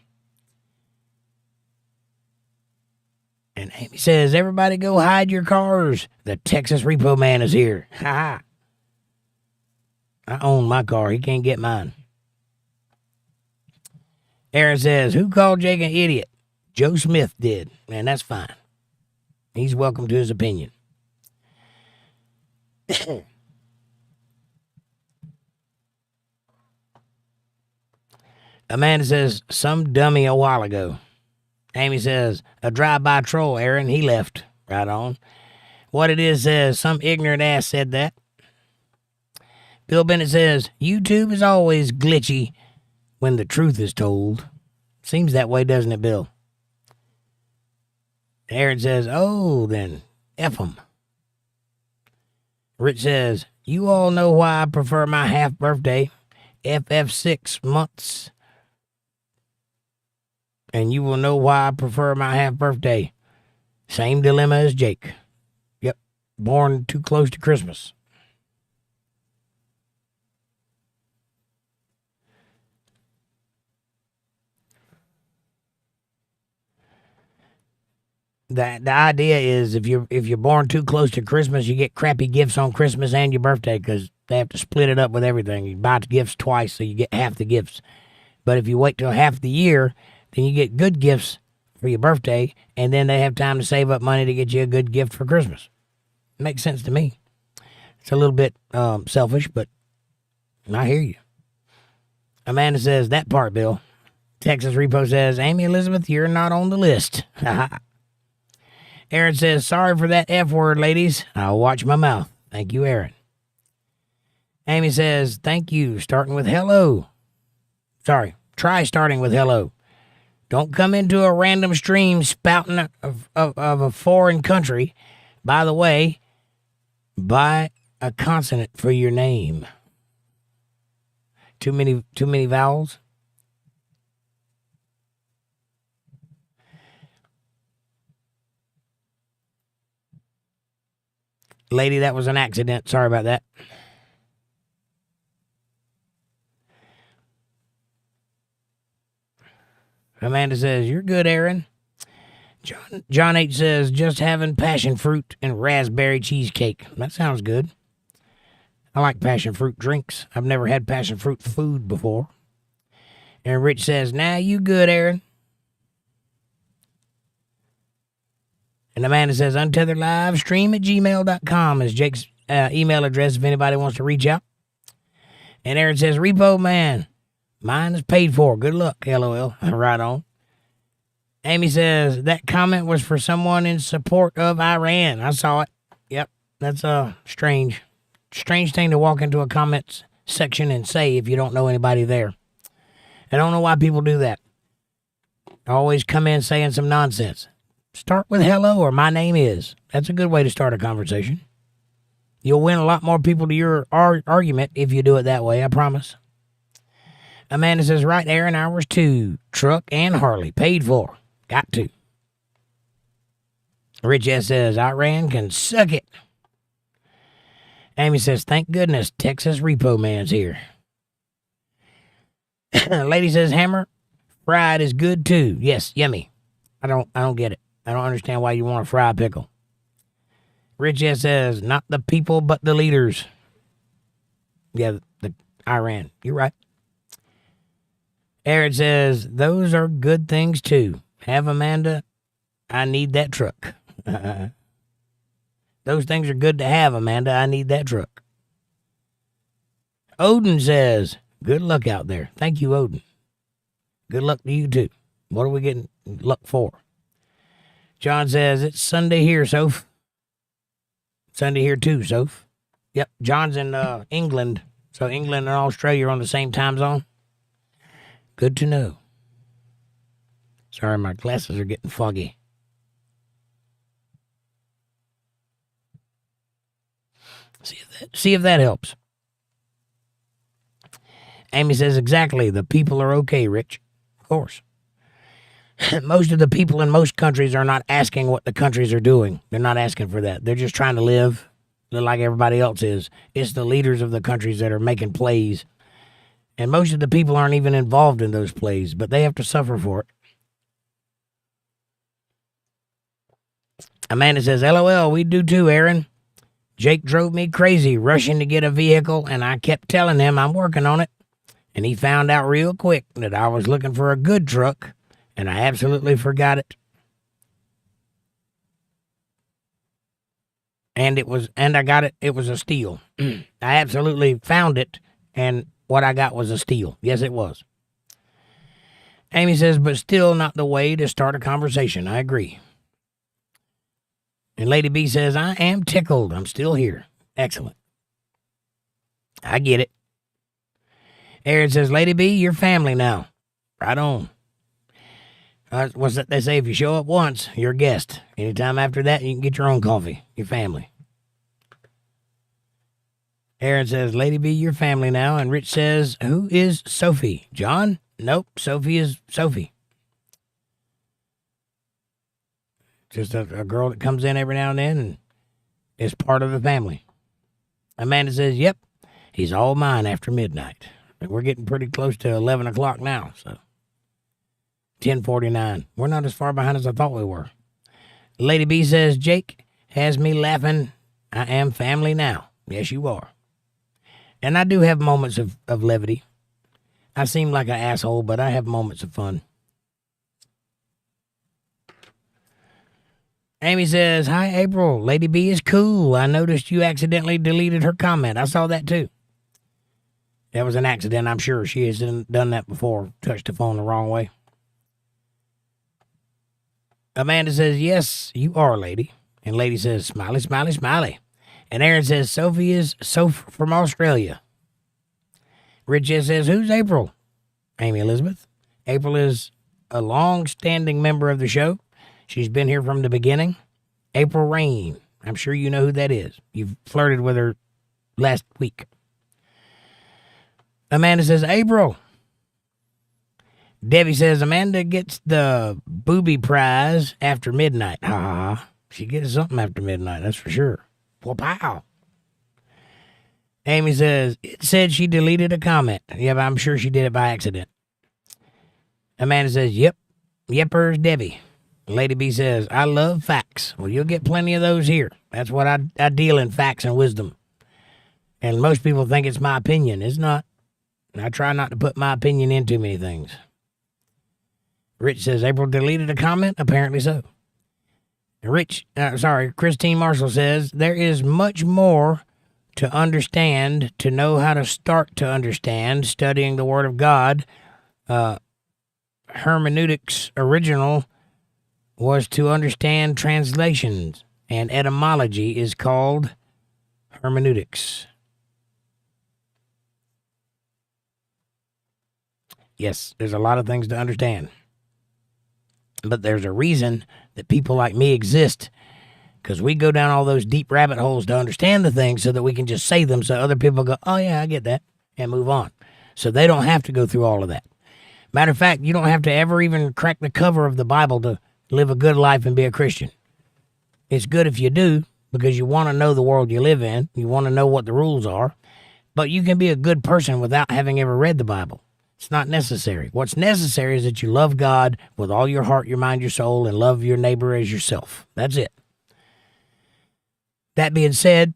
And Amy says, everybody go hide your cars. The Texas Repo Man is here. Ha ha. I own my car. He can't get mine. Aaron says, who called Jake an idiot? Joe Smith did. And that's fine. He's welcome to his opinion. Amanda says, some dummy a while ago. Amy says, a drive-by troll, Aaron. He left. Right on. What it is says, some ignorant ass said that. Bill Bennett says, YouTube is always glitchy when the truth is told. Seems that way, doesn't it, Bill? Aaron says, oh, then F 'em. Rich says, you all know why I prefer my half birthday, FF 6 months. And you will know why I prefer my half birthday. Same dilemma as Jake. Yep. born too close to Christmas. The idea is if you're born too close to Christmas, you get crappy gifts on Christmas and your birthday because they have to split it up with everything. You buy the gifts twice, so you get half the gifts. But if you wait till half the year, then you get good gifts for your birthday, and then they have time to save up money to get you a good gift for Christmas. Makes sense to me. It's a little bit selfish, but I hear you. Amanda says, that part, Bill. Texas Repo says, Amy Elizabeth, you're not on the list. Aaron says, sorry for that F word, ladies. I'll watch my mouth. Thank you, Aaron. Amy says, thank you, starting with hello. Sorry, try starting with hello. Don't come into a random stream spouting of a foreign country. By the way, buy a consonant for your name. Too many vowels? Lady, that was an accident. Sorry about that. Amanda says, you're good, Aaron. John H. says, just having passion fruit and raspberry cheesecake. That sounds good. I like passion fruit drinks. I've never had passion fruit food before. And Rich says, nah, you good, Aaron. And Amanda says, UntetheredLive stream at gmail.com is Jake's email address if anybody wants to reach out. And Aaron says, Repo Man, mine is paid for. Good luck, LOL. Right on. Amy says, that comment was for someone in support of Iran. I saw it. Yep, that's strange. Strange thing to walk into a comments section and say if you don't know anybody there. I don't know why people do that. Always come in saying some nonsense. Start with hello or my name is. That's a good way to start a conversation. You'll win a lot more people to your argument if you do it that way, I promise. Amanda says, right, Aaron, ours too. Truck and Harley, paid for. Got to. Rich S says, Iran can suck it. Amy says, thank goodness Texas Repo Man's here. Lady says, hammer fried is good too. Yes, yummy. I don't get it. I don't understand why you want a fried pickle. Rich S says, not the people, but the leaders. Yeah, the Iran. You're right. Aaron says, those are good things too. Have Amanda, I need that truck. Those things are good to have, Amanda. I need that truck. Odin says, good luck out there. Thank you, Odin. Good luck to you too. What are we getting luck for? John says, it's Sunday here, Soph. Sunday here too, Soph. Yep, John's in England. So England and Australia are on the same time zone. Good to know. Sorry, my glasses are getting foggy. See if that helps. Amy says, exactly. The people are okay, Rich. Of course. Most of the people in most countries are not asking what the countries are doing. They're not asking for that. They're just trying to live like everybody else is. It's the leaders of the countries that are making plays. And most of the people aren't even involved in those plays, but they have to suffer for it. Amanda says, LOL, we do too, Aaron. Jake drove me crazy rushing to get a vehicle, and I kept telling him I'm working on it. And he found out real quick that I was looking for a good truck, and I absolutely forgot it. And I got it. It was a steal. I absolutely found it, and what I got was a steal. Yes, it was. Amy says, but still not the way to start a conversation. I agree. And Lady B says, I am tickled. I'm still here. Excellent. I get it. Aaron says, Lady B, you're family now. Right on. What's that they say? If you show up once, you're a guest. Anytime after that, you can get your own coffee. Your family. Aaron says, Lady B, you're family now. And Rich says, who is Sophie? John? Nope. Sophie is Sophie. Just a girl that comes in every now and then and is part of the family. Amanda says, yep, he's all mine after midnight. And we're getting pretty close to 11 o'clock now, so 10:49. We're not as far behind as I thought we were. Lady B says, Jake has me laughing. I am family now. Yes, you are. And I do have moments of levity. I seem like an asshole, but I have moments of fun. Amy says, hi, April. Lady B is cool. I noticed you accidentally deleted her comment. I saw that too. That was an accident, I'm sure. She has done that before. Touched the phone the wrong way. Amanda says, yes, you are, lady. And lady says, smiley, smiley, smiley. And Aaron says, Sophie is from Australia. Rich says, who's April? Amy Elizabeth. April is a long-standing member of the show. She's been here from the beginning. April Rain. I'm sure you know who that is. You've flirted with her last week. Amanda says, April. Debbie says, Amanda gets the booby prize after midnight. Ha ha ha. She gets something after midnight, that's for sure. Well, pow. Amy says, it said she deleted a comment. Yeah, but I'm sure she did it by accident. Amanda says, yep. Yepers Debbie. Lady B says, I love facts. Well, you'll get plenty of those here. That's what I deal in, facts and wisdom. And most people think it's my opinion. It's not. I try not to put my opinion in too many things. Rich says, April deleted a comment? Apparently so. Christine Marshall says, there is much more to understand, to know how to start to understand, studying the Word of God. Hermeneutics original was to understand translations, and etymology is called hermeneutics. Yes, there's a lot of things to understand. But there's a reason that people like me exist, because we go down all those deep rabbit holes to understand the things so that we can just say them so other people go, oh yeah, I get that, and move on. So they don't have to go through all of that. Matter of fact, you don't have to ever even crack the cover of the Bible to live a good life and be a Christian. It's good if you do, because you want to know the world you live in. You want to know what the rules are. But you can be a good person without having ever read the Bible. It's not necessary. What's necessary is that you love God with all your heart, your mind, your soul, and love your neighbor as yourself. That's it. That being said,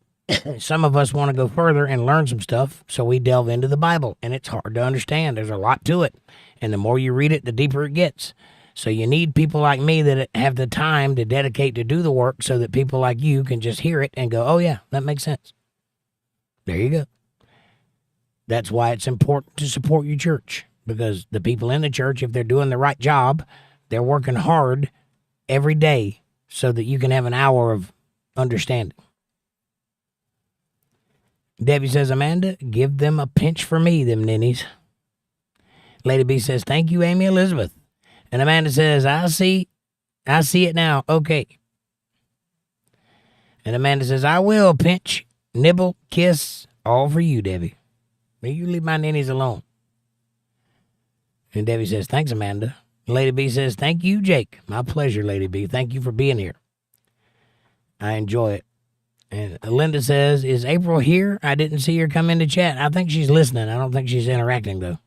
some of us want to go further and learn some stuff, so we delve into the Bible, and it's hard to understand. There's a lot to it, and the more you read it, the deeper it gets. So you need people like me that have the time to dedicate to do the work so that people like you can just hear it and go, oh yeah, that makes sense. There you go. That's why it's important to support your church, because the people in the church, if they're doing the right job, they're working hard every day so that you can have an hour of understanding. Debbie says, Amanda, give them a pinch for me, them ninnies. Lady B says, thank you, Amy Elizabeth. And Amanda says, I see it now. Okay. And Amanda says, I will pinch, nibble, kiss, all for you, Debbie. You leave my ninnies alone. And Debbie says, thanks, Amanda. Lady B says, thank you, Jake. My pleasure, Lady B. Thank you for being here. I enjoy it. And Linda says, is April here? I didn't see her come into chat. I think she's listening. I don't think she's interacting, though.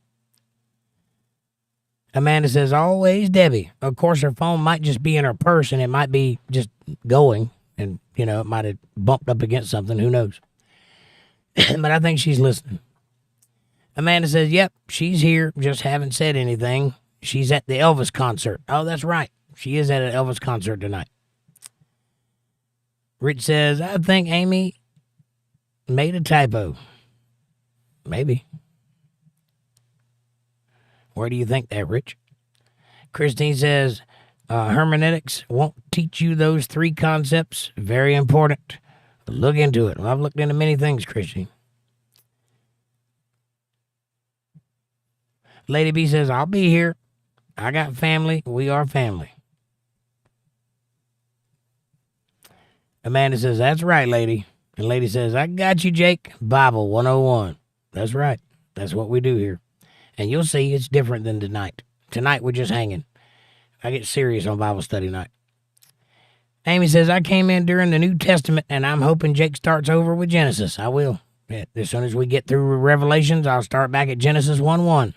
Amanda says, always Debbie. Of course, her phone might just be in her purse, and it might be just going. And, it might have bumped up against something. Who knows? But I think she's listening. Amanda says, yep, she's here, just haven't said anything. She's at the Elvis concert. Oh, that's right. She is at an Elvis concert tonight. Rich says, I think Amy made a typo. Maybe. Where do you think that, Rich? Christine says, hermeneutics won't teach you those three concepts. Very important. Look into it. Well, I've looked into many things, Christine. Lady B says, I'll be here. I got family. We are family. Amanda says, that's right, lady. And lady says, I got you, Jake. Bible 101. That's right. That's what we do here. And you'll see it's different than tonight. Tonight we're just hanging. I get serious on Bible study night. Amy says, I came in during the New Testament, and I'm hoping Jake starts over with Genesis. I will. Yeah, as soon as we get through Revelations, I'll start back at Genesis 1:1.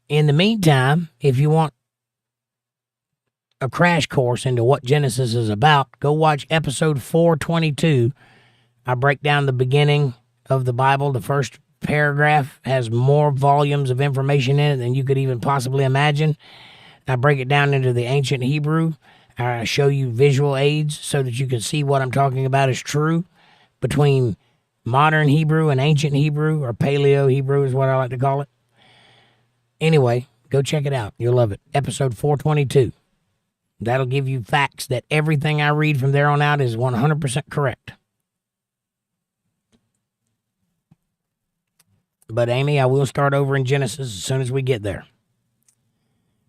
In the meantime, if you want a crash course into what Genesis is about, go watch episode 422. I break down the beginning of the Bible. The first paragraph has more volumes of information in it than you could even possibly imagine. I break it down into the ancient Hebrew. I show you visual aids so that you can see what I'm talking about is true between modern Hebrew and ancient Hebrew, or Paleo Hebrew is what I like to call it. Anyway, go check it out. You'll love it. Episode 422. That'll give you facts that everything I read from there on out is 100% correct. But Amy, I will start over in Genesis as soon as we get there.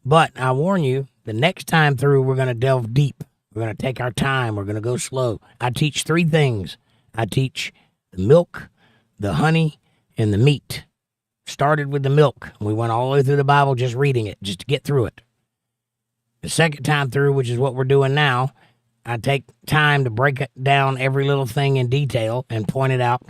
But I warn you, the next time through, we're going to delve deep. We're going to take our time. We're going to go slow. I teach 3 things. I teach the milk, the honey, and the meat. Started with the milk. We went all the way through the Bible just reading it, just to get through it. The second time through, which is what we're doing now, I take time to break it down every little thing in detail and point it out.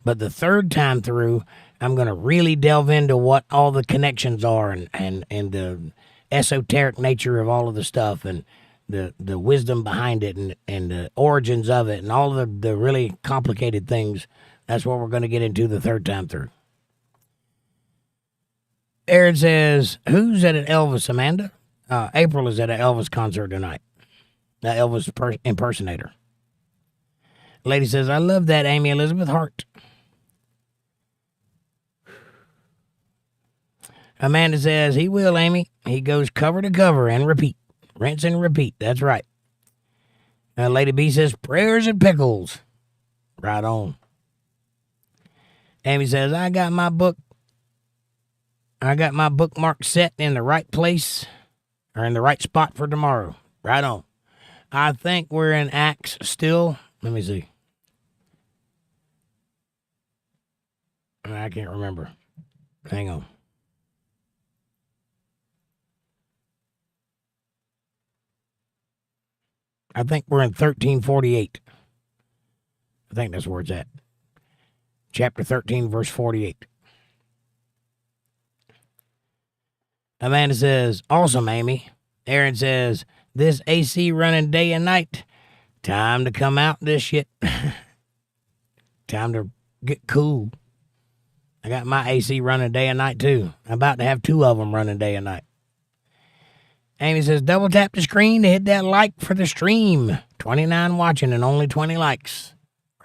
But the third time through, I'm going to really delve into what all the connections are and the esoteric nature of all of the stuff and the wisdom behind it and the origins of it and all the really complicated things. That's what we're going to get into the third time through. Aaron says, who's at an Elvis, Amanda? April is at an Elvis concert tonight. That Elvis impersonator. Lady says, I love that Amy Elizabeth Hart. Amanda says, he will, Amy. He goes cover to cover and repeat. Rinse and repeat. That's right. Lady B says, prayers and pickles. Right on. Amy says, I got my bookmark set in the right place or in the right spot for tomorrow. Right on. I think we're in Acts still. Let me see. I can't remember. Hang on. I think we're in 1348. I think that's where it's at. Chapter 13, verse 48. Amanda says, awesome, Amy. Aaron says, this AC running day and night. Time to come out this shit. Time to get cool. I got my AC running day and night, too. I'm about to have 2 of them running day and night. Amy says, double tap the screen to hit that like for the stream. 29 watching and only 20 likes.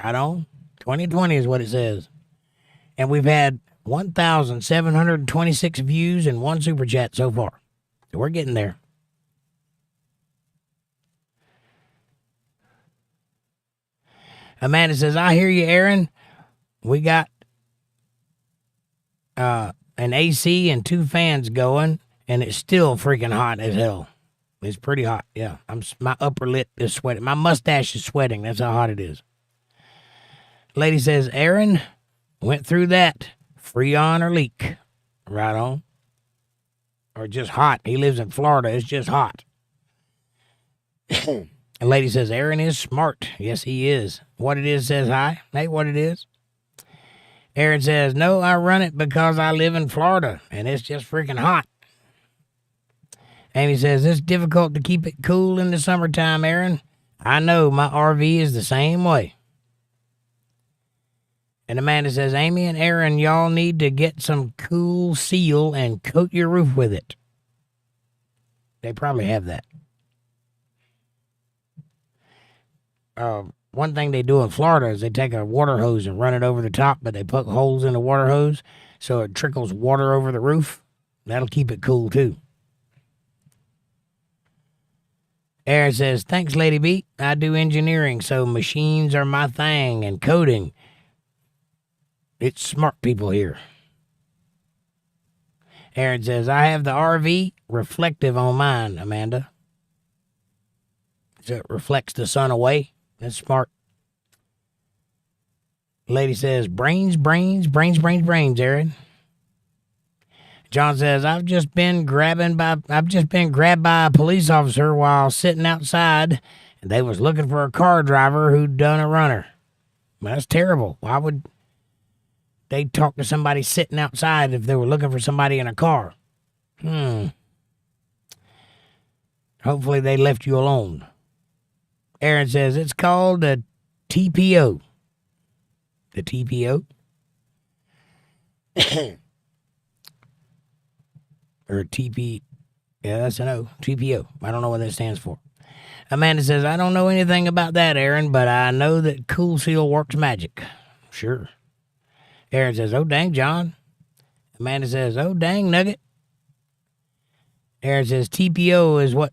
Right on. 2020 is what it says. And we've had 1,726 views and 1 super chat so far. So we're getting there. Amanda says, I hear you, Aaron. We got an AC and 2 fans going. And it's still freaking hot as hell. It's pretty hot, yeah. My upper lip is sweating. My mustache is sweating. That's how hot it is. Lady says, Aaron went through that. Freon or leak. Right on. Or just hot. He lives in Florida. It's just hot. A lady says, Aaron is smart. Yes, he is. What it is says hi. Hey, what it is? Aaron says, no, I run it because I live in Florida. And it's just freaking hot. Amy says, it's difficult to keep it cool in the summertime, Aaron. I know, my RV is the same way. And Amanda says, Amy and Aaron, y'all need to get some cool seal and coat your roof with it. They probably have that. One thing they do in Florida is they take a water hose and run it over the top, but they poke holes in the water hose so it trickles water over the roof. That'll keep it cool, too. Aaron says, thanks, Lady B. I do engineering, so machines are my thing, and coding. It's smart people here. Aaron says, I have the RV reflective on mine, Amanda. So it reflects the sun away. That's smart. Lady says, brains, Aaron. John says, I've just been grabbed by a police officer while sitting outside And they was looking for a car driver who'd done a runner. Well, that's terrible. Why would they talk to somebody sitting outside if they were looking for somebody in a car? Hopefully they left you alone. Aaron says it's called the TPO. The TPO? Or TP. Yeah, that's an O. TPO. I don't know what that stands for. Amanda says, I don't know anything about that, Aaron, but I know that Cool Seal works magic. Sure. Aaron says, oh, dang, John. Amanda says, oh, dang, Nugget. Aaron says, TPO is what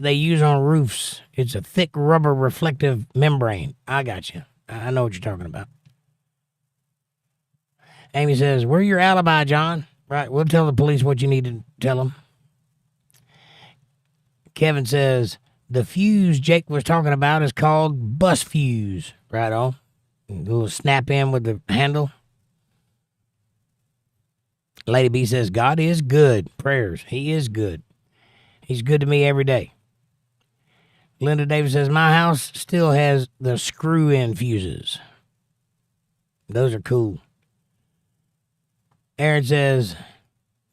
they use on roofs. It's a thick rubber reflective membrane. I got you. I know what you're talking about. Amy says, where's your alibi, John? Right, we'll tell the police what you need to tell them. Kevin says, the fuse Jake was talking about is called bus fuse. Right on. A little snap in with the handle. Lady B says, God is good. Prayers. He is good. He's good to me every day. Linda Davis says, my house still has the screw-in fuses. Those are cool. Aaron says,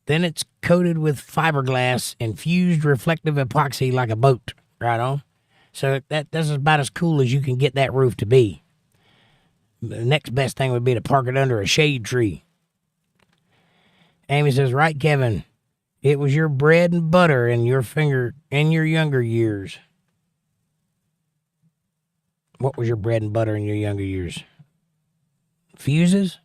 then it's coated with fiberglass and fused reflective epoxy like a boat. Right on. So that's about as cool as you can get that roof to be. The next best thing would be to park it under a shade tree. Amy says, right, Kevin. It was your bread and butter in your younger years. What was your bread and butter in your younger years? Fuses?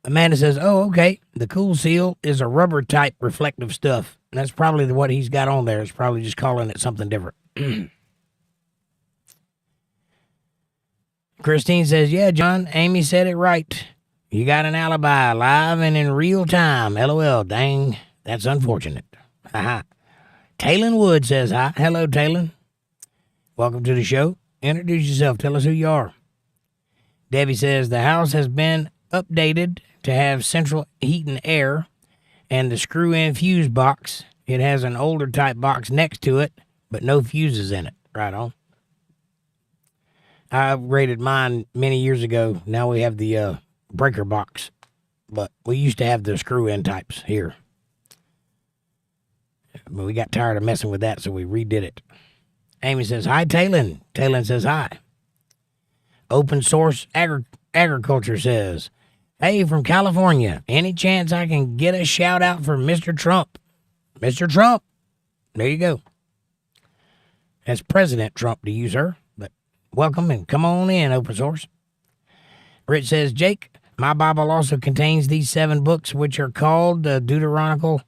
Amanda says, oh, okay. The Cool Seal is a rubber type reflective stuff. That's probably what he's got on there. It's probably just calling it something different. Christine says, yeah, John, Amy said it right. You got an alibi live and in real time. LOL, dang, that's unfortunate. Haha. Taylon Wood says hi. Hello, Taylon. Welcome to the show. Introduce yourself. Tell us who you are. Debbie says, the house has been updated to have central heat and air and the screw-in fuse box. It has an older type box next to it, but no fuses in it. Right on. I upgraded mine many years ago. Now we have the breaker box, but we used to have the screw-in types here. But we got tired of messing with that, so we redid it. Amy says, hi, Taylon. Taylon says, hi. Open Source Agriculture says, hey, from California, any chance I can get a shout out for Mr. Trump? Mr. Trump. There you go. That's President Trump to use her, but welcome and come on in, Open Source. Rich says, Jake, my Bible also contains these 7 books, which are called Deuterocanonical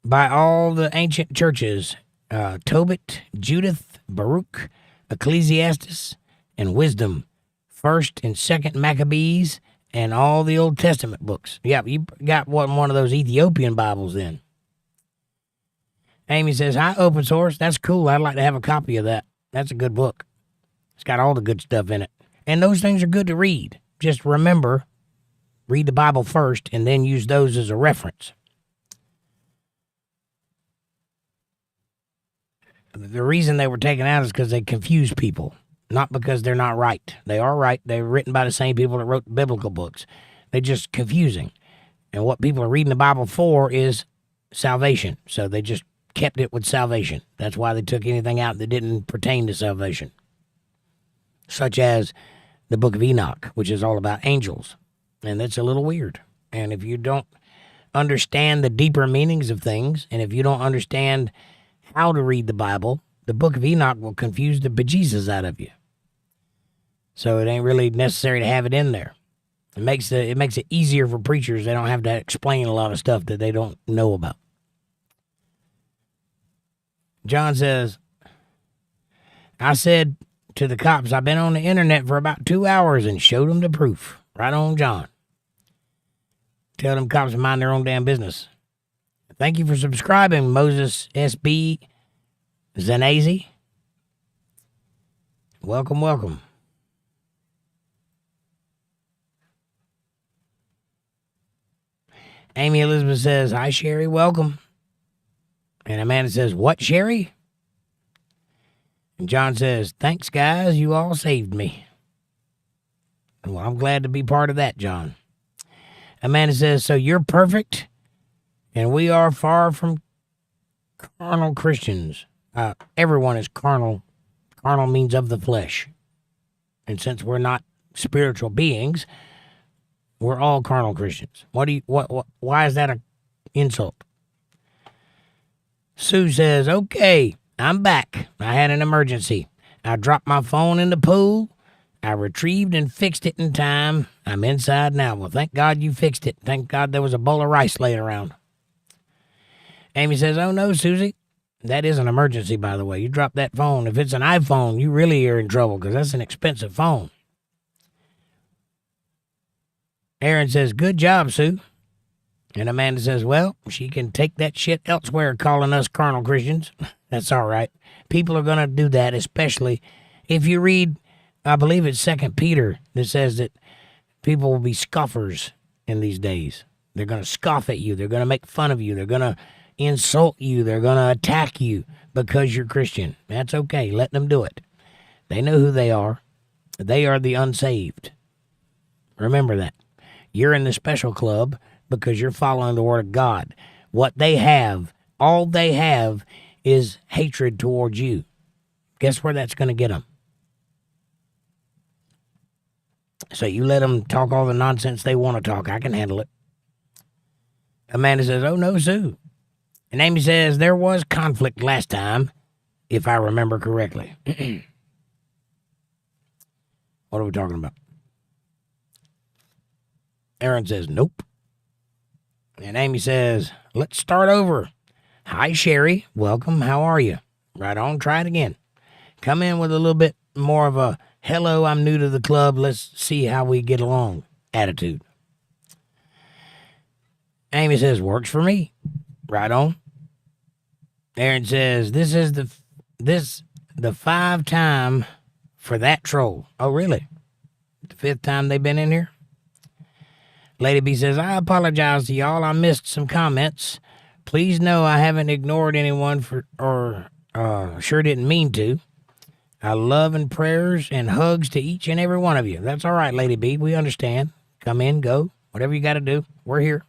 by all the ancient churches, Tobit, Judith, Baruch, Ecclesiastes, and Wisdom, 1st and 2nd Maccabees, and all the Old Testament books. Yeah, you got one of those Ethiopian Bibles then. Amy says, hi, Open Source. That's cool. I'd like to have a copy of that. That's a good book. It's got all the good stuff in it. And those things are good to read. Just remember, read the Bible first and then use those as a reference. The reason they were taken out is because they confuse people, not because they're not right. They are right. They're written by the same people that wrote the biblical books. They're just confusing. And what people are reading the Bible for is salvation. So they just kept it with salvation. That's why they took anything out that didn't pertain to salvation. Such as the book of Enoch, which is all about angels. And that's a little weird. And if you don't understand the deeper meanings of things, and if you don't understand how to read the Bible, the book of Enoch will confuse the bejesus out of you. So it ain't really necessary to have it in there. It makes it easier for preachers. They don't have to explain a lot of stuff that they don't know about. John says, I said to the cops, I've been on the internet for about 2 hours and showed them the proof. Right on, John. Tell them cops to mind their own damn business. Thank you for subscribing, Moses SB Zanazi. Welcome, welcome. Amy Elizabeth says, hi, Sherry, welcome. And Amanda says, what, Sherry? And John says, thanks, guys. You all saved me. Well, I'm glad to be part of that, John. Amanda says, so you're perfect, and we are far from carnal Christians. Everyone is carnal. Carnal means of the flesh. And since we're not spiritual beings, we're all carnal Christians. Why is that an insult? Sue says, okay, I'm back. I had an emergency. I dropped my phone in the pool. I retrieved and fixed it in time. I'm inside now. Well, thank God you fixed it. Thank God there was a bowl of rice laying around. Amy says, oh no, Susie. That is an emergency, by the way. You dropped that phone. If it's an iPhone, you really are in trouble because that's an expensive phone. Aaron says, good job, Sue. And Amanda says, well, she can take that shit elsewhere calling us carnal Christians. That's all right. People are going to do that, especially if you read, I believe it's 2 Peter that says that people will be scoffers in these days. They're going to scoff at you. They're going to make fun of you. They're going to insult you. They're going to attack you because you're Christian. That's okay. Let them do it. They know who they are. They are the unsaved. Remember that. You're in the special club because you're following the word of God. What they have, all they have is hatred towards you. Guess where that's going to get them? So you let them talk all the nonsense they want to talk. I can handle it. Amanda says, oh no, Sue. And Amy says, there was conflict last time, if I remember correctly. What are we talking about? Aaron says, nope. And Amy says, let's start over. Hi, Sherry. Welcome. How are you? Right on. Try it again. Come in with a little bit more of a, hello, I'm new to the club. Let's see how we get along attitude. Amy says, works for me. Right on. Aaron says, this is the 5th time for that troll. Oh, really? The 5th time they've been in here? Lady B says, I apologize to y'all. I missed some comments. Please know I haven't ignored anyone sure didn't mean to. I love and prayers and hugs to each and every one of you. That's all right, Lady B. We understand. Come in, go. Whatever you got to do. We're here.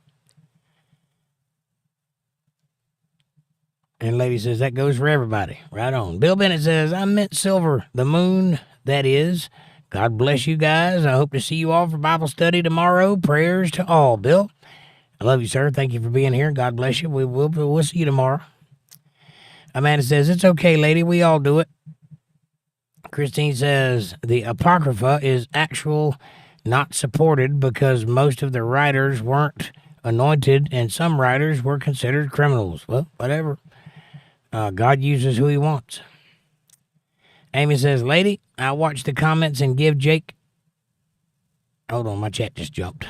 And Lady says, that goes for everybody. Right on. Bill Bennett says, I meant silver, the moon, that is. God bless you guys. I hope to see you all for Bible study tomorrow. Prayers to all. Bill, I love you, sir. Thank you for being here. God bless you. We'll see you tomorrow. Amanda says, it's okay, lady. We all do it. Christine says, the Apocrypha is actual, not supported because most of the writers weren't anointed and some writers were considered criminals. Well, whatever. God uses who he wants. Amy says, lady, I watched the comments and give Jake. Hold on, my chat just jumped.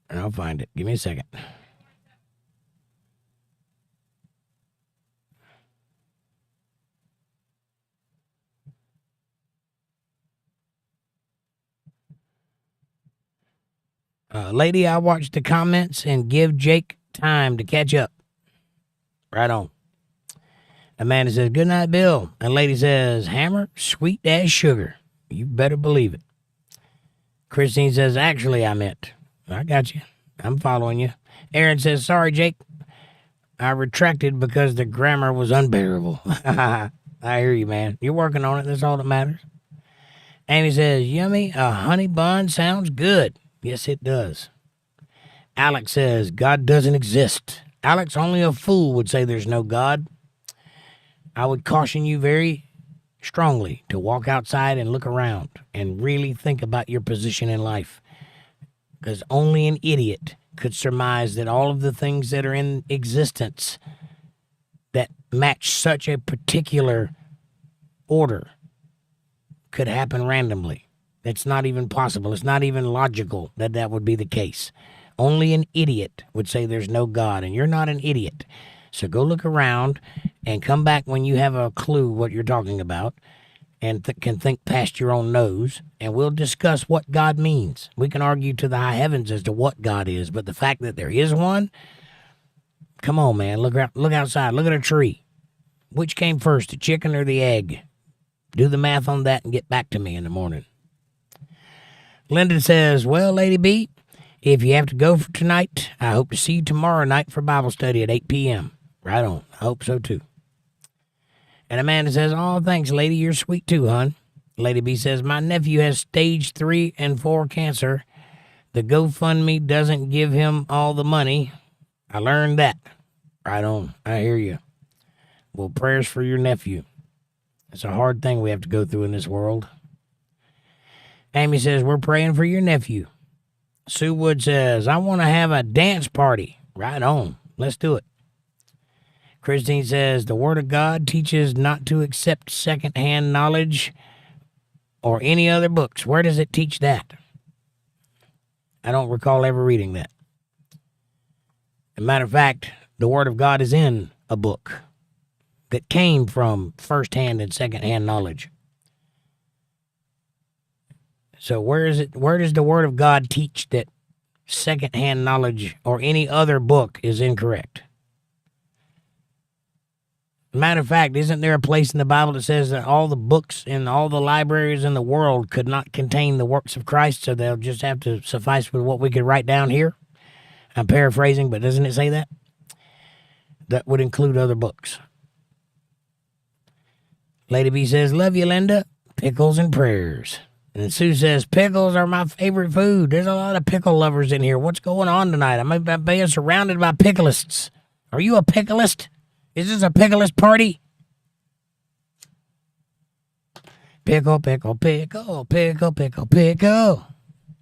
And I'll find it. Give me a second. Lady, I watched the comments and give Jake time to catch up. Right on. Amanda says, good night, Bill. And Lady says, Hammer, sweet as sugar. You better believe it. Christine says, actually, I meant. I got you. I'm following you. Aaron says, sorry, Jake. I retracted because the grammar was unbearable. I hear you, man. You're working on it. That's all that matters. Amy says, yummy, a honey bun sounds good. Yes, it does. Alex says, God doesn't exist. Alex, only a fool would say there's no God. I would caution you very strongly to walk outside and look around and really think about your position in life. Because only an idiot could surmise that all of the things that are in existence that match such a particular order could happen randomly. It's not even possible. It's not even logical that that would be the case. Only an idiot would say there's no God, and you're not an idiot. So go look around and come back when you have a clue what you're talking about and can think past your own nose, and we'll discuss what God means. We can argue to the high heavens as to what God is, but the fact that there is one, come on, man, look outside, look at a tree. Which came first, the chicken or the egg? Do the math on that and get back to me in the morning. Lyndon says, well, Lady B, if you have to go for tonight, I hope to see you tomorrow night for Bible study at 8 p.m. Right on. I hope so, too. And Amanda says, oh, thanks, lady. You're sweet, too, hon. Lady B says, my nephew has stage 3 and 4 cancer. The GoFundMe doesn't give him all the money. I learned that. Right on. I hear you. Well, prayers for your nephew. It's a hard thing we have to go through in this world. Amy says, we're praying for your nephew. Sue Wood says, I want to have a dance party. Right on. Let's do it. Christine says, the Word of God teaches not to accept secondhand knowledge or any other books. Where does it teach that? I don't recall ever reading that. As a matter of fact, the Word of God is in a book that came from first-hand and second-hand knowledge. So where does the Word of God teach that second-hand knowledge or any other book is incorrect? Matter of fact, isn't there a place in the Bible that says that all the books in all the libraries in the world could not contain the works of Christ, so they'll just have to suffice with what we could write down here? I'm paraphrasing, but doesn't it say that? That would include other books. Lady B says, love you, Linda. Pickles and prayers. And Sue says, pickles are my favorite food. There's a lot of pickle lovers in here. What's going on tonight? I'm being surrounded by picklists. Are you a picklist? Is this a picklist party? Pickle, pickle, pickle, pickle, pickle, pickle.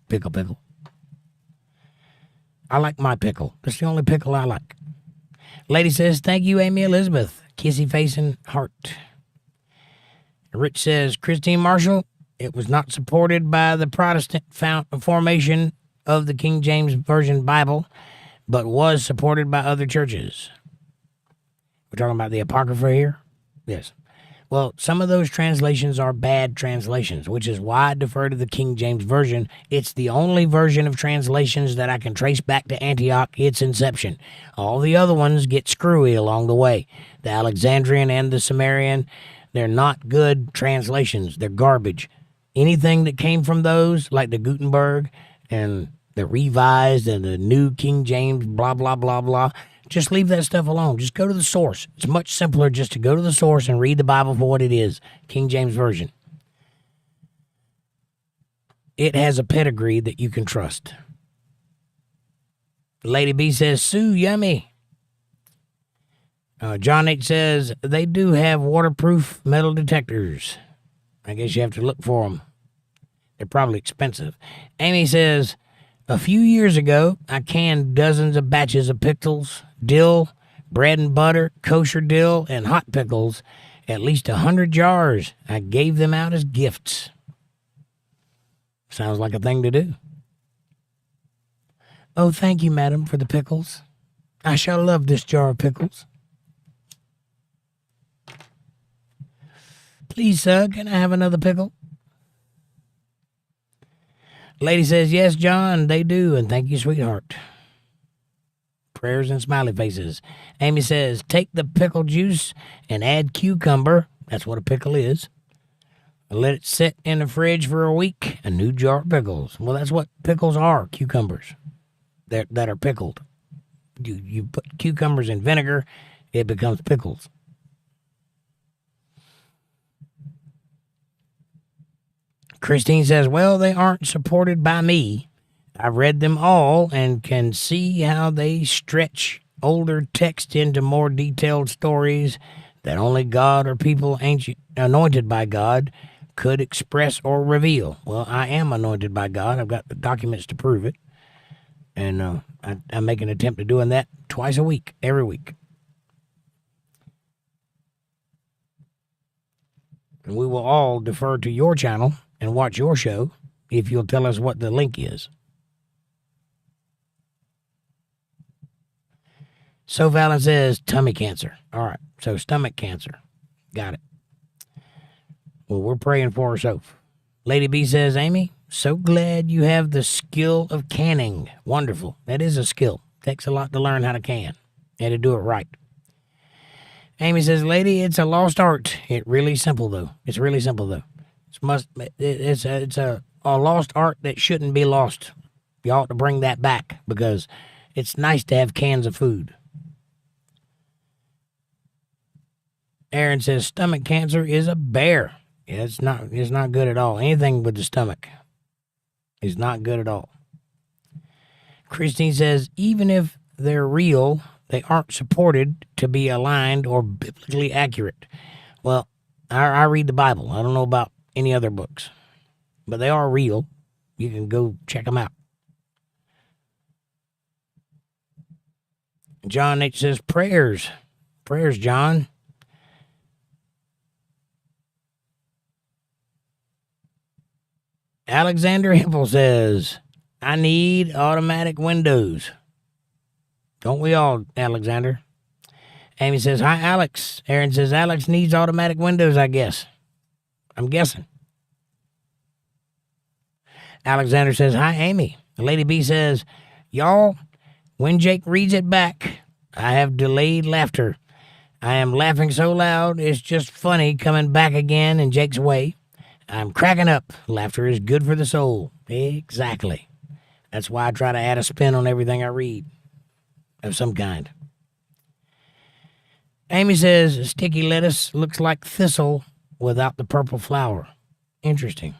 Pickle, pickle. I like my pickle. That's the only pickle I like. Lady says, thank you, Amy Elizabeth. Kissy face and heart. Rich says, Christine Marshall, it was not supported by the Protestant formation of the King James Version Bible, but was supported by other churches. We're talking about the Apocrypha here? Yes. Well, some of those translations are bad translations, which is why I defer to the King James Version. It's the only version of translations that I can trace back to Antioch, its inception. All the other ones get screwy along the way. The Alexandrian and the Sumerian, they're not good translations. They're garbage. Anything that came from those, like the Gutenberg and the Revised and the New King James, blah, blah, blah, blah, just leave that stuff alone. Just go to the source. It's much simpler just to go to the source and read the Bible for what it is. King James Version. It has a pedigree that you can trust. Lady B says, Sue, yummy. John H. says, they do have waterproof metal detectors. I guess you have to look for them. They're probably expensive. Amy says, a few years ago, I canned dozens of batches of pickles, dill, bread and butter, kosher dill, and hot pickles, at least 100 jars. I gave them out as gifts. Sounds like a thing to do. Oh, thank you, madam, for the pickles. I shall love this jar of pickles. Please, sir, can I have another pickle? Lady says, yes, John, they do, and thank you, sweetheart. Prayers and smiley faces. Amy says, take the pickle juice and add cucumber. That's what a pickle is. Let it sit in the fridge for a week. A new jar of pickles. Well, that's what pickles are, cucumbers that are pickled. You put cucumbers in vinegar, it becomes pickles. Christine says, well, they aren't supported by me. I've read them all and can see how they stretch older text into more detailed stories that only God or people anointed by God could express or reveal. Well, I am anointed by God. I've got the documents to prove it. And I make an attempt at doing that twice a week, every week. And we will all defer to your channel and watch your show if you'll tell us what the link is. So Valen says tummy cancer. All right, so stomach cancer. Got it. Well, we're praying for her, so. Lady B says, Amy, so glad you have the skill of canning. Wonderful. That is a skill. Takes a lot to learn how to can and to do it right. Amy says, Lady, it's a lost art. It's really simple, though. It's a lost art that shouldn't be lost. You ought to bring that back because it's nice to have cans of food. Aaron says, stomach cancer is a bear. Yeah, it's not good at all. Anything with the stomach is not good at all. Christine says, even if they're real, they aren't supported to be aligned or biblically accurate. Well, I read the Bible. I don't know about any other books, but they are real. You can go check them out. John H. says, prayers. Prayers, John. Alexander Hempel says, I need automatic windows. Don't we all, Alexander? Amy says, hi, Alex. Aaron says, Alex needs automatic windows, I guess. I'm guessing. Alexander says, hi, Amy. Lady B says, y'all, when Jake reads it back, I have delayed laughter. I am laughing so loud, it's just funny coming back again in Jake's way. I'm cracking up. Laughter is good for the soul. Exactly. That's why I try to add a spin on everything I read of some kind. Amy says, sticky lettuce looks like thistle without the purple flower. Interesting.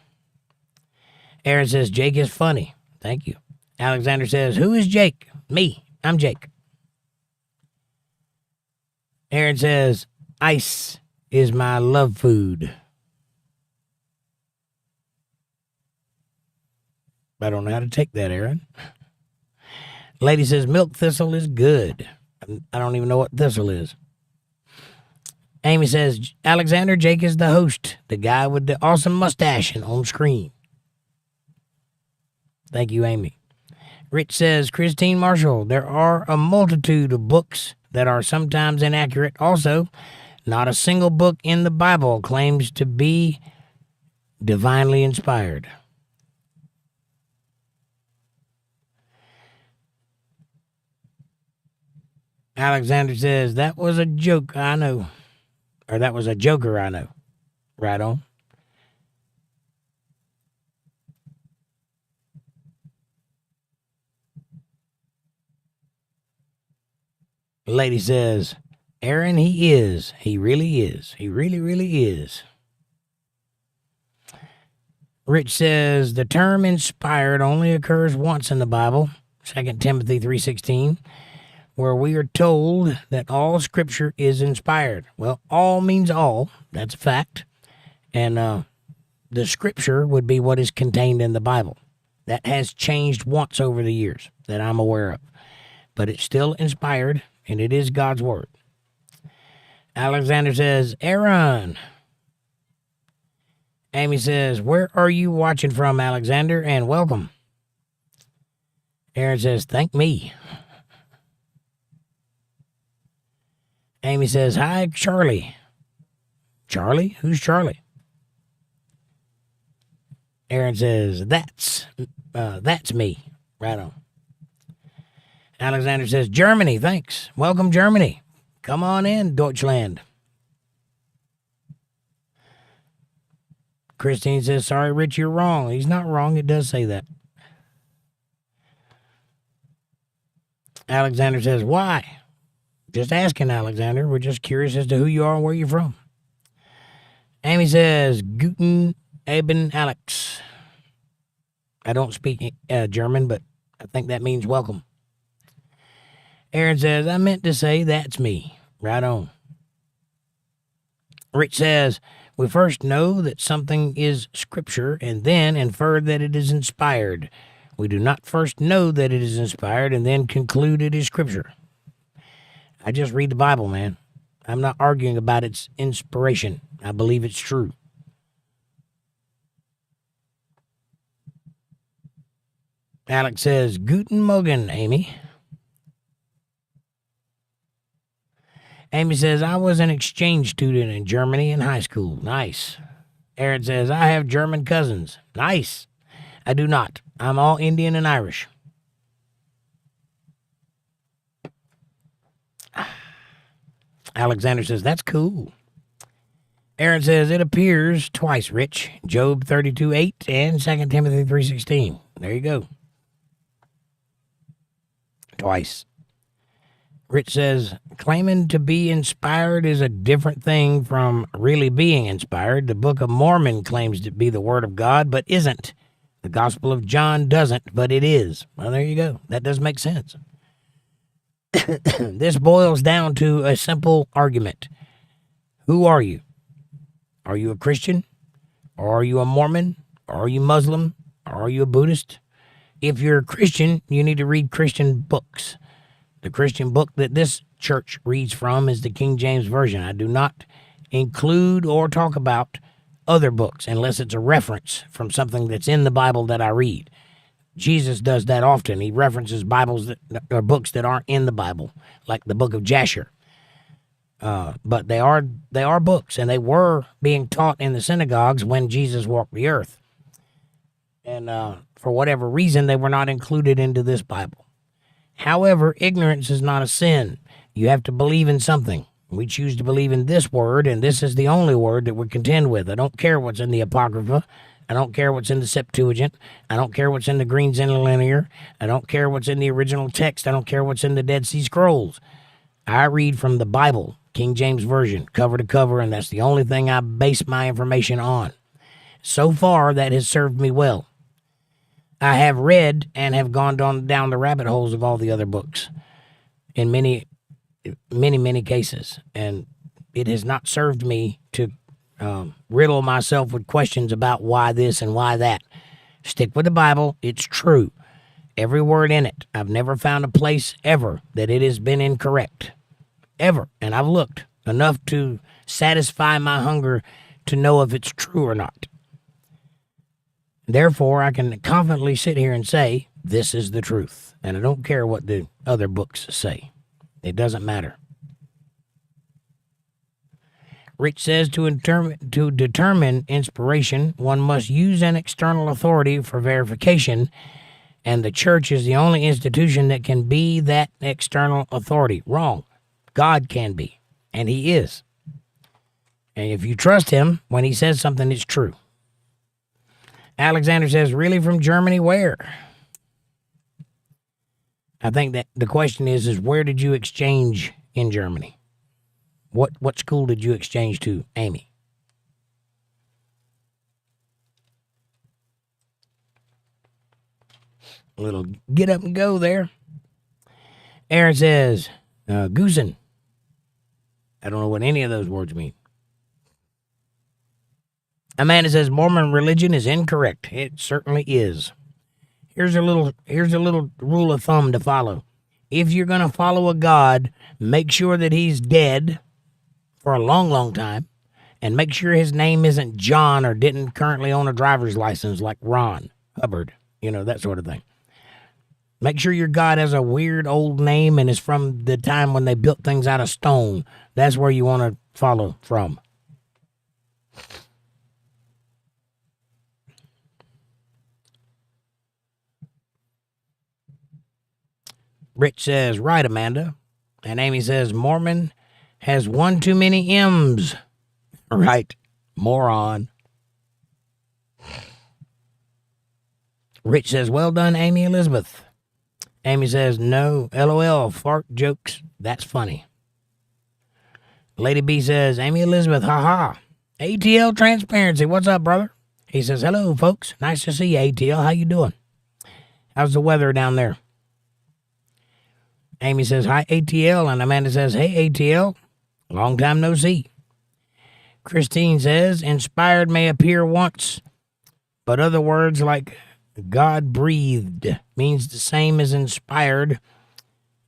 Aaron says, Jake is funny. Thank you. Alexander says, who is Jake? Me. I'm Jake. Aaron says, ice is my love food. I don't know how to take that, Aaron. Lady says, milk thistle is good. I don't even know what thistle is. Amy says, Alexander, Jake is the host, the guy with the awesome mustache and on screen. Thank you, Amy. Rich says, Christine Marshall, there are a multitude of books that are sometimes inaccurate. Also, not a single book in the Bible claims to be divinely inspired. Alexander says, that was a joke, I know. Or that was a joker, I know. Right on. Lady says, Aaron, he is. He really is. He really, really is. Rich says, the term inspired only occurs once in the Bible, 2 Timothy 3:16. Where we are told that all scripture is inspired. Well, all means all. That's a fact. And the scripture would be what is contained in the Bible. That has changed once over the years that I'm aware of. But it's still inspired, and it is God's word. Alexander says, Aaron. Amy says, where are you watching from, Alexander? And welcome. Aaron says, thank me. Amy says, hi, Charlie. Charlie? Who's Charlie? Aaron says, that's me. Right on. Alexander says, Germany, thanks. Welcome, Germany. Come on in, Deutschland. Christine says, sorry, Rich, you're wrong. He's not wrong. It does say that. Alexander says, why? Just asking, Alexander. We're just curious as to who you are and where you're from. Amy says, Guten Abend, Alex. I don't speak German, but I think that means welcome. Aaron says, I meant to say that's me. Right on. Rich says, we first know that something is scripture and then infer that it is inspired. We do not first know that it is inspired and then conclude it is scripture. I just read the Bible, man. I'm not arguing about its inspiration. I believe it's true. Alex says, Guten Morgen, Amy. Amy says, I was an exchange student in Germany in high school. Nice. Aaron says, I have German cousins. Nice. I do not. I'm all Indian and Irish. Alexander says, that's cool. Aaron says, it appears twice, Rich. Job 32:8 and 2 Timothy 3:16. There you go. Twice. Rich says, claiming to be inspired is a different thing from really being inspired. The Book of Mormon claims to be the Word of God, but isn't. The Gospel of John doesn't, but it is. Well, there you go. That does make sense. This boils down to a simple argument. Who are you? Are you a Christian? Or are you a Mormon? Or are you Muslim? Or are you a Buddhist? If you're a Christian, you need to read Christian books. The Christian book that this church reads from is the King James Version. I do not include or talk about other books unless it's a reference from something that's in the Bible that I read. Jesus does that often. He references Bibles that or books that aren't in the Bible, like the book of Jasher. But they are books, and they were being taught in the synagogues when Jesus walked the earth. And for whatever reason, they were not included into this Bible. However, ignorance is not a sin. You have to believe in something. We choose to believe in this word, and this is the only word that we contend with. I don't care what's in the Apocrypha. I don't care what's in the Septuagint. I don't care what's in the Green's Interlinear. I don't care what's in the original text. I don't care what's in the Dead Sea Scrolls. I read from the Bible, King James Version, cover to cover, and that's the only thing I base my information on. So far, that has served me well. I have read and have gone down the rabbit holes of all the other books in many cases, and it has not served me to riddle myself with questions about why this and why that. Stick with the Bible. It's true. Every word in it. I've never found a place ever that it has been incorrect. Ever. And I've looked enough to satisfy my hunger to know if it's true or not. Therefore, I can confidently sit here and say, this is the truth. And I don't care what the other books say. It doesn't matter. Rich says to determine inspiration, one must use an external authority for verification, and the church is the only institution that can be that external authority. Wrong. God can be, and he is. And if you trust him, when he says something, it's true. Alexander says, really from Germany, where? I think that the question is where did you exchange in Germany? What school did you exchange to, Amy? A little get up and go there. Aaron says, goosen. I don't know what any of those words mean. Amanda says Mormon religion is incorrect. It certainly is. Here's a little rule of thumb to follow. If you're going to follow a God, make sure that he's dead for a long, long time, and make sure his name isn't John or didn't currently own a driver's license like Ron Hubbard, that sort of thing. Make sure your God has a weird old name and is from the time when they built things out of stone. That's where you want to follow from. Rich says, right, Amanda. And Amy says, Mormon has one too many M's. Right. Moron. Rich says, well done, Amy Elizabeth. Amy says, no, LOL, fart jokes. That's funny. Lady B says, Amy Elizabeth, haha. ATL Transparency, what's up, brother? He says, hello, folks. Nice to see you, ATL. How you doing? How's the weather down there? Amy says, hi, ATL. And Amanda says, hey, ATL. Long time no see. Christine says, inspired may appear once, but other words like God breathed means the same as inspired.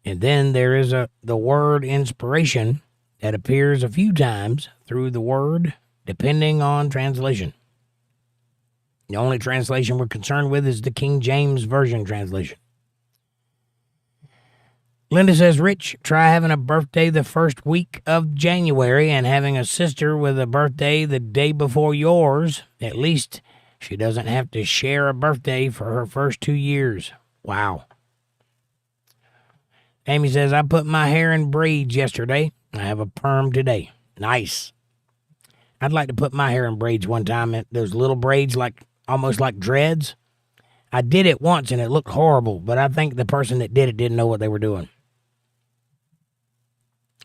And then there is the word inspiration that appears a few times through the word, depending on translation. The only translation we're concerned with is the King James Version translation. Linda says, Rich, try having a birthday the first week of January and having a sister with a birthday the day before yours. At least she doesn't have to share a birthday for her first 2 years. Wow. Amy says, I put my hair in braids yesterday. I have a perm today. Nice. I'd like to put my hair in braids one time. Those little braids, almost like dreads. I did it once and it looked horrible, but I think the person that did it didn't know what they were doing.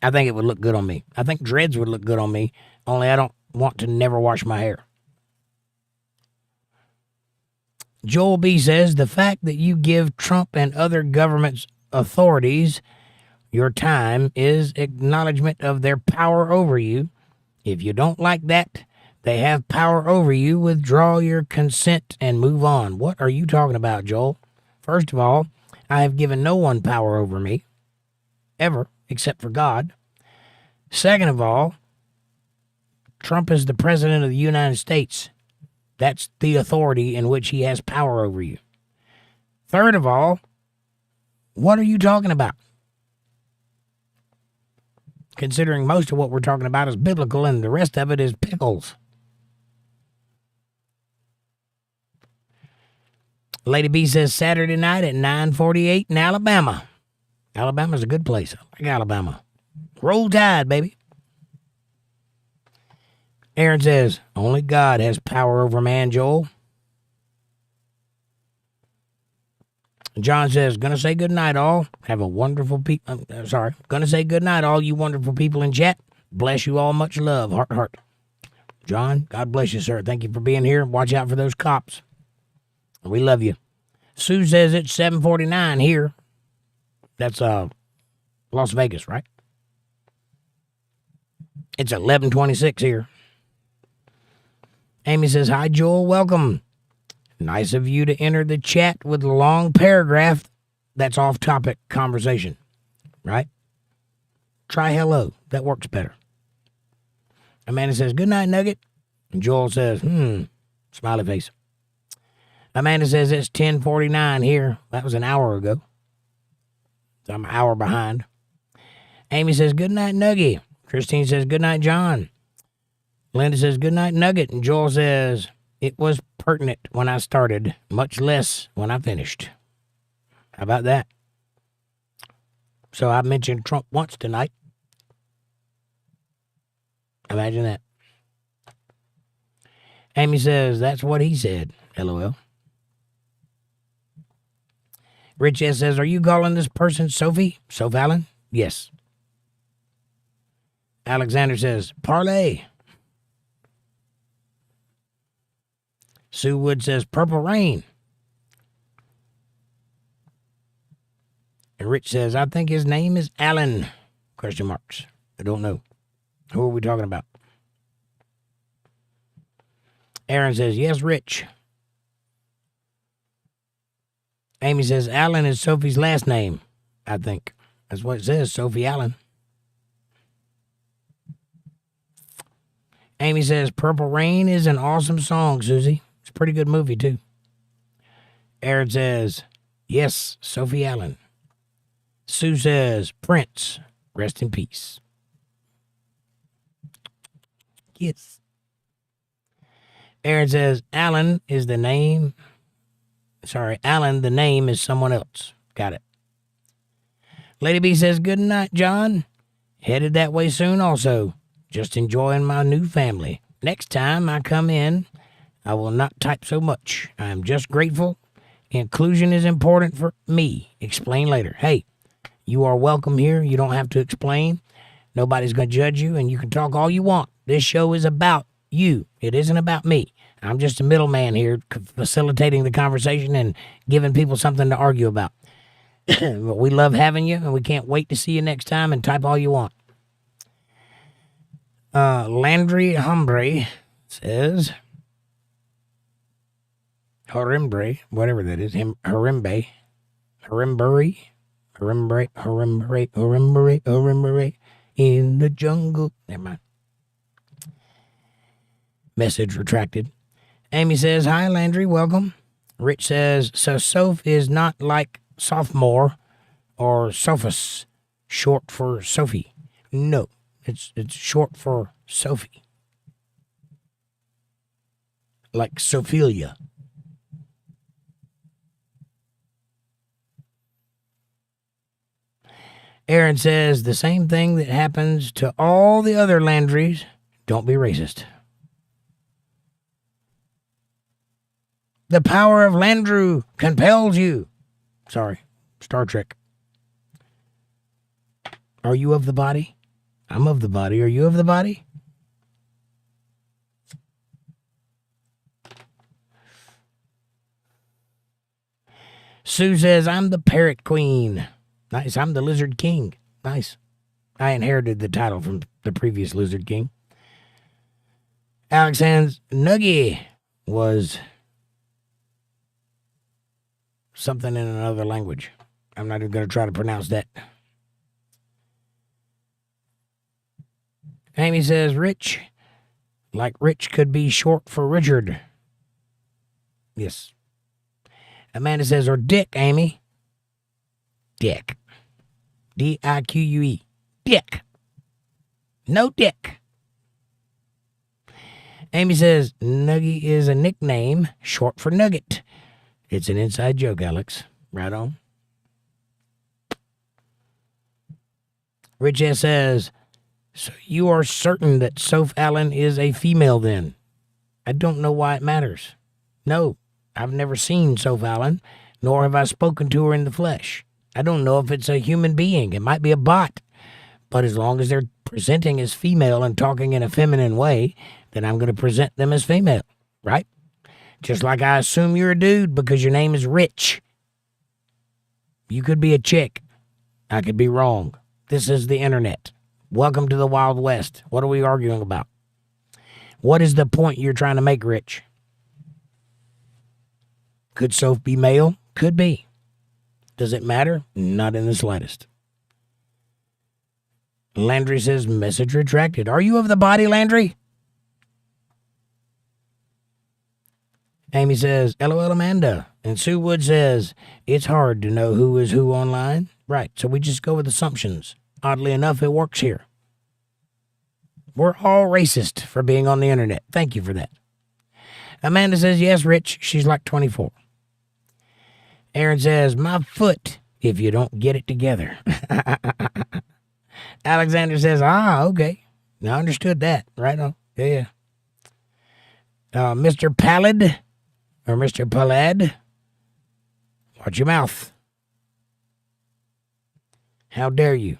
I think it would look good on me. I think dreads would look good on me, only I don't want to never wash my hair. Joel B. says, the fact that you give Trump and other governments authorities your time is acknowledgement of their power over you. If you don't like that, they have power over you. Withdraw your consent and move on. What are you talking about, Joel? First of all, I have given no one power over me, ever, except for God. Second of all, Trump is the president of the United States. That's the authority in which he has power over you. Third of all, what are you talking about? Considering most of what we're talking about is biblical and the rest of it is pickles. Lady B says Saturday night at 9:48 in Alabama. Alabama's a good place. I like Alabama. Roll Tide, baby. Aaron says, only God has power over man, Joel. John says, gonna say good night, all. Have a wonderful gonna say good night, all you wonderful people in chat. Bless you all. Much love. Heart, heart. John, God bless you, sir. Thank you for being here. Watch out for those cops. We love you. Sue says it's 7:49 here. That's Las Vegas, right? It's 11:26 here. Amy says, hi, Joel. Welcome. Nice of you to enter the chat with a long paragraph that's off-topic conversation, right? Try hello. That works better. Amanda says, good night, Nugget. And Joel says, smiley face. Amanda says, it's 10:49 here. That was an hour ago. So I'm an hour behind. Amy says, good night, Nuggie. Christine says, good night, John. Linda says, good night, Nugget. And Joel says, it was pertinent when I started, much less when I finished. How about that? So I mentioned Trump once tonight. Imagine that. Amy says, that's what he said. LOL. Rich S. says, are you calling this person Sophie? Soph Allen? Yes. Alexander says, parlay. Sue Wood says, purple rain. And Rich says, I think his name is Alan. Question marks. I don't know. Who are we talking about? Aaron says, yes, Rich. Amy says, Allen is Sophie's last name, I think. That's what it says, Sophie Allen. Amy says, Purple Rain is an awesome song, Susie. It's a pretty good movie, too. Aaron says, yes, Sophie Allen. Sue says, Prince, rest in peace. Yes. Aaron says, Alan is the name. Sorry, Alan, the name is someone else. Got it. Lady B says, good night, John. Headed that way soon also. Just enjoying my new family. Next time I come in, I will not type so much. I am just grateful. Inclusion is important for me. Explain later. Hey, you are welcome here. You don't have to explain. Nobody's going to judge you, and you can talk all you want. This show is about you. It isn't about me. I'm just a middleman here facilitating the conversation and giving people something to argue about. But we love having you, and we can't wait to see you next time, and type all you want. Landry Humbre says, Harimbre, whatever that is, Harimbe, in the jungle. Never mind. Message retracted. Amy says, hi, Landry, welcome. Rich says, so Soph is not like sophomore or Sophus, short for Sophie? No, it's short for Sophie. Like Sophia. Aaron says the same thing that happens to all the other Landrys. Don't be racist. The power of Landru compels you. Sorry, Star Trek. Are you of the body? I'm of the body. Are you of the body? Sue says, I'm the parrot queen. Nice. I'm the lizard king. Nice. I inherited the title from the previous lizard king. Alex Hands, Nuggie was something in another language. I'm not even going to try to pronounce that. Amy says, Rich. Like Rich could be short for Richard. Yes. Amanda says, or Dick, Amy. Dick. D-I-Q-U-E. Dick. No dick. Amy says, Nuggie is a nickname, short for nugget. It's an inside joke, Alex. Right on. Rich S says, so you are certain that Soph Allen is a female then? I don't know why it matters. No, I've never seen Soph Allen, nor have I spoken to her in the flesh. I don't know if it's a human being. It might be a bot. But as long as they're presenting as female and talking in a feminine way, then I'm going to present them as female, right? Just like I assume you're a dude because your name is Rich. You could be a chick. I could be wrong. This is the internet. Welcome to the Wild West. What are we arguing about? What is the point you're trying to make, Rich? Could Soph be male? Could be. Does it matter? Not in the slightest. Landry says, message retracted. Are you of the body, Landry? Amy says, LOL Amanda. And Sue Wood says, it's hard to know who is who online. Right, so we just go with assumptions. Oddly enough, it works here. We're all racist for being on the internet. Thank you for that. Amanda says, yes, Rich. She's like 24. Aaron says, my foot, if you don't get it together. Alexander says, okay. I understood that. Right on. Yeah. Mr. Pallid, or Mr. Pallad, watch your mouth. How dare you?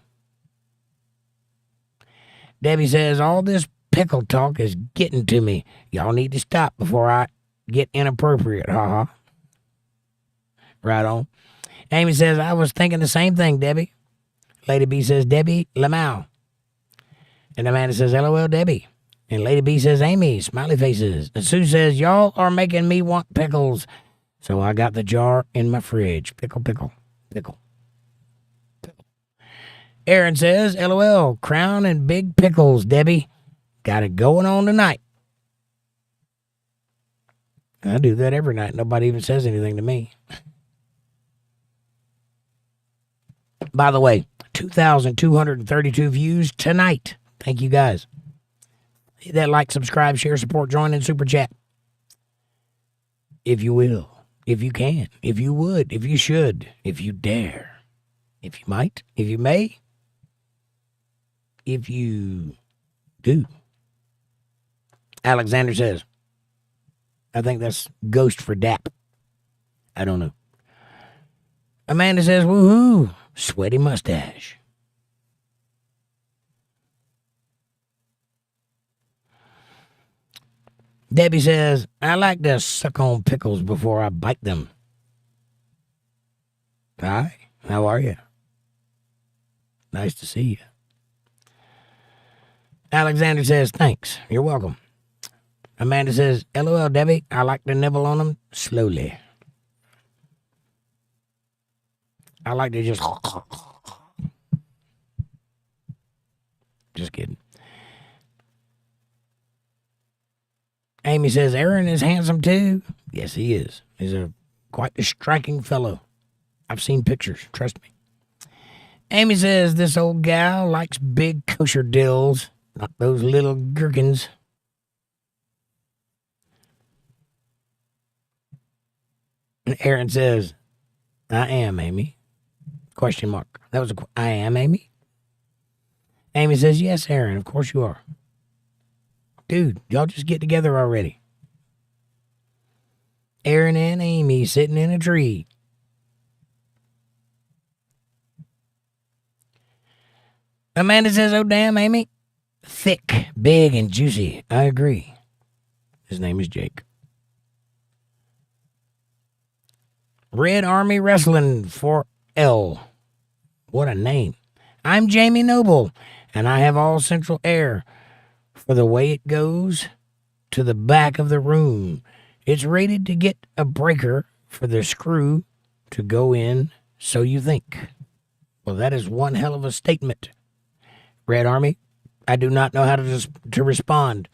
Debbie says, all this pickle talk is getting to me. Y'all need to stop before I get inappropriate. Ha. Right on. Amy says, I was thinking the same thing, Debbie. Lady B says, Debbie Lamau. And Amanda says, LOL, Debbie. And Lady B says, Amy, smiley faces. And Sue says, y'all are making me want pickles. So I got the jar in my fridge. Pickle. Aaron says, LOL, crown and big pickles, Debbie. Got it going on tonight. I do that every night. Nobody even says anything to me. By the way, 2,232 views tonight. Thank you guys. Hit that like, subscribe, share, support, join in Super Chat. If you will, if you can, if you would, if you should, if you dare, if you might, if you may, if you do. Alexander says, I think that's ghost for DAP. I don't know. Amanda says, woohoo, sweaty mustache. Debbie says, I like to suck on pickles before I bite them. Hi, how are you? Nice to see you. Alexander says, thanks. You're welcome. Amanda says, LOL, Debbie. I like to nibble on them slowly. I like to just kidding. Amy says, Aaron is handsome too. Yes, he is. He's quite a striking fellow. I've seen pictures. Trust me. Amy says this old gal likes big kosher dills, not those little gherkins. And Aaron says, I am Amy. Question mark. That was I am Amy? Amy says, yes, Aaron, of course you are. Dude, y'all just get together already. Aaron and Amy sitting in a tree. Amanda says, oh, damn, Amy. Thick, big, and juicy. I agree. His name is Jake. Red Army Wrestling 4L. What a name. I'm Jamie Noble, and I have all central air for the way it goes to the back of the room. It's rated to get a breaker for the screw to go in, so you think. Well, that is one hell of a statement, Red Army. I do not know how to respond.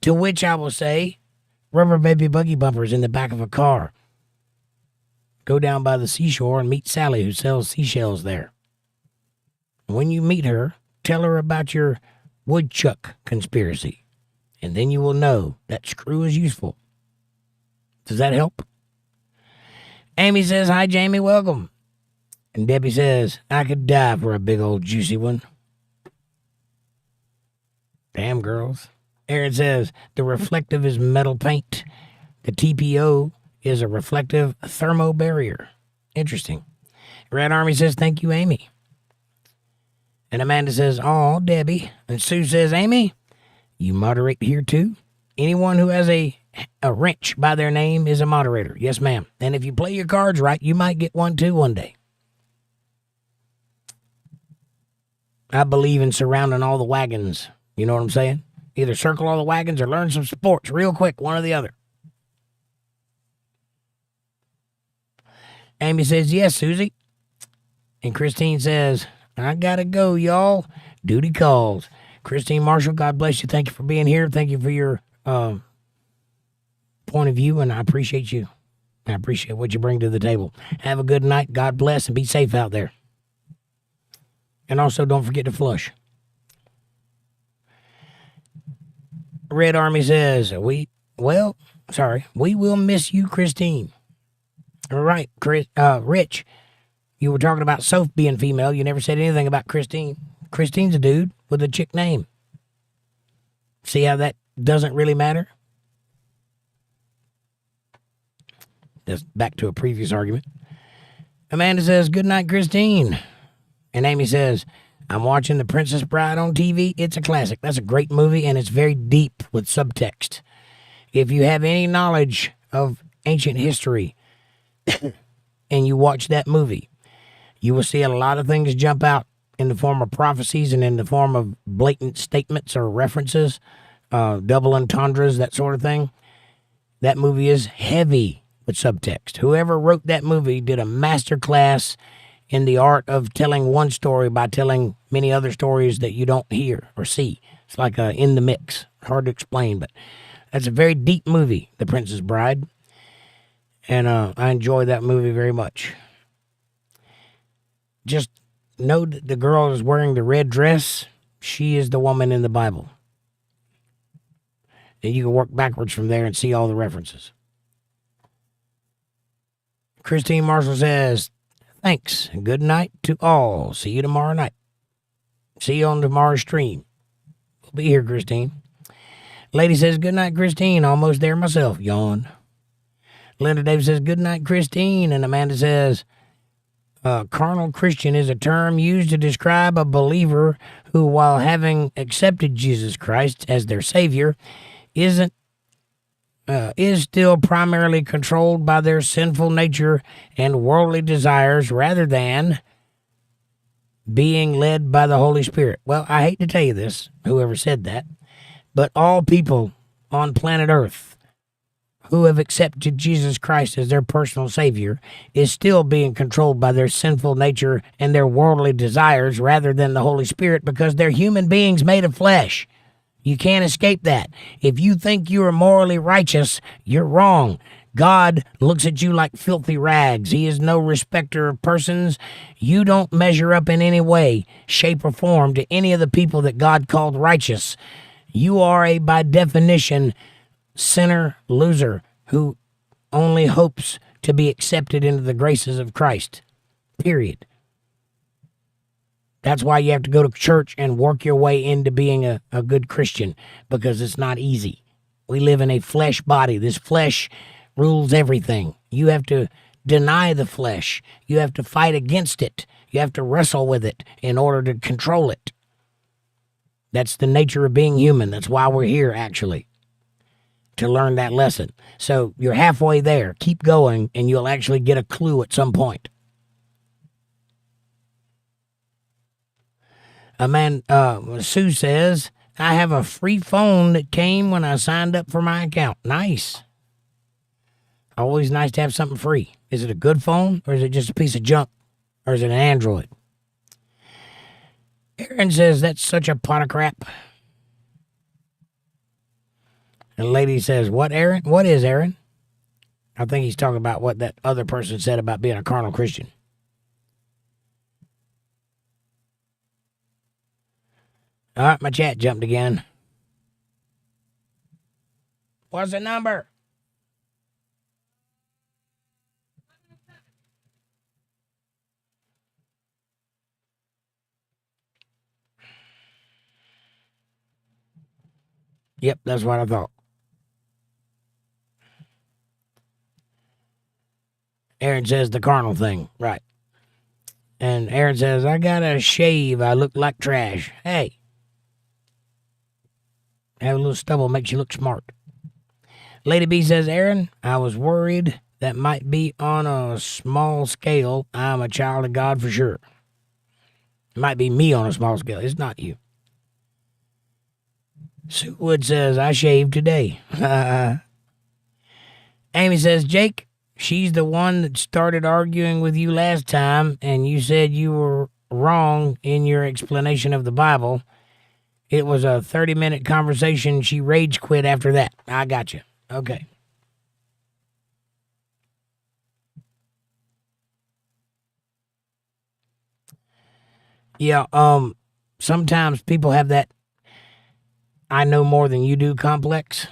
To which I will say, rubber baby buggy bumpers in the back of a car. Go down by the seashore and meet Sally, who sells seashells there. When you meet her, tell her about your woodchuck conspiracy, and then you will know that screw is useful. Does that help? Amy says, hi, Jamie, welcome. And Debbie says, I could die for a big old juicy one. Damn, girls. Aaron says, the reflective is metal paint. The TPO is a reflective thermo barrier. Interesting. Red Army says, thank you, Amy. And Amanda says, oh, Debbie. And Sue says, Amy, you moderate here too? Anyone who has a wrench by their name is a moderator. Yes, ma'am. And if you play your cards right, you might get one too one day. I believe in surrounding all the wagons. You know what I'm saying? Either circle all the wagons or learn some sports real quick, one or the other. Amy says, yes, Susie. And Christine says, I gotta go, y'all. Duty calls. Christine Marshall, God bless you. Thank you for being here. Thank you for your point of view, and I appreciate you. I appreciate what you bring to the table. Have a good night. God bless, and be safe out there. And also, don't forget to flush. Red Army says, we will miss you, Christine. All right, Rich, you were talking about Soph being female. You never said anything about Christine. Christine's a dude with a chick name. See how that doesn't really matter? That's back to a previous argument. Amanda says, good night, Christine. And Amy says, I'm watching The Princess Bride on TV. It's a classic. That's a great movie, and it's very deep with subtext. If you have any knowledge of ancient history and you watch that movie, you will see a lot of things jump out in the form of prophecies and in the form of blatant statements or references, double entendres, that sort of thing. That movie is heavy with subtext. Whoever wrote that movie did a master class in the art of telling one story by telling many other stories that you don't hear or see. It's like in the mix. Hard to explain, but that's a very deep movie, The Princess Bride. And I enjoy that movie very much. Just know that the girl is wearing the red dress. She is the woman in the Bible. And you can work backwards from there and see all the references. Christine Marshall says, thanks and good night to all. See you tomorrow night. See you on tomorrow's stream. We'll be here, Christine. Lady says, good night, Christine. Almost there myself. Yawn. Linda Davis says, good night, Christine. And Amanda says, carnal Christian is a term used to describe a believer who, while having accepted Jesus Christ as their Savior, is still primarily controlled by their sinful nature and worldly desires rather than being led by the Holy Spirit. Well, I hate to tell you this, whoever said that, but all people on planet Earth who have accepted Jesus Christ as their personal Savior is still being controlled by their sinful nature and their worldly desires rather than the Holy Spirit, because they're human beings made of flesh. You can't escape that. If you think you are morally righteous, you're wrong. God looks at you like filthy rags. He is no respecter of persons. You don't measure up in any way, shape, or form to any of the people that God called righteous. You are a, by definition, sinner loser who only hopes to be accepted into the graces of Christ. Period. That's why you have to go to church and work your way into being a good Christian, because it's not easy. We live in a flesh body. This flesh rules everything. You have to deny the flesh. You have to fight against it. You have to wrestle with it in order to control it. That's the nature of being human. That's why we're here, actually, to learn that lesson. So you're halfway there. Keep going, and you'll actually get a clue at some point. Sue says, I have a free phone that came when I signed up for my account. Nice. Always nice to have something free. Is it a good phone, or is it just a piece of junk, or is it an Android? Aaron says, that's such a pot of crap. And the lady says, what, Aaron? What is Aaron? I think he's talking about what that other person said about being a carnal Christian. All right, my chat jumped again. What's the number? Yep, that's what I thought. Aaron says the carnal thing. Right. And Aaron says, I gotta shave. I look like trash. Hey. Have a little stubble makes you look smart. Lady B says, Aaron, I was worried that might be on a small scale. I'm a child of God for sure. It might be me on a small scale. It's not you. Sue Wood says, I shaved today. Amy says, Jake, she's the one that started arguing with you last time, and you said you were wrong in your explanation of the Bible. It was a 30-minute conversation. She rage quit after that. I got you. Okay. Yeah, sometimes people have that I know more than you do complex.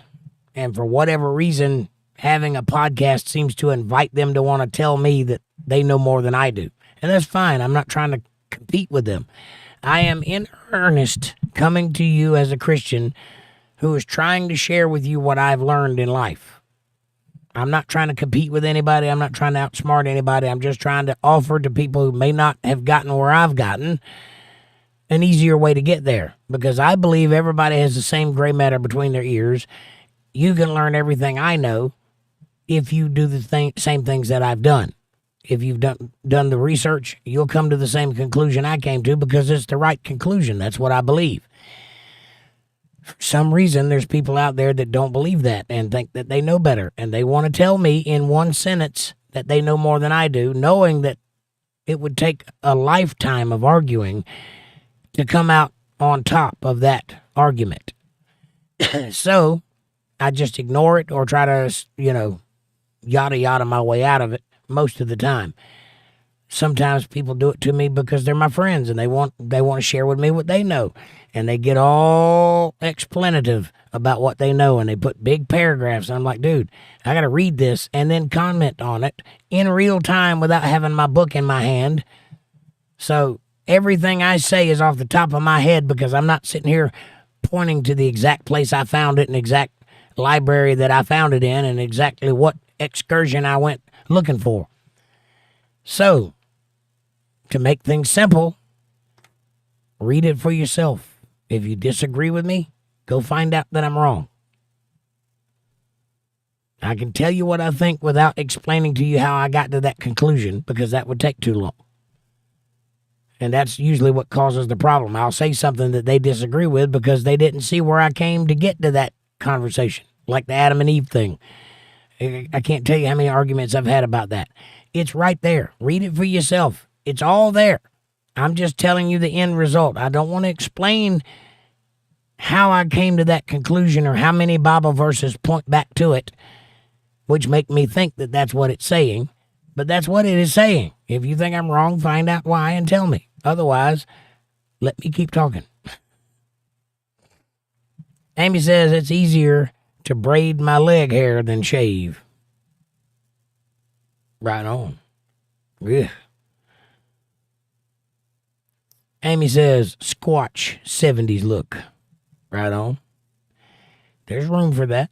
And for whatever reason, having a podcast seems to invite them to want to tell me that they know more than I do. And that's fine. I'm not trying to compete with them. I am in earnest coming to you as a Christian who is trying to share with you what I've learned in life. I'm not trying to compete with anybody. I'm not trying to outsmart anybody. I'm just trying to offer to people who may not have gotten where I've gotten an easier way to get there. Because I believe everybody has the same gray matter between their ears. You can learn everything I know if you do the same things that I've done. If you've done the research, you'll come to the same conclusion I came to because it's the right conclusion. That's what I believe. For some reason, there's people out there that don't believe that and think that they know better. And they want to tell me in one sentence that they know more than I do, knowing that it would take a lifetime of arguing to come out on top of that argument. So I just ignore it or try to, yada yada my way out of it most of the time. Sometimes people do it to me because they're my friends and they want to share with me what they know. And they get all explanative about what they know and they put big paragraphs. And I'm like, dude, I got to read this and then comment on it in real time without having my book in my hand. So everything I say is off the top of my head because I'm not sitting here pointing to the exact place I found it and exact library that I found it in and exactly what excursion I went looking for. So, to make things simple, read it for yourself. If you disagree with me, go find out that I'm wrong. I can tell you what I think without explaining to you how I got to that conclusion because that would take too long. And that's usually what causes the problem. I'll say something that they disagree with because they didn't see where I came to get to that conversation, like the Adam and Eve thing. I can't tell you how many arguments I've had about that. It's right there. Read it for yourself. It's all there. I'm just telling you the end result. I don't want to explain how I came to that conclusion or how many Bible verses point back to it. which make me think that that's what it's saying. But that's what it is saying. If you think I'm wrong, find out why and tell me. Otherwise, let me keep talking. Amy says it's easier to braid my leg hair than shave. Right on. Ugh. Amy says squatch 70s look. Right on. There's room for that.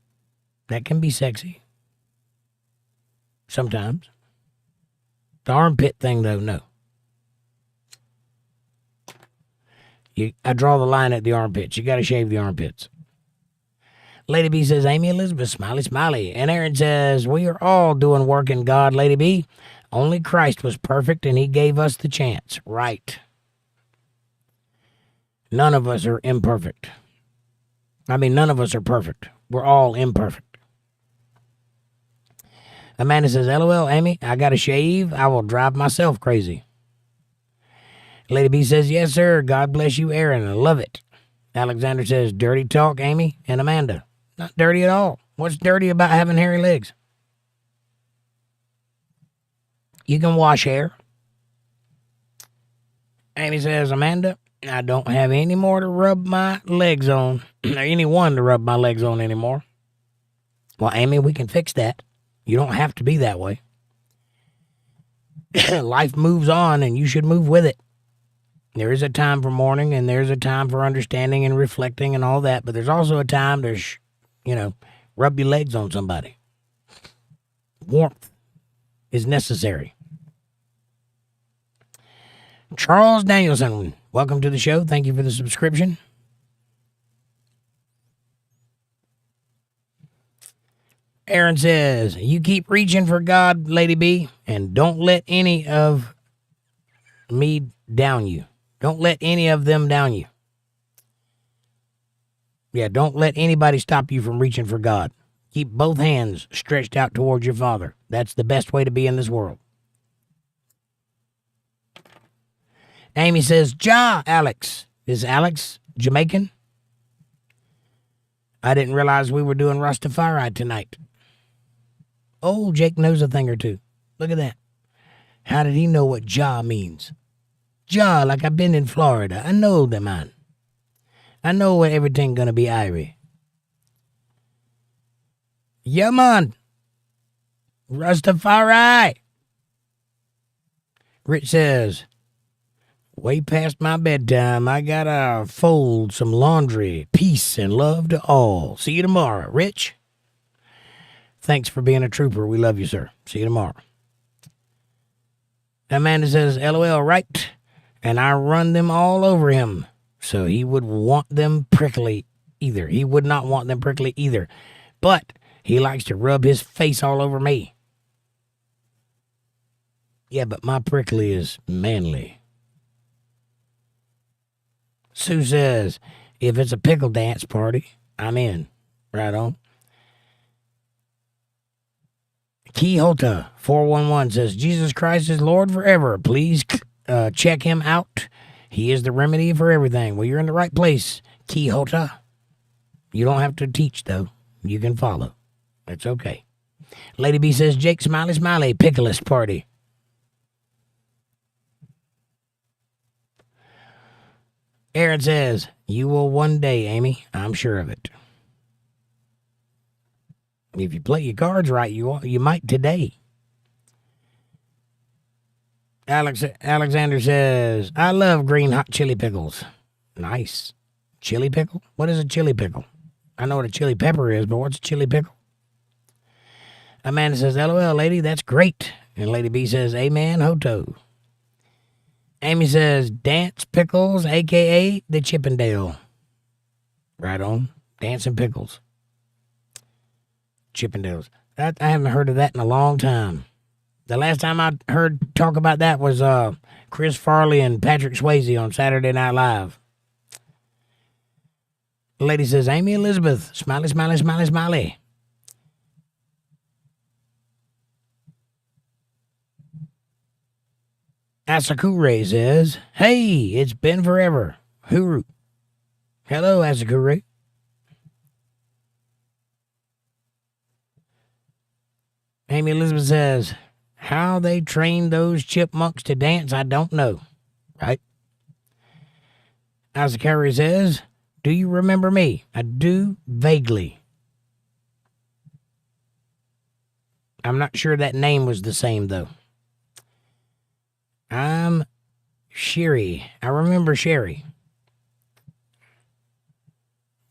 That can be sexy. Sometimes. The armpit thing, though, no. I draw the line at the armpits. You got to shave the armpits. Lady B says, Amy Elizabeth, smiley, smiley. And Aaron says, we are all doing work in God, Lady B. Only Christ was perfect, and he gave us the chance. Right. None of us are imperfect. I mean, none of us are perfect. We're all imperfect. Amanda says, LOL, Amy, I got to shave. I will drive myself crazy. Lady B says, yes, sir. God bless you, Aaron. I love it. Alexander says, dirty talk, Amy and Amanda. Not dirty at all. What's dirty about having hairy legs? You can wash hair. Amy says, Amanda, I don't have any more to rub my legs on. Or anyone to rub my legs on anymore. Well, Amy, we can fix that. You don't have to be that way. Life moves on, and you should move with it. There is a time for mourning, and there's a time for understanding and reflecting and all that, but there's also a time to, rub your legs on somebody. Warmth is necessary. Charles Danielson, welcome to the show. Thank you for the subscription. Aaron says, you keep reaching for God, Lady B, and don't let any of me down you. Don't let any of them down you. Yeah, don't let anybody stop you from reaching for God. Keep both hands stretched out towards your Father. That's the best way to be in this world. Amy says, Alex. Is Alex Jamaican? I didn't realize we were doing Rastafari tonight. Oh, Jake knows a thing or two. Look at that. How did he know what means? Like I've been in Florida. I know the man. I know what everything gonna be Irie. Yeah, man. Rastafari. Rich says, way past my bedtime. I gotta fold some laundry. Peace and love to all. See you tomorrow, Rich. Thanks for being a trooper. We love you, sir. See you tomorrow. Amanda says, LOL, right? And I run them all over him. So he would want them prickly either. He would not want them prickly either. But he likes to rub his face all over me. Yeah, but my prickly is manly. Sue says, if it's a pickle dance party, I'm in. Right on. Quixota 411 says, Jesus Christ is Lord forever. Please check him out. He is the remedy for everything. Well, you're in the right place, Quixota. You don't have to teach, though. You can follow. That's okay. Lady B says, Jake, smiley, smiley, picklist party. Aaron says, you will one day, Amy. I'm sure of it. If you play your cards right, you might today. Alexander says, I love green hot chili pickles. Nice. Chili pickle? What is a chili pickle? I know what a chili pepper is, but what's a chili pickle? Amanda says, LOL, lady, that's great. And Lady B says, amen, hoto. Amy says, dance pickles, a.k.a. the Chippendale. Right on. Dancing pickles. Chippendales. I haven't heard of that in a long time. The last time I heard talk about that was Chris Farley and Patrick Swayze on Saturday Night Live. The lady says, Amy Elizabeth, smiley, smiley, smiley, smiley. Asakure says, hey, it's been forever. Huru. Hello, Asakure. Amy Elizabeth says, how they trained those chipmunks to dance, I don't know. Right? Isaac Carey says, do you remember me? I do vaguely. I'm not sure that name was the same, though. I'm Sherry. I remember Sherry.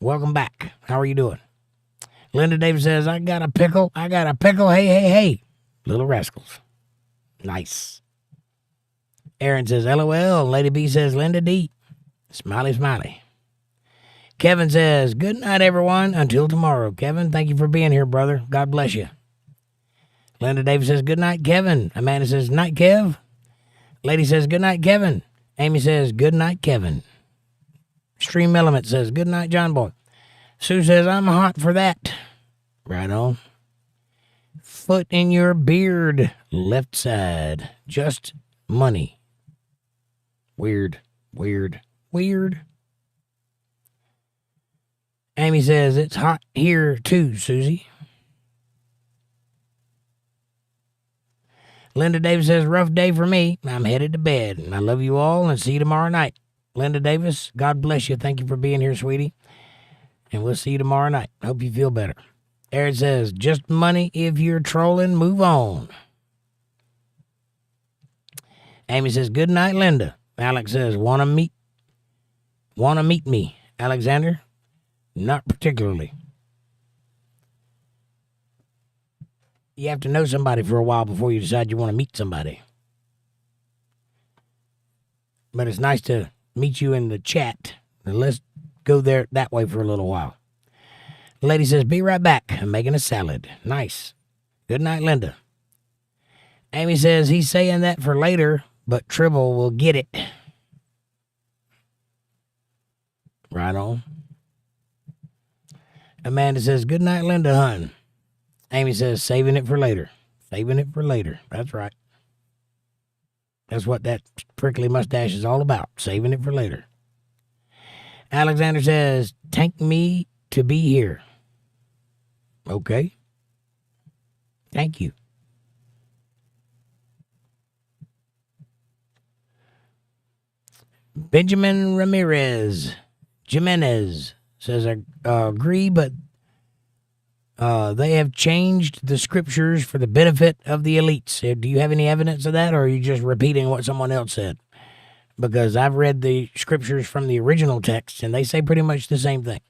Welcome back. How are you doing? Linda Davis says, I got a pickle. I got a pickle. Hey, hey, hey. Little rascals. Nice. Aaron says, LOL. Lady B says, Linda D. Smiley, smiley. Kevin says, good night, everyone. Until tomorrow. Kevin, thank you for being here, brother. God bless you. Linda Davis says, good night, Kevin. Amanda says, night, Kev. Lady says, good night, Kevin. Amy says, good night, Kevin. Stream Element says, good night, John Boy. Sue says, I'm hot for that. Right on. Foot in your beard, left side. Just money. Weird, weird, weird. Amy says, it's hot here too, Susie. Linda Davis says, rough day for me. I'm headed to bed. And I love you all and see you tomorrow night. Linda Davis, God bless you. Thank you for being here, sweetie. And we'll see you tomorrow night. Hope you feel better. Aaron says, just money if you're trolling, move on. Amy says, good night, Linda. Alex says, wanna meet me, Alexander? Not particularly. You have to know somebody for a while before you decide you want to meet somebody. But it's nice to meet you in the chat. And let's go there that way for a little while. The lady says, be right back. I'm making a salad. Nice. Good night, Linda. Amy says, he's saying that for later, but Tribble will get it. Right on. Amanda says, good night, Linda, hun. Amy says, saving it for later. Saving it for later. That's right. That's what that prickly mustache is all about. Saving it for later. Alexander says, thank me to be here. Okay. Thank you. Benjamin Jimenez says, I agree, but they have changed the scriptures for the benefit of the elites. Do you have any evidence of that, or are you just repeating what someone else said? Because I've read the scriptures from the original text, and they say pretty much the same thing.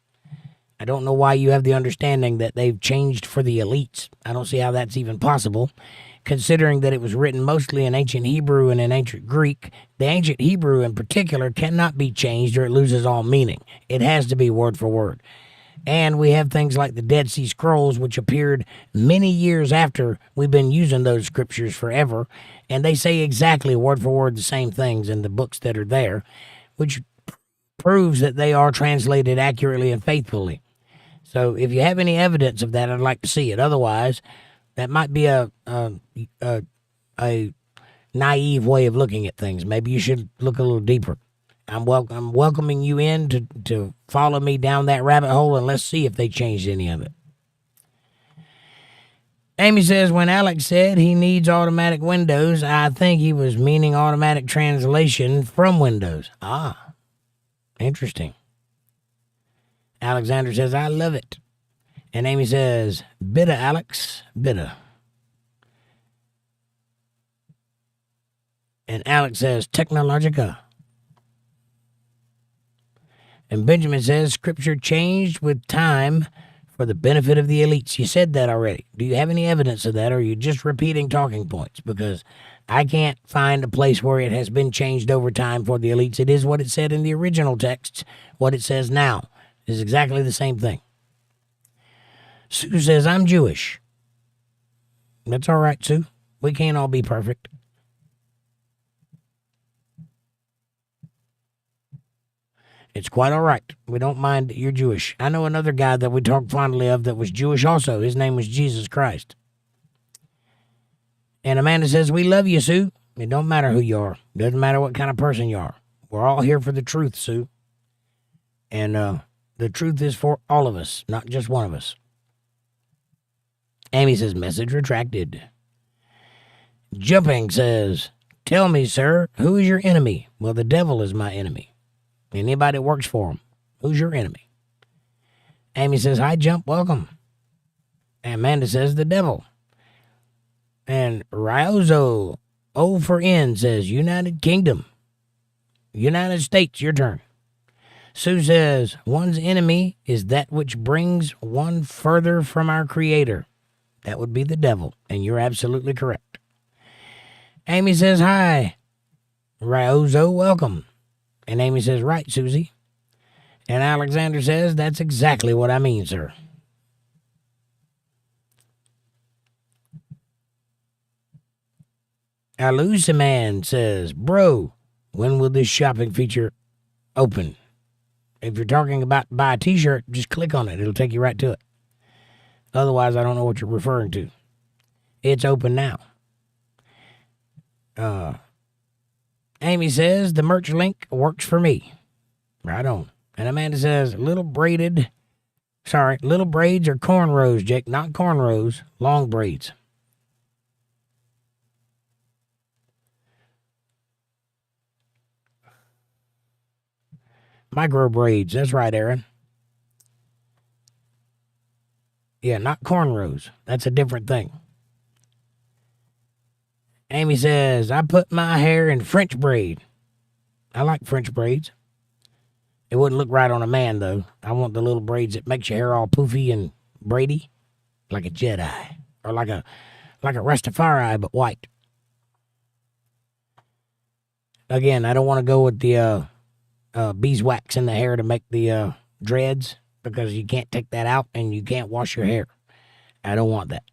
I don't know why you have the understanding that they've changed for the elites. I don't see how that's even possible, considering that it was written mostly in ancient Hebrew and in ancient Greek. The ancient Hebrew in particular cannot be changed or it loses all meaning. It has to be word for word. And we have things like the Dead Sea Scrolls, which appeared many years after we've been using those scriptures forever. And they say exactly word for word the same things in the books that are there, which proves that they are translated accurately and faithfully. So if you have any evidence of that, I'd like to see it. Otherwise, that might be a naive way of looking at things. Maybe you should look a little deeper. I'm welcoming you in to follow me down that rabbit hole, and let's see if they changed any of it. Amy says, when Alex said he needs automatic Windows, I think he was meaning automatic translation from Windows. Ah, interesting. Alexander says, I love it. And Amy says, bitter, Alex, bitter. And Alex says, Technologica. And Benjamin says, scripture changed with time for the benefit of the elites. You said that already. Do you have any evidence of that, or are you just repeating talking points? Because I can't find a place where it has been changed over time for the elites. It is what it said in the original texts. What it says now is exactly the same thing. Sue says, I'm Jewish. That's all right, Sue. We can't all be perfect. It's quite all right. We don't mind that you're Jewish. I know another guy that we talk fondly of that was Jewish also. His name was Jesus Christ. And Amanda says, we love you, Sue. It don't matter who you are. It doesn't matter what kind of person you are. We're all here for the truth, Sue. And the truth is for all of us, not just one of us. Amy says, message retracted. Jumping says, tell me, sir, who is your enemy? Well, the devil is my enemy. Anybody that works for him, who's your enemy? Amy says, hi, Jump, welcome. And Amanda says, the devil. And Riozo, O for N, says, United Kingdom. United States, your turn. Sue says, one's enemy is that which brings one further from our Creator. That would be the devil, and you're absolutely correct. Amy says, hi. Riozo, welcome. And Amy says, right, Susie. And Alexander says, that's exactly what I mean, sir. Alusiman says, bro, when will this shopping feature open? If you're talking about buy a t-shirt, just click on it. It'll take you right to it. Otherwise, I don't know what you're referring to. It's open now. Amy says, the merch link works for me. Right on. And Amanda says, little braids or cornrows, Jake. Not cornrows, long braids. Micro braids. That's right, Aaron. Yeah, not cornrows. That's a different thing. Amy says, I put my hair in French braid. I like French braids. It wouldn't look right on a man, though. I want the little braids that makes your hair all poofy and braidy, like a Jedi, or like a Rastafari, but white. Again, I don't want to go with the beeswax in the hair to make the dreads, because you can't take that out and you can't wash your hair. I don't want that.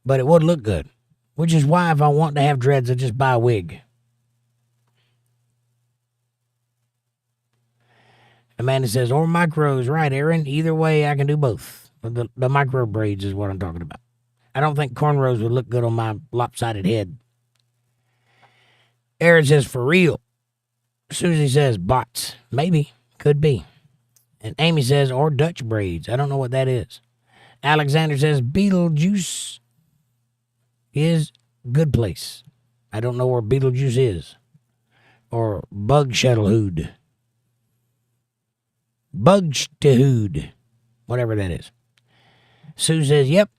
But it would look good, which is why if I want to have dreads, I just buy a wig. Amanda says, or micros. Right, Aaron. Either way, I can do both. But the micro braids is what I'm talking about. I don't think cornrows would look good on my lopsided head. Aaron says, for real. Susie says, bots. Maybe. Could be. And Amy says, or Dutch braids. I don't know what that is. Alexander says, Beetlejuice is good place. I don't know where Beetlejuice is. Or Bug Shuttlehood. Bugstahood. Whatever that is. Sue says, yep,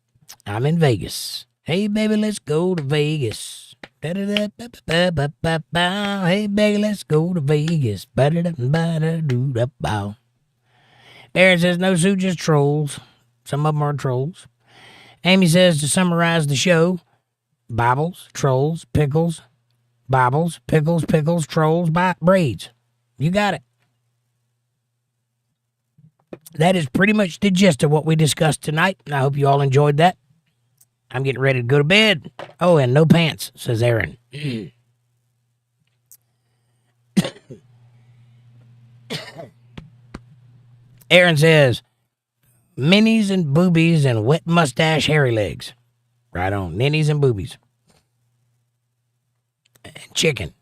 I'm in Vegas. Hey, baby, let's go to Vegas. Hey, baby, let's go to Vegas. Aaron says, no, Sue, just trolls. Some of them are trolls. Amy says, to summarize the show, Bibles, trolls, pickles, Bibles, pickles, trolls, braids. You got it. That is pretty much the gist of what we discussed tonight. I hope you all enjoyed that. I'm getting ready to go to bed. Oh, and no pants, says Aaron. Aaron says, minis and boobies and wet mustache, hairy legs. Right on. Ninnies and boobies. And chicken.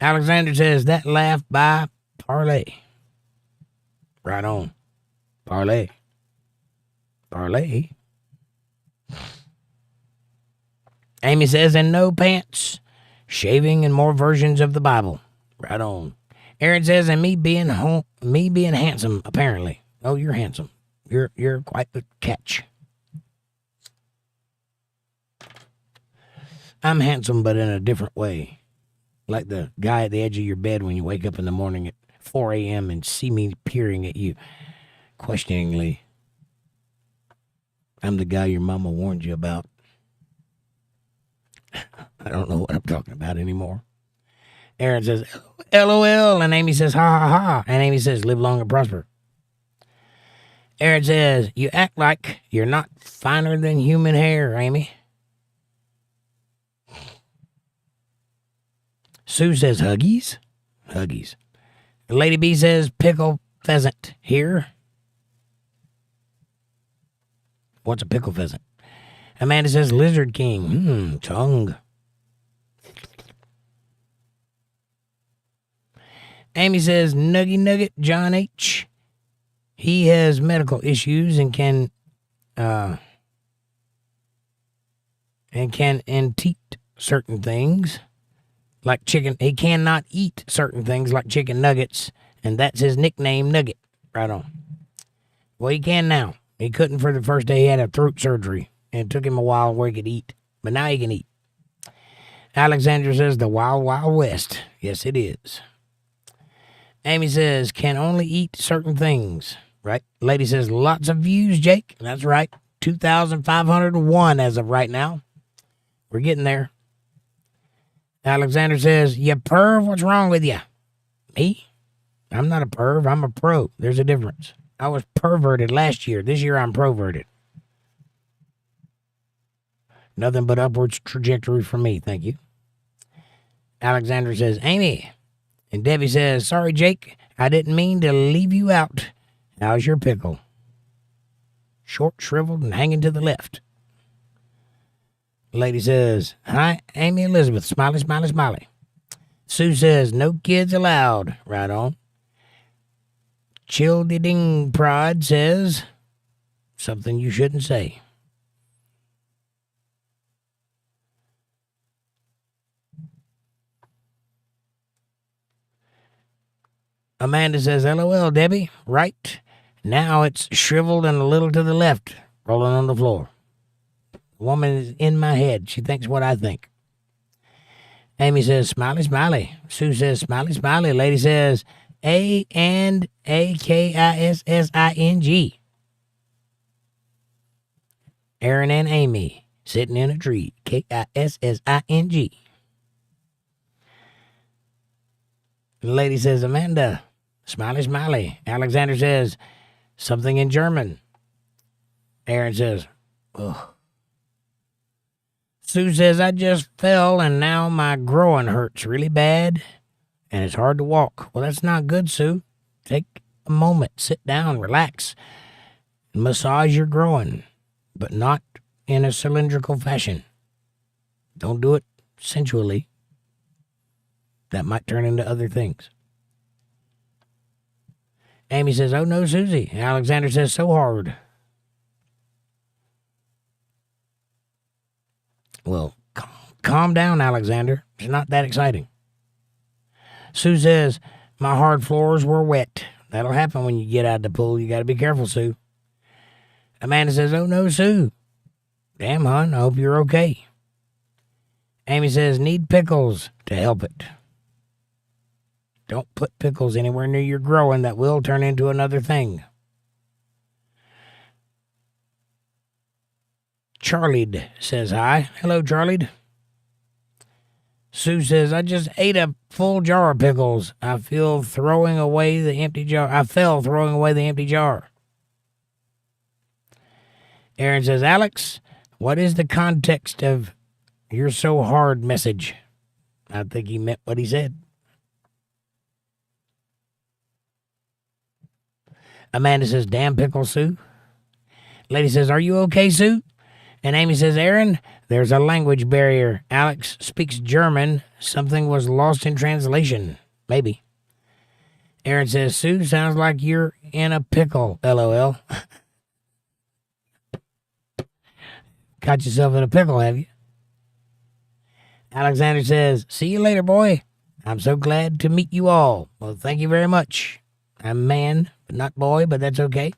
Alexander says, that laugh by Parlay. Right on. Parlay. Parlay. Amy says, and no pants, shaving, and more versions of the Bible. Right on. Aaron says, and me being handsome, apparently. Oh, you're handsome. You're quite the catch. I'm handsome, but in a different way. Like the guy at the edge of your bed when you wake up in the morning at 4 a.m. and see me peering at you questioningly. I'm the guy your mama warned you about. I don't know what I'm talking about anymore. Aaron says, LOL, and Amy says, ha ha ha. And Amy says, live long and prosper. Aaron says, you act like you're not finer than human hair, Amy. Sue says, Huggies? Huggies. Lady B says, pickle pheasant here. What's a pickle pheasant? Amanda says, Lizard King. Tongue. Amy says, Nugget John H. He has medical issues and can and can eat certain things like chicken. He cannot eat certain things like chicken nuggets, and that's his nickname, Nugget. Right on. Well, he can now. He couldn't for the first day. He had a throat surgery, and it took him a while where he could eat, but now he can eat. Alexander says the Wild Wild West. Yes, it is. Amy says can only eat certain things. Right. Lady says lots of views, Jake. That's right. 2,501 as of right now. We're getting there. Alexander says, you perv, what's wrong with you? Me? I'm not a perv. I'm a pro. There's a difference. I was perverted last year. This year I'm proverted. Nothing but upwards trajectory for me. Thank you. Alexander says, Amy. And Debbie says, sorry, Jake. I didn't mean to leave you out. How's your pickle? Short, shriveled, and hanging to the left. Lady says, hi, Amy Elizabeth. Smiley, smiley, smiley. Sue says, no kids allowed. Right on. Childing Pride says, something you shouldn't say. Amanda says, LOL, Debbie. Right. Now it's shriveled and a little to the left, rolling on the floor. The woman is in my head. She thinks what I think. Amy says, smiley, smiley. Sue says, smiley, smiley. Lady says, AKISSING. Aaron and Amy sitting in a tree. KISSING. The lady says, Amanda, smiley, smiley. Alexander says, something in German. Aaron says, ugh. Sue says, I just fell and now my groin hurts really bad and it's hard to walk. Well, that's not good, Sue. Take a moment, sit down, relax, and massage your groin, but not in a cylindrical fashion. Don't do it sensually. That might turn into other things. Amy says, oh no, Susie. Alexander says, so hard. Well, calm down, Alexander. It's not that exciting. Sue says, my hard floors were wet. That'll happen when you get out of the pool. You got to be careful, Sue. Amanda says, oh no, Sue. Damn, hon, I hope you're okay. Amy says, need pickles to help it. Don't put pickles anywhere near your growing. That will turn into another thing. Charlied says hi. Hello, Charlied. Sue says, I just ate a full jar of pickles. I fell throwing away the empty jar. Aaron says, Alex, what is the context of your so hard message? I think he meant what he said. Amanda says, damn pickle, Sue. Lady says, are you okay, Sue? And Amy says, Aaron, there's a language barrier. Alex speaks German. Something was lost in translation. Maybe. Aaron says, Sue, sounds like you're in a pickle, LOL. Got yourself in a pickle, have you? Alexander says, see you later, boy. I'm so glad to meet you all. Well, thank you very much. I'm man, but not boy, but that's okay.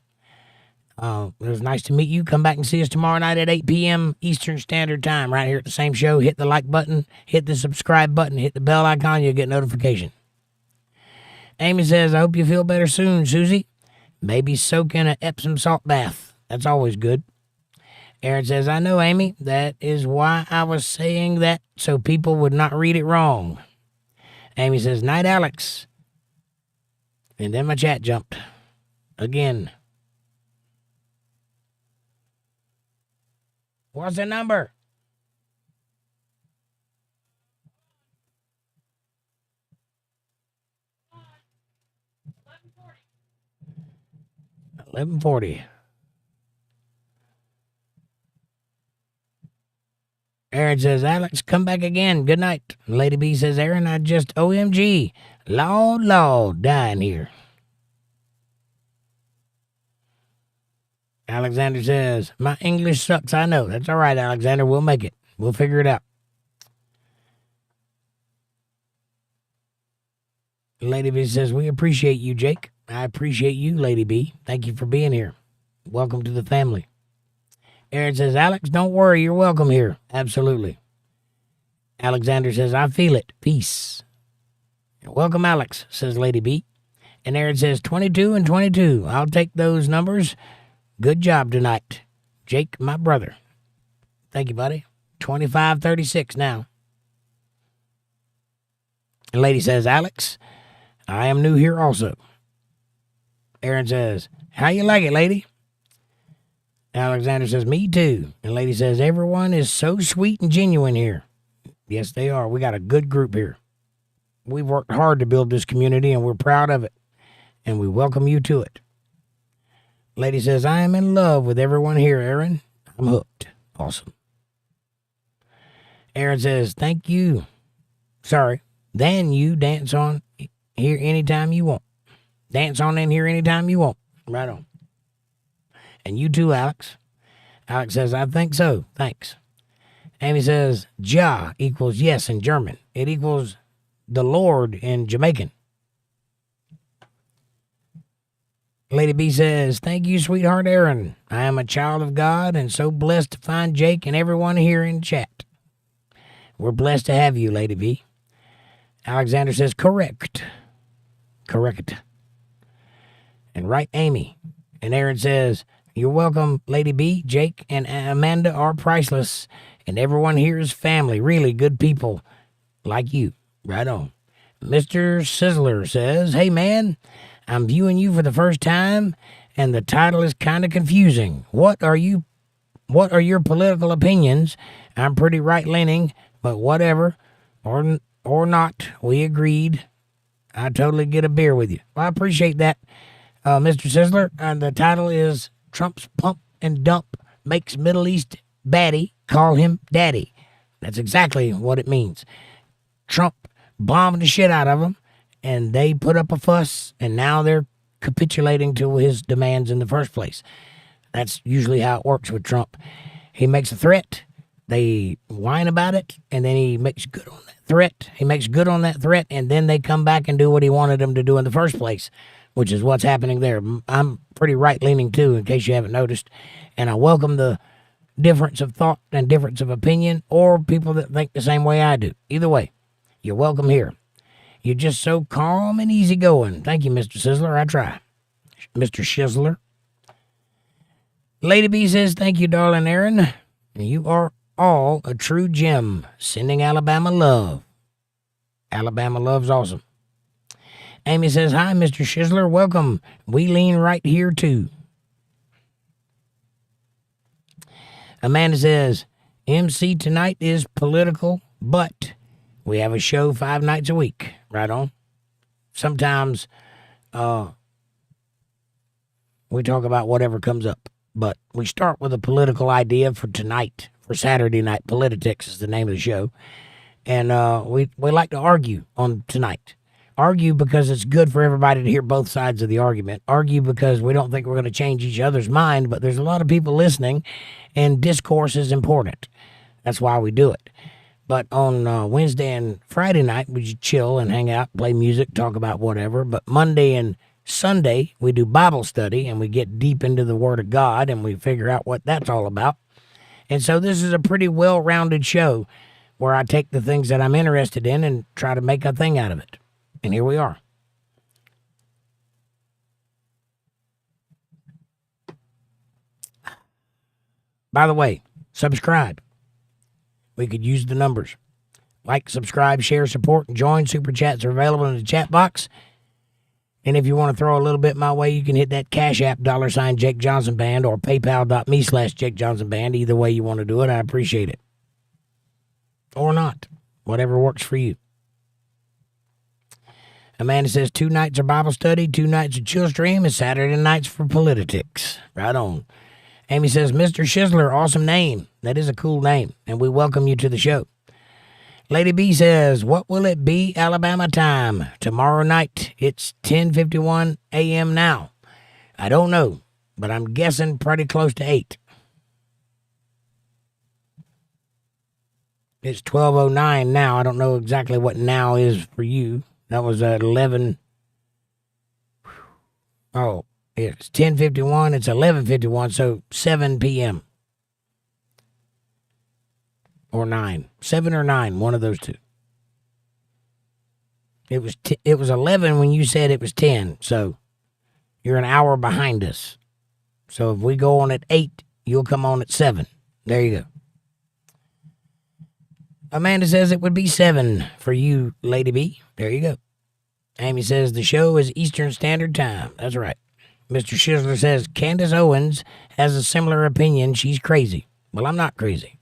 It was nice to meet you. Come back and see us tomorrow night at 8 p.m. Eastern Standard Time, right here at the same show. Hit the like button, hit the subscribe button, hit the bell icon. You'll get notification. Amy says, I hope you feel better soon, Susie. Maybe soak in an Epsom salt bath. That's always good. Aaron says, I know, Amy. That is why I was saying that, so people would not read it wrong. Amy says, night, Alex. And then my chat jumped. Again. What's the number? $11.40. Aaron says, Alex, come back again. Good night. Lady B says, Aaron, I just OMG. Lord, dying here. Alexander says, my English sucks, I know. That's all right, Alexander. We'll make it. We'll figure it out. Lady B says, we appreciate you, Jake. I appreciate you, Lady B. Thank you for being here. Welcome to the family. Aaron says, Alex, don't worry. You're welcome here. Absolutely. Alexander says, I feel it. Peace. Welcome, Alex, says Lady B. And Aaron says, 22 and 22. I'll take those numbers. Good job tonight. Jake, my brother. Thank you, buddy. 25-36 now. And Lady says, Alex, I am new here also. Aaron says, how you like it, Lady? Alexander says, me too. And Lady says, everyone is so sweet and genuine here. Yes, they are. We got a good group here. We've worked hard to build this community, and we're proud of it. And we welcome you to it. Lady says, I am in love with everyone here, Aaron. I'm hooked. Awesome. Aaron says, thank you. Sorry. Then you dance on here anytime you want. Dance on in here anytime you want. Right on. And you too, Alex. Alex says, I think so. Thanks. Amy says, ja equals yes in German. It equals the Lord in Jamaican. Lady B says, thank you, sweetheart Aaron. I am a child of God and so blessed to find Jake and everyone here in chat. We're blessed to have you, Lady B. Alexander says, correct. Correct. And right, Amy. And Aaron says, you're welcome, Lady B. Jake and Amanda are priceless. And everyone here is family. Really good people like you. Right on. Mr. Sizzler says, hey, man, I'm viewing you for the first time, and the title is kind of confusing. What are your political opinions? I'm pretty right-leaning, but whatever. Or not. We agreed. I totally get a beer with you. Well, I appreciate that, Mr. Sizzler. The title is Trump's Pump and Dump Makes Middle East Baddy Call Him Daddy. That's exactly what it means. Trump bombed the shit out of them, and they put up a fuss, and now they're capitulating to his demands in the first place. That's usually how it works with Trump. He makes a threat, they whine about it, and then he makes good on that threat. He makes good on that threat, and then they come back and do what he wanted them to do in the first place, which is what's happening there. I'm pretty right-leaning, too, in case you haven't noticed, and I welcome the difference of thought and difference of opinion, or people that think the same way I do. Either way, you're welcome here. You're just so calm and easygoing. Thank you, Mr. Sizzler. I try. Mr. Shizzler. Lady B says, thank you, darling Aaron. You are all a true gem. Sending Alabama love. Alabama love's awesome. Amy says, hi, Mr. Shizzler. Welcome. We lean right here, too. Amanda says, MC tonight is political, but we have a show 5 nights a week. Right on. Sometimes we talk about whatever comes up, but we start with a political idea for tonight, for Saturday night. Politi-tics is the name of the show. And we like to argue on tonight. Argue because it's good for everybody to hear both sides of the argument. Argue because we don't think we're going to change each other's mind, but there's a lot of people listening, and discourse is important. That's why we do it. But on Wednesday and Friday night, we just chill and hang out, play music, talk about whatever. But Monday and Sunday, we do Bible study, and we get deep into the Word of God, and we figure out what that's all about. And so this is a pretty well-rounded show where I take the things that I'm interested in and try to make a thing out of it. And here we are. By the way, subscribe. We could use the numbers. Like, subscribe, share, support, and join. Super chats are available in the chat box. And if you want to throw a little bit my way, you can hit that CashApp $ Jake Johnson Band or PayPal.me/JakeJohnsonBand. Either way you want to do it, I appreciate it. Or not. Whatever works for you. Amanda says 2 nights are Bible study, 2 nights of chill stream, and Saturday nights for Politi-tics. Right on. Amy says, Mr. Shizzler, awesome name. That is a cool name, and we welcome you to the show. Lady B says, what will it be Alabama time? Tomorrow night. It's 10:51 a.m. now. I don't know, but I'm guessing pretty close to 8. It's 12:09 now. I don't know exactly what now is for you. That was at 11. Oh, it's 10:51. It's 11:51, so 7 p.m. Or 9. 7 or 9, one of those two. It was 11 when you said it was 10, so you're an hour behind us. So if we go on at 8, you'll come on at 7. There you go. Amanda says it would be 7 for you, Lady B. There you go. Amy says the show is Eastern Standard Time. That's right. Mr. Shizzler says Candace Owens has a similar opinion. She's crazy. Well, I'm not crazy.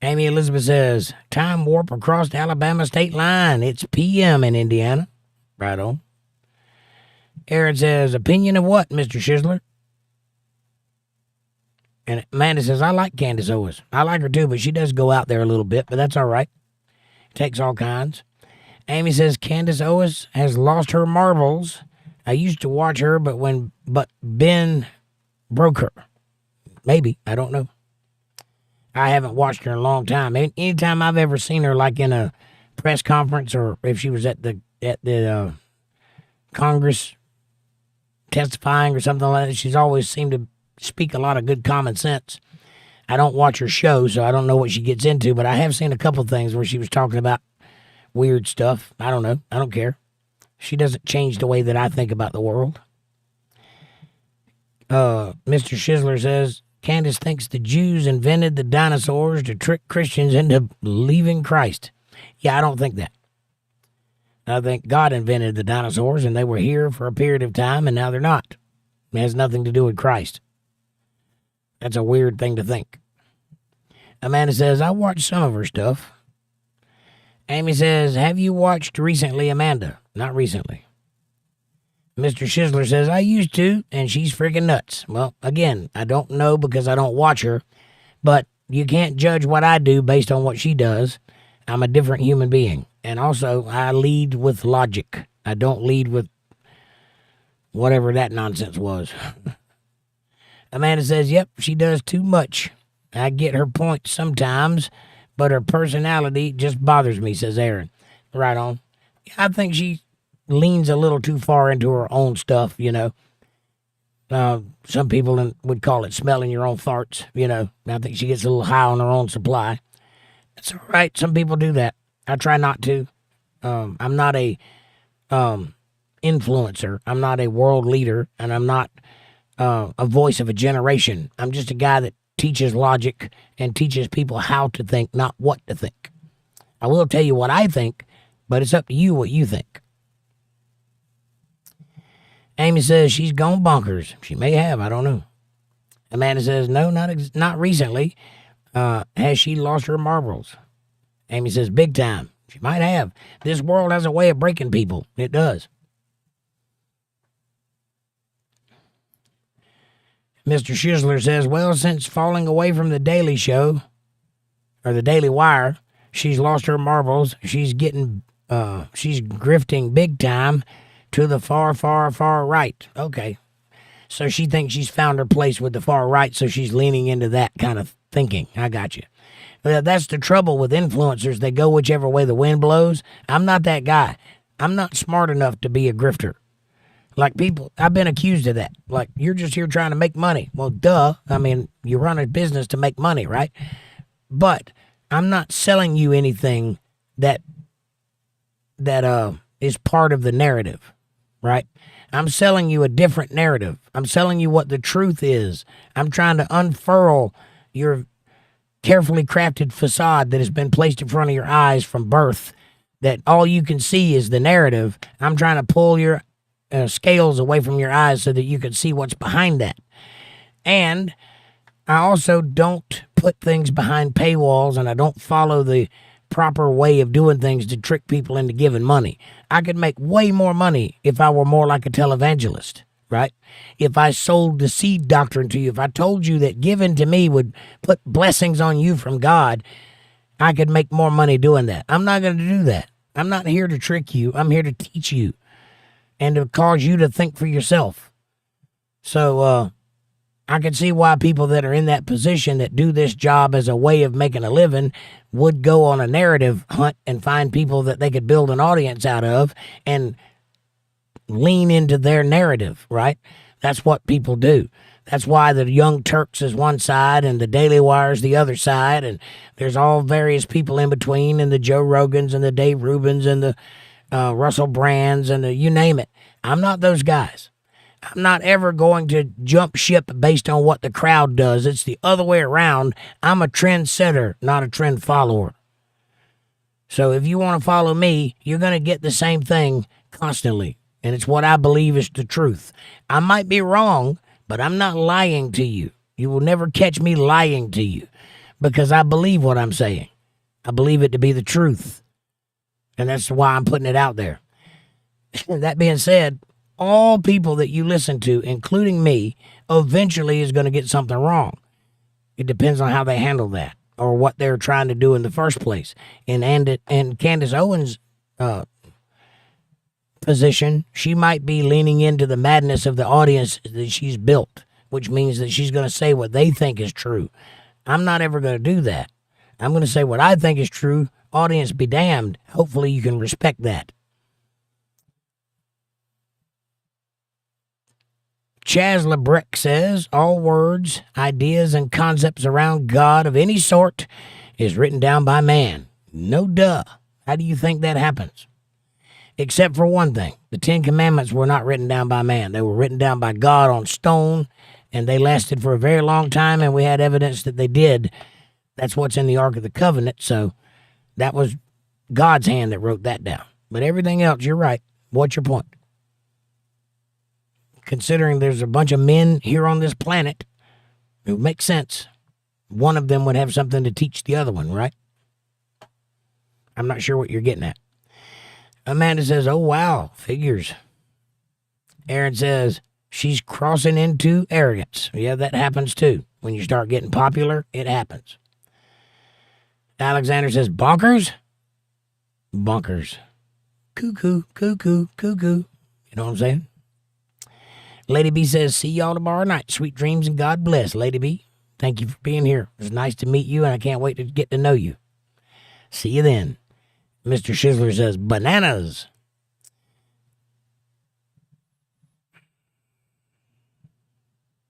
Amy Elizabeth says, time warp across the Alabama state line. It's PM in Indiana. Right on. Aaron says, opinion of what, Mr. Shizzler? And Amanda says, I like Candace Owens. I like her too, but she does go out there a little bit, but that's all right. Takes all kinds. Amy says, Candace Owens has lost her marbles. I used to watch her, but Ben broke her. Maybe. I don't know. I haven't watched her in a long time. Anytime I've ever seen her, like in a press conference or if she was at the Congress testifying or something like that, she's always seemed to speak a lot of good common sense. I don't watch her show, so I don't know what she gets into, but I have seen a couple things where she was talking about weird stuff. I don't know. I don't care. She doesn't change the way that I think about the world. Mr. Shizzler says, Candace thinks the Jews invented the dinosaurs to trick Christians into believing Christ. Yeah, I don't think that. I think God invented the dinosaurs and they were here for a period of time and now they're not. It has nothing to do with Christ. That's a weird thing to think. Amanda says, I watched some of her stuff. Amy says, have you watched recently, Amanda? Not recently. Mr. Shizzler says, I used to, and she's freaking nuts. Well, again, I don't know because I don't watch her, but you can't judge what I do based on what she does. I'm a different human being. And also, I lead with logic. I don't lead with whatever that nonsense was. Amanda says, yep, she does too much. I get her point sometimes, but her personality just bothers me, says Aaron. Right on. I think she leans a little too far into her own stuff, you know. Some people would call it smelling your own farts, you know. I think she gets a little high on her own supply. That's all right. Some people do that. I try not to. I'm not a influencer. I'm not a world leader, and I'm not a voice of a generation. I'm just a guy that teaches logic and teaches people how to think, not what to think. I will tell you what I think, but it's up to you what you think. Amy says she's gone bonkers. She may have. I don't know. Amanda says, no, not recently. Has she lost her marbles? Amy says, big time. She might have. This world has a way of breaking people. It does. Mr. Shizzler says, well, since falling away from the Daily Show, or the Daily Wire, she's lost her marbles. She's grifting big time to the far, far, far right. Okay. So she thinks she's found her place with the far right, so she's leaning into that kind of thinking. I got you. Well, that's the trouble with influencers. They go whichever way the wind blows. I'm not that guy. I'm not smart enough to be a grifter. Like people, I've been accused of that. Like, you're just here trying to make money. Well, duh. I mean, you run a business to make money, right? But I'm not selling you anything that is part of the narrative, right? I'm selling you a different narrative. I'm selling you what the truth is. I'm trying to unfurl your carefully crafted facade that has been placed in front of your eyes from birth, that all you can see is the narrative. I'm trying to pull your scales away from your eyes so that you can see what's behind that. And I also don't put things behind paywalls, and I don't follow the proper way of doing things to trick people into giving money. I could make way more money if I were more like a televangelist, right? If I sold the seed doctrine to you, if I told you that giving to me would put blessings on you from God, I could make more money doing that. I'm not going to do that. I'm not here to trick you. I'm here to teach you. and to cause you to think for yourself. So I can see why people that are in that position that do this job as a way of making a living would go on a narrative hunt and find people that they could build an audience out of and lean into their narrative, right? That's what people do. That's why the Young Turks is one side and the Daily Wire is the other side, and there's all various people in between, and the Joe Rogans and the Dave Rubins and the Russell Brands and the you name it. I'm not those guys. I'm not ever going to jump ship based on what the crowd does. It's the other way around. I'm a trendsetter, not a trend follower. So if you want to follow me, you're going to get the same thing constantly. And it's what I believe is the truth. I might be wrong, but I'm not lying to you. You will never catch me lying to you because I believe what I'm saying. I believe it to be the truth. And that's why I'm putting it out there. That being said, all people that you listen to, including me, eventually is going to get something wrong. It depends on how they handle that or what they're trying to do in the first place. And Candace Owens' position, she might be leaning into the madness of the audience that she's built, which means that she's going to say what they think is true. I'm not ever going to do that. I'm going to say what I think is true. Audience be damned. Hopefully you can respect that. Chaz LeBrec says, all words, ideas, and concepts around God of any sort is written down by man. No duh. How do you think that happens? Except for one thing. The Ten Commandments were not written down by man. They were written down by God on stone, and they lasted for a very long time, and we had evidence that they did. That's what's in the Ark of the Covenant, so that was God's hand that wrote that down. But everything else, you're right. What's your point? Considering there's a bunch of men here on this planet, it would make sense. One of them would have something to teach the other one, right? I'm not sure what you're getting at. Amanda says, oh, wow, figures. Aaron says, she's crossing into arrogance. Yeah, that happens too. When you start getting popular, it happens. Alexander says, bonkers? Bonkers. Cuckoo, cuckoo, cuckoo. You know what I'm saying? Lady B says, see y'all tomorrow night. Sweet dreams and God bless. Lady B, thank you for being here. It was nice to meet you, and I can't wait to get to know you. See you then. Mr. Shizzler says, bananas.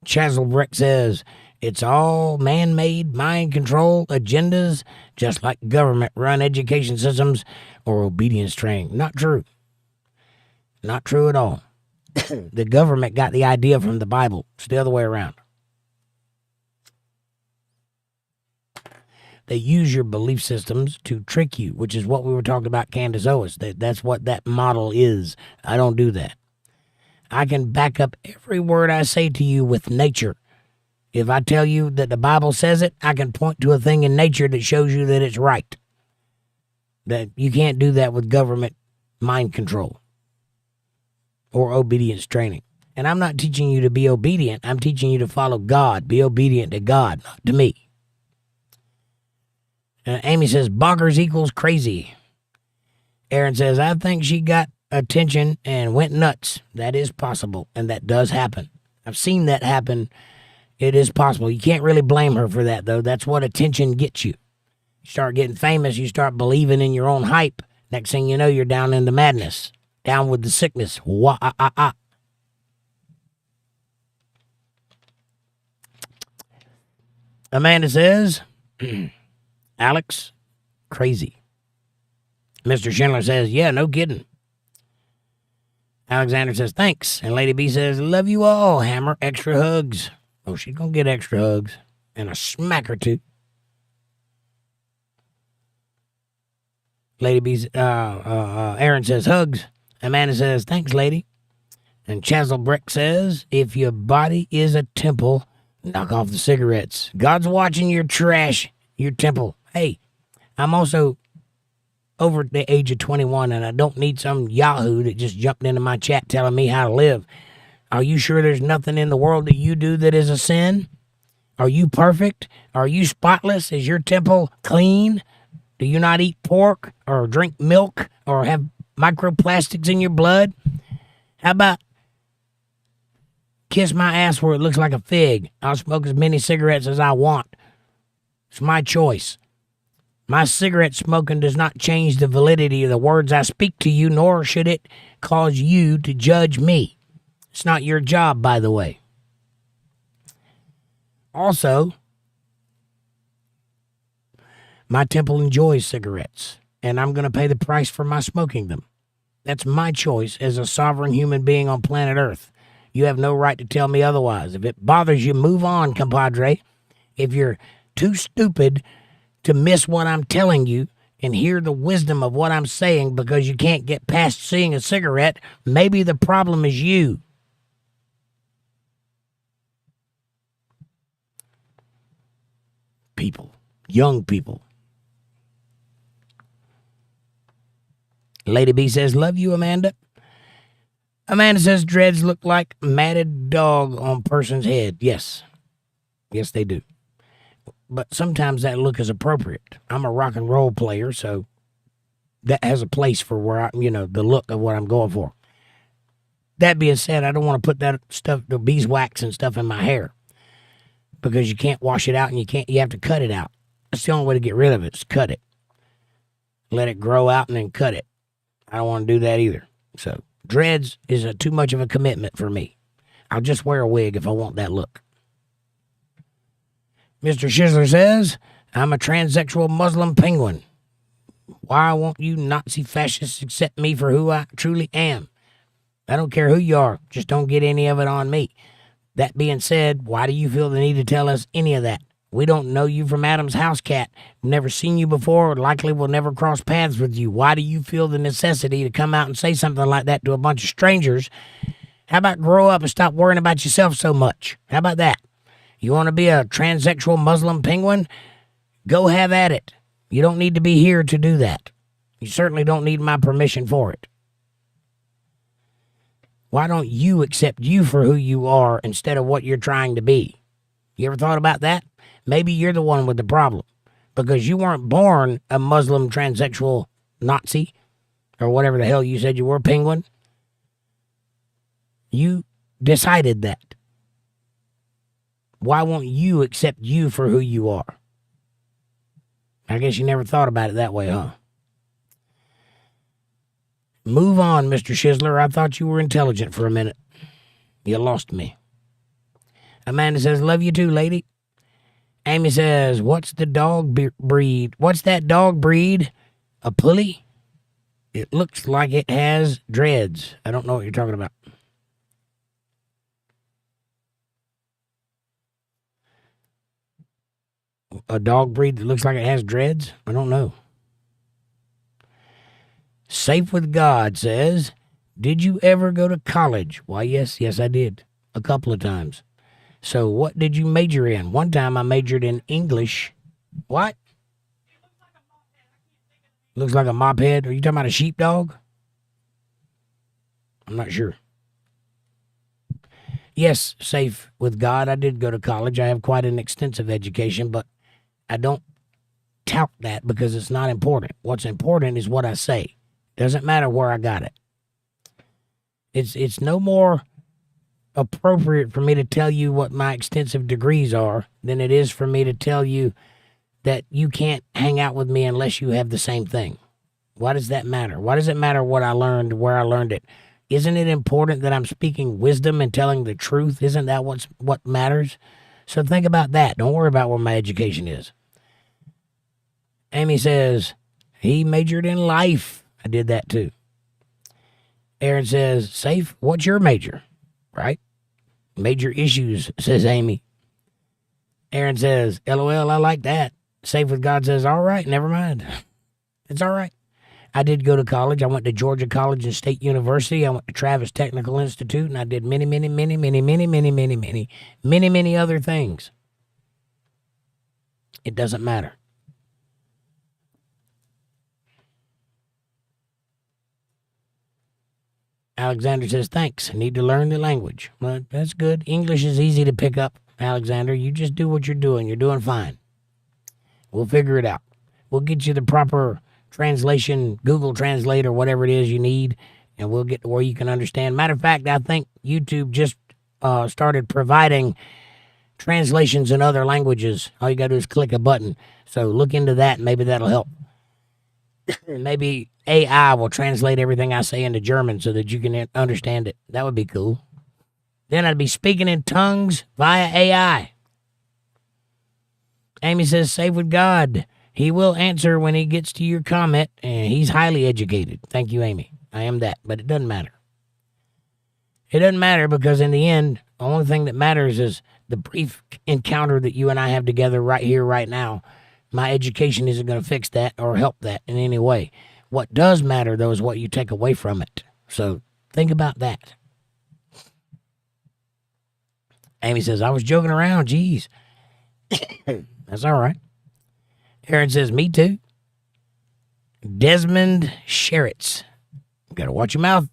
Chazelbreck says, it's all man-made mind control agendas, just like government-run education systems or obedience training. Not true. Not true at all. The government got the idea from the Bible. It's the other way around. They use your belief systems to trick you, which is what we were talking about Candace Owens. That's what that model is. I don't do that. I can back up every word I say to you with nature. If I tell you that the Bible says it, I can point to a thing in nature that shows you that it's right. That you can't do that with government mind control or obedience training. And I'm not teaching you to be obedient. I'm teaching you to follow God. Be obedient to God, not to me. Amy says, bonkers equals crazy. Aaron says, I think she got attention and went nuts. That is possible, and that does happen. I've seen that happen. It is possible. You can't really blame her for that, though. That's what attention gets you. You start getting famous, you start believing in your own hype. Next thing you know, you're down in the madness. Down with the sickness. Wah-ah-ah-ah. Amanda says, Alex, crazy. Mr. Schindler says, yeah, no kidding. Alexander says, thanks. And Lady B says, love you all, Hammer. Extra hugs. Oh, she's going to get extra hugs. And a smack or two. Lady B's, Aaron says, hugs. Amanda says, thanks, lady. And Chazelbreck says, if your body is a temple, knock off the cigarettes. God's watching your trash, your temple. Hey, I'm also over the age of 21, and I don't need some yahoo that just jumped into my chat telling me how to live. Are you sure there's nothing in the world that you do that is a sin? Are you perfect? Are you spotless? Is your temple clean? Do you not eat pork or drink milk or have microplastics in your blood? How about kiss my ass where it looks like a fig? I'll smoke as many cigarettes as I want. It's my choice. My cigarette smoking does not change the validity of the words I speak to you, nor should it cause you to judge me. It's not your job, by the way. Also, my temple enjoys cigarettes, and I'm going to pay the price for my smoking them. That's my choice as a sovereign human being on planet Earth. You have no right to tell me otherwise. If it bothers you, move on, compadre. If you're too stupid to miss what I'm telling you and hear the wisdom of what I'm saying because you can't get past seeing a cigarette, maybe the problem is you. People, young people. Lady B says, love you, Amanda. Amanda says, dreads look like matted dog on person's head. Yes. Yes, they do. But sometimes that look is appropriate. I'm a rock and roll player, so that has a place for where the look of what I'm going for. That being said, I don't want to put that stuff, the beeswax and stuff in my hair because you can't wash it out and you have to cut it out. That's the only way to get rid of it is cut it. Let it grow out and then cut it. I don't want to do that either. So dreads is too much of a commitment for me. I'll just wear a wig if I want that look. Mr. Shizzler says, I'm a transsexual Muslim penguin. Why won't you Nazi fascists accept me for who I truly am? I don't care who you are. Just don't get any of it on me. That being said, why do you feel the need to tell us any of that? We don't know you from Adam's house cat. We've never seen you before, or likely will never cross paths with you. Why do you feel the necessity to come out and say something like that to a bunch of strangers? How about grow up and stop worrying about yourself so much? How about that? You want to be a transsexual Muslim penguin? Go have at it. You don't need to be here to do that. You certainly don't need my permission for it. Why don't you accept you for who you are instead of what you're trying to be? You ever thought about that? Maybe you're the one with the problem because you weren't born a Muslim transsexual Nazi or whatever the hell you said you were, penguin. You decided that. Why won't you accept you for who you are? I guess you never thought about it that way, huh? Move on, Mr. Shizzler. I thought you were intelligent for a minute. You lost me. Amanda says, love you too, lady. Amy says, what's the dog breed? What's that dog breed? A pulley? It looks like it has dreads. I don't know what you're talking about. A dog breed that looks like it has dreads? I don't know. Safe with God says, did you ever go to college? Why, yes, I did. A couple of times. So what did you major in? One time I majored in English. What? Looks like a mop head. Are you talking about a sheepdog? I'm not sure. Yes, safe with God. I did go to college. I have quite an extensive education, but I don't tout that because it's not important. What's important is what I say. Doesn't matter where I got it. It's no more appropriate for me to tell you what my extensive degrees are than it is for me to tell you that you can't hang out with me unless you have the same thing. Why does that matter? Why does it matter what I learned, where I learned it? Isn't it important that I'm speaking wisdom and telling the truth? Isn't that what matters? So think about that. Don't worry about where my education is. Amy says, he majored in life. I did that too. Aaron says, safe, what's your major? Right? Major issues, says Amy. Aaron says, LOL, I like that. Safe with God says, all right, never mind. It's all right. I did go to college. I went to Georgia College and State University. I went to Travis Technical Institute, and I did many other things. It doesn't matter. Alexander says, thanks. I need to learn the language. Well, that's good. English is easy to pick up, Alexander. You just do what you're doing. You're doing fine. We'll figure it out. We'll get you the proper translation, Google Translate or whatever it is you need, and we'll get to where you can understand. Matter of fact, I think YouTube just started providing translations in other languages. All you got to do is click a button. So look into that. Maybe that'll help. Maybe AI will translate everything I say into German so that you can understand it. That would be cool. Then I'd be speaking in tongues via AI. Amy says, save with God. He will answer when he gets to your comment, and he's highly educated. Thank you, Amy. I am that, but it doesn't matter. It doesn't matter because in the end, the only thing that matters is the brief encounter that you and I have together right here, right now. My education isn't going to fix that or help that in any way. What does matter, though, is what you take away from it. So think about that. Amy says, I was joking around. Jeez. That's all right. Aaron says, me too. Desmond Sheritz. Got to watch your mouth.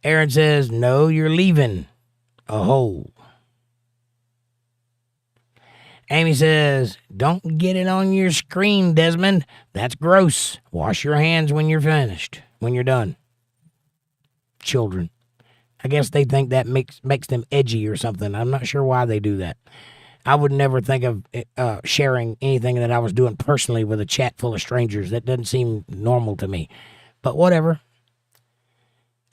Aaron says, no, you're leaving a hole. Amy says, don't get it on your screen, Desmond. That's gross. Wash your hands when you're finished, when you're done. Children. I guess they think that makes them edgy or something. I'm not sure why they do that. I would never think of sharing anything that I was doing personally with a chat full of strangers. That doesn't seem normal to me. But whatever.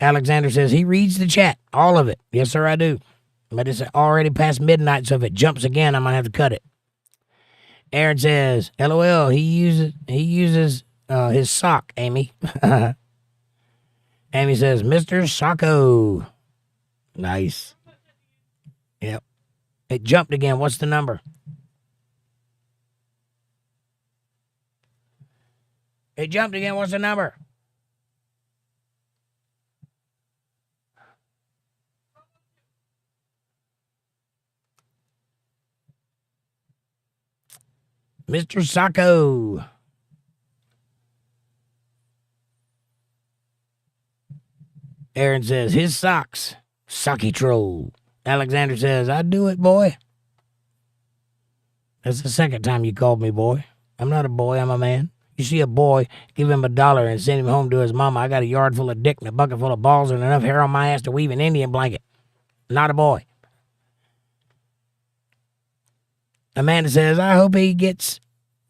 Alexander says he reads the chat, all of it. Yes, sir, I do. But it's already past midnight, so if it jumps again, I might have to cut it. Aaron says, LOL, he uses his sock, Amy. Amy says, Mr. Socko. Nice. Yep. It jumped again. What's the number? It jumped again. What's the number? Mr. Socko. Aaron says, his socks. Socky troll. Alexander says, I do it, boy. That's the second time you called me boy. I'm not a boy, I'm a man. You see a boy, give him $1 and send him home to his mama. I got a yard full of dick and a bucket full of balls and enough hair on my ass to weave an Indian blanket. Not a boy. Amanda says, I hope he gets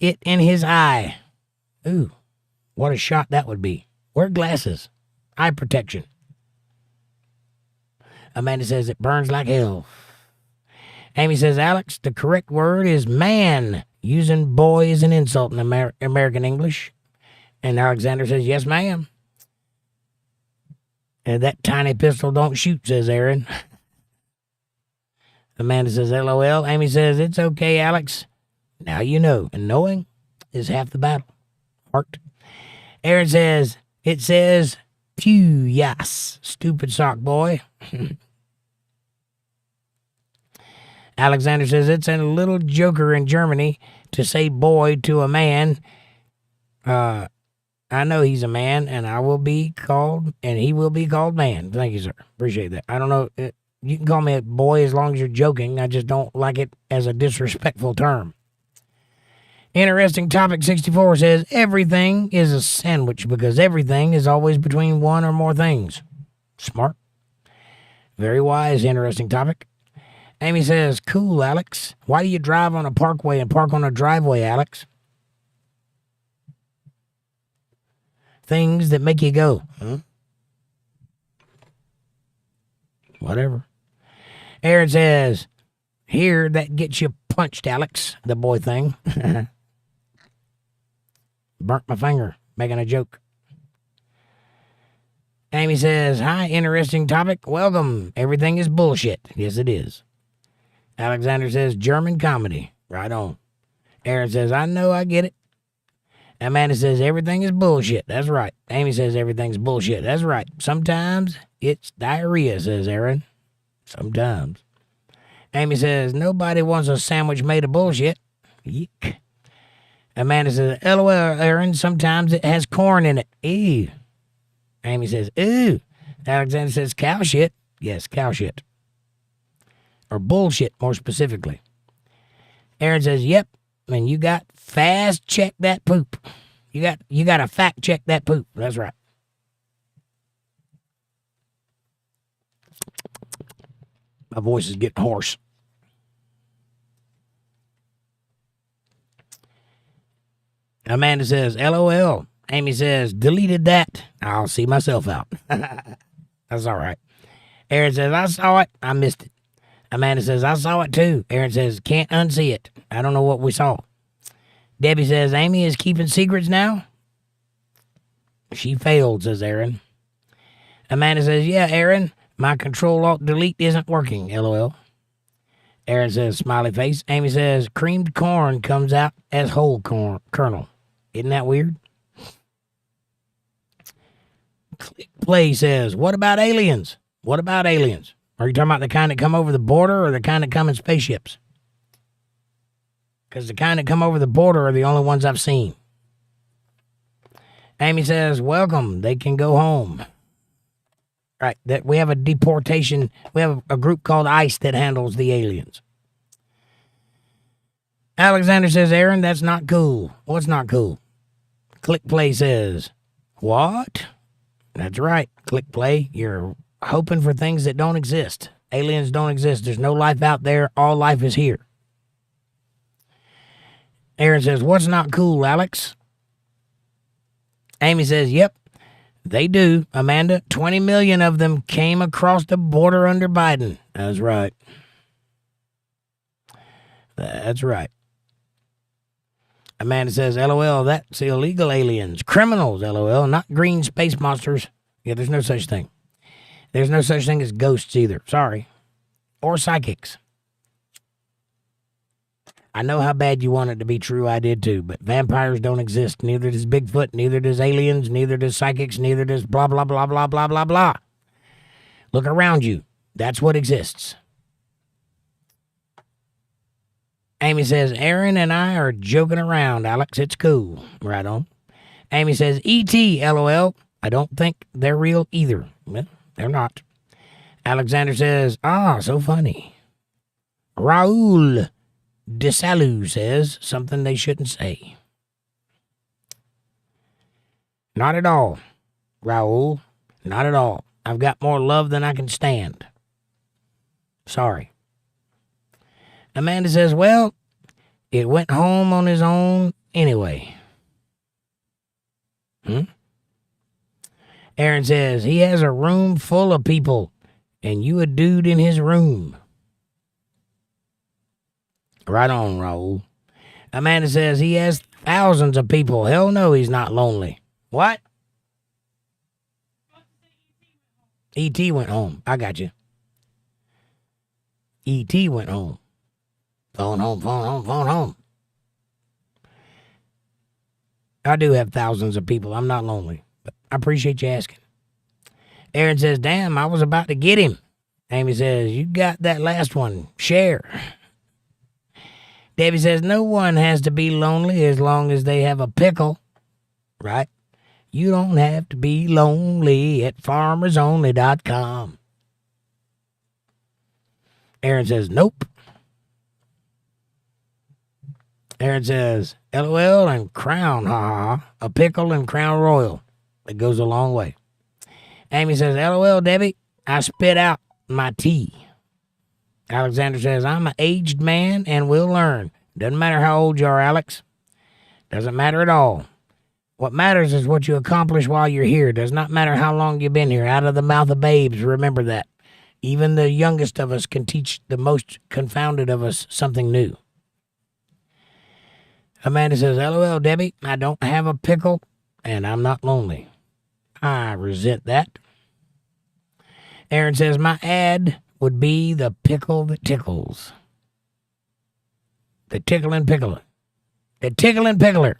it in his eye. Ooh, what a shot that would be. Wear glasses. Eye protection. Amanda says, it burns like hell. Amy says, Alex, the correct word is man. Using boy is an insult in American English. And Alexander says, yes, ma'am. And that tiny pistol don't shoot, says Aaron. Amanda says, LOL. Amy says, it's okay, Alex. Now you know. And knowing is half the battle. Heart. Aaron says, it says, pew, yes. Stupid sock boy. Alexander says, it's a little joker in Germany to say boy to a man. I know he's a man, and I will be called, and he will be called man. Thank you, sir. Appreciate that. I don't know. You can call me a boy as long as you're joking. I just don't like it as a disrespectful term. Interesting topic 64 says, everything is a sandwich because everything is always between one or more things. Smart. Very wise, interesting topic. Amy says, cool, Alex. Why do you drive on a parkway and park on a driveway, Alex? Things that make you go, huh? Whatever. Aaron says, here, that gets you punched, Alex, the boy thing. Burnt my finger, making a joke. Amy says, hi, interesting topic. Welcome. Everything is bullshit. Yes, it is. Alexander says, German comedy. Right on. Aaron says, I know, I get it. Amanda says, everything is bullshit. That's right. Amy says, everything's bullshit. That's right. Sometimes it's diarrhea, says Aaron. Sometimes. Amy says, nobody wants a sandwich made of bullshit. Yeek. Amanda says, LOL, Aaron, sometimes it has corn in it. Ew. Amy says, ew. Alexander says, cow shit. Yes, cow shit. Or bullshit, more specifically. Aaron says, yep, and you got fast check that poop. You got to fact check that poop. That's right. My voice is getting hoarse. Amanda says, LOL. Amy says, deleted that. I'll see myself out. That's all right. Aaron says, I saw it. I missed it. Amanda says, I saw it too. Aaron says, can't unsee it. I don't know what we saw. Debbie says, Amy is keeping secrets now? She failed, says Aaron. Amanda says, yeah, Aaron, my Control-Alt-Delete isn't working, LOL. Aaron says, smiley face. Amy says, creamed corn comes out as whole corn kernel. Isn't that weird? Click Play says, what about aliens? What about aliens? Are you talking about the kind that come over the border or the kind that come in spaceships? Because the kind that come over the border are the only ones I've seen. Amy says, welcome. They can go home. Right. That we have a deportation. We have a group called ICE that handles the aliens. Alexander says, Aaron, that's not cool. What's not cool? Click Play says, what? That's right. Click Play. You're hoping for things that don't exist. Aliens don't exist. There's no life out there. All life is here. Aaron says, what's not cool, Alex? Amy says, yep, they do. Amanda, 20 million of them came across the border under Biden. That's right. That's right. Amanda says, LOL, that's illegal aliens. Criminals, LOL, not green space monsters. Yeah, there's no such thing. There's no such thing as ghosts either. Sorry. Or psychics. I know how bad you want it to be true. I did too. But vampires don't exist. Neither does Bigfoot. Neither does aliens. Neither does psychics. Neither does blah, blah, blah, blah, blah, blah, blah. Look around you. That's what exists. Amy says, Aaron and I are joking around, Alex. It's cool. Right on. Amy says, E.T., LOL. I don't think they're real either. Well, they're not. Alexander says, so funny. Raul Desalu says something they shouldn't say. Not at all, Raul. Not at all. I've got more love than I can stand. Sorry. Amanda says, well, it went home on his own anyway. Aaron says, he has a room full of people, and you a dude in his room. Right on, Raul. Amanda says, he has thousands of people. Hell no, he's not lonely. What? E.T. went home. I got you. E.T. went home. Phone home, phone home, phone home. I do have thousands of people. I'm not lonely. But I appreciate you asking. Aaron says, damn, I was about to get him. Amy says, you got that last one. Share. Debbie says, no one has to be lonely as long as they have a pickle. Right? You don't have to be lonely at farmersonly.com. Aaron says, nope. Aaron says, LOL and Crown, ha. A pickle and Crown Royal. It goes a long way. Amy says, LOL, Debbie, I spit out my tea. Alexander says, I'm an aged man and will learn. Doesn't matter how old you are, Alex. Doesn't matter at all. What matters is what you accomplish while you're here. Does not matter how long you've been here. Out of the mouth of babes, remember that. Even the youngest of us can teach the most confounded of us something new. Amanda says, LOL, Debbie, I don't have a pickle, and I'm not lonely. I resent that. Aaron says, my ad would be the pickle that tickles. The tickling pickler. The tickling pickler.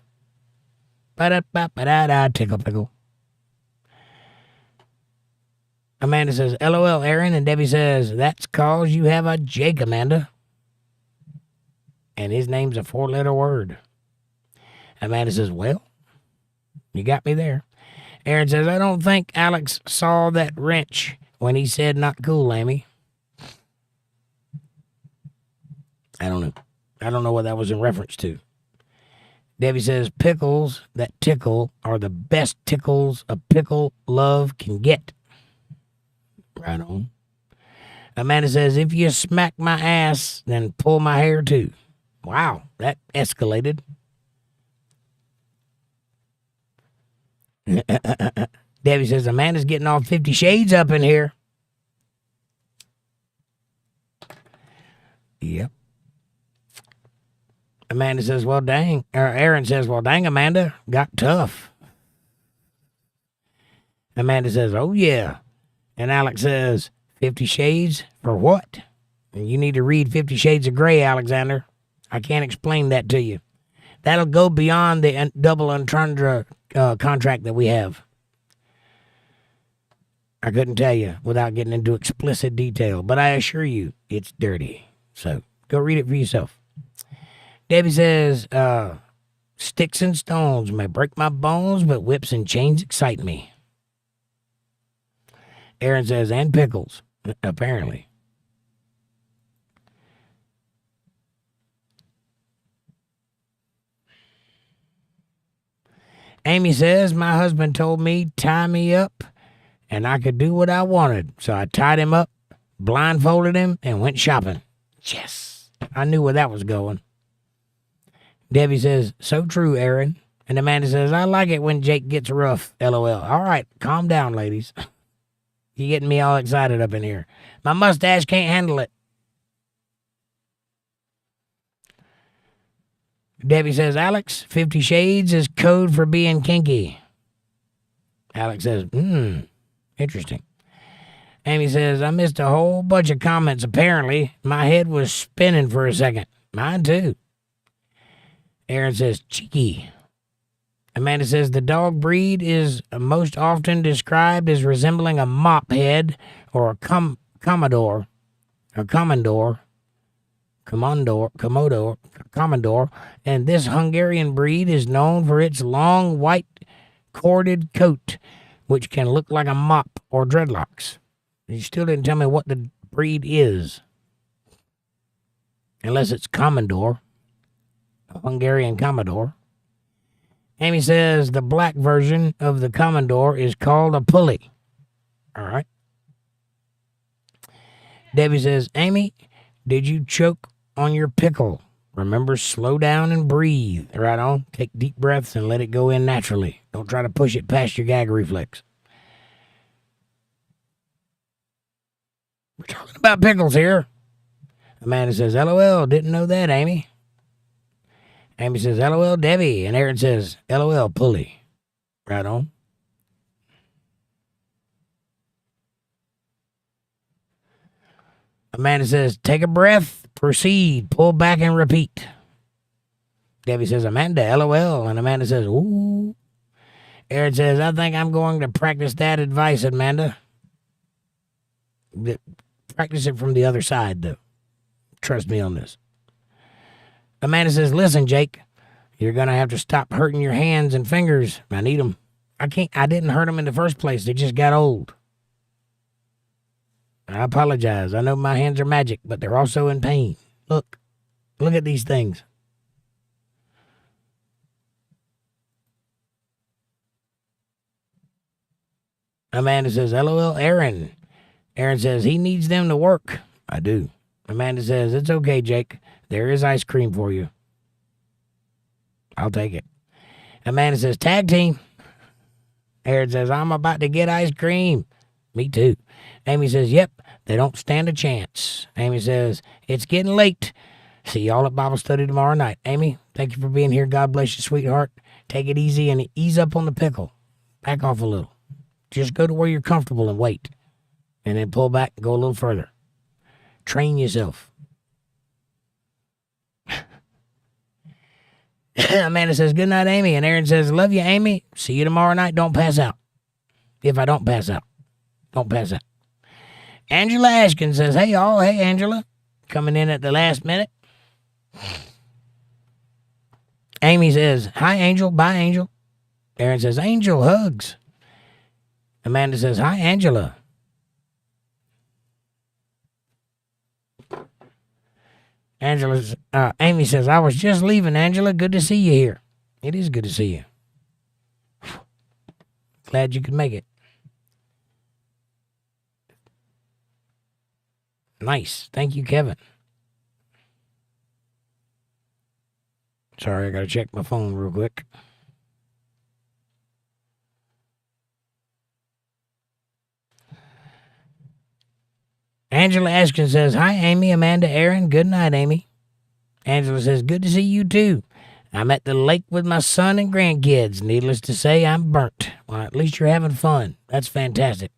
Ba-da-ba-ba-da-da, tickle pickle. Amanda says, LOL, Aaron, and Debbie says, that's cause you have a Jake, Amanda. And his name's a 4-letter word. Amanda says, well, you got me there. Aaron says, I don't think Alex saw that wrench when he said not cool, Amy. I don't know. I don't know what that was in reference to. Debbie says, pickles that tickle are the best tickles a pickle love can get. Right on. Amanda says, if you smack my ass, then pull my hair too. Wow, that escalated. Debbie says, Amanda's getting all 50 Shades up in here. Yep. Amanda says, well, dang. Or Aaron says, well, dang, Amanda, got tough. Amanda says, oh, yeah. And Alex says, 50 Shades for what? And you need to read 50 Shades of Grey, Alexander. I can't explain that to you. That'll go beyond the double entendre contract that we have. I couldn't tell you without getting into explicit detail, but I assure you it's dirty. So go read it for yourself. Debbie says, sticks and stones may break my bones, but whips and chains excite me. Aaron says, and pickles, apparently. Amy says, my husband told me, tie me up, and I could do what I wanted. So I tied him up, blindfolded him, and went shopping. Yes, I knew where that was going. Debbie says, so true, Aaron. And Amanda says, I like it when Jake gets rough, LOL. All right, calm down, ladies. You're getting me all excited up in here. My mustache can't handle it. Debbie says, Alex, 50 Shades is code for being kinky. Alex says, interesting. Amy says, I missed a whole bunch of comments, apparently. My head was spinning for a second. Mine too. Aaron says, cheeky. Amanda says, the dog breed is most often described as resembling a mop head or a Commodore, and this Hungarian breed is known for its long white corded coat, which can look like a mop or dreadlocks. You still didn't tell me what the breed is. Unless it's Commodore, a Hungarian Commodore. Amy says the black version of the Commodore is called a pulley. All right. Debbie says, Amy, did you choke on your pickle? Remember, slow down and breathe. Right on. Take deep breaths and let it go in naturally. Don't try to push it past your gag reflex. We're talking about pickles here. Amanda says, LOL, didn't know that, Amy. Amy says, LOL, Debbie. And Aaron says, LOL, pulley. Right on. Amanda says, take a breath, proceed, pull back and repeat. Debbie says, Amanda, LOL. And Amanda says, ooh. Aaron says, I think I'm going to practice that advice, Amanda. Practice it from the other side, though. Trust me on this. Amanda says, listen, Jake, you're going to have to stop hurting your hands and fingers. I need them. I didn't hurt them in the first place. They just got old. I apologize. I know my hands are magic, but they're also in pain. Look at these things. Amanda says, LOL, Aaron. Aaron says, he needs them to work. I do. Amanda says, it's okay, Jake. There is ice cream for you. I'll take it. Amanda says, tag team. Aaron says, I'm about to get ice cream. Me too. Amy says, yep, they don't stand a chance. Amy says, it's getting late. See y'all at Bible study tomorrow night. Amy, thank you for being here. God bless you, sweetheart. Take it easy and ease up on the pickle. Back off a little. Just go to where you're comfortable and wait. And then pull back and go a little further. Train yourself. Amanda says, good night, Amy. And Aaron says, love you, Amy. See you tomorrow night. Don't pass out. If I don't pass out. Don't pass out. Angela Ashkin says, hey, y'all. Hey, Angela. Coming in at the last minute. Amy says, hi, Angel. Bye, Angel. Aaron says, Angel, hugs. Amanda says, hi, Angela. Amy says, I was just leaving, Angela. Good to see you here. It is good to see you. Glad you could make it. Nice. Thank you, Kevin. Sorry, I gotta check my phone real quick. Angela Ashkin says, hi, Amy, Amanda, Aaron. Good night, Amy. Angela says, good to see you, too. I'm at the lake with my son and grandkids. Needless to say, I'm burnt. Well, at least you're having fun. That's fantastic.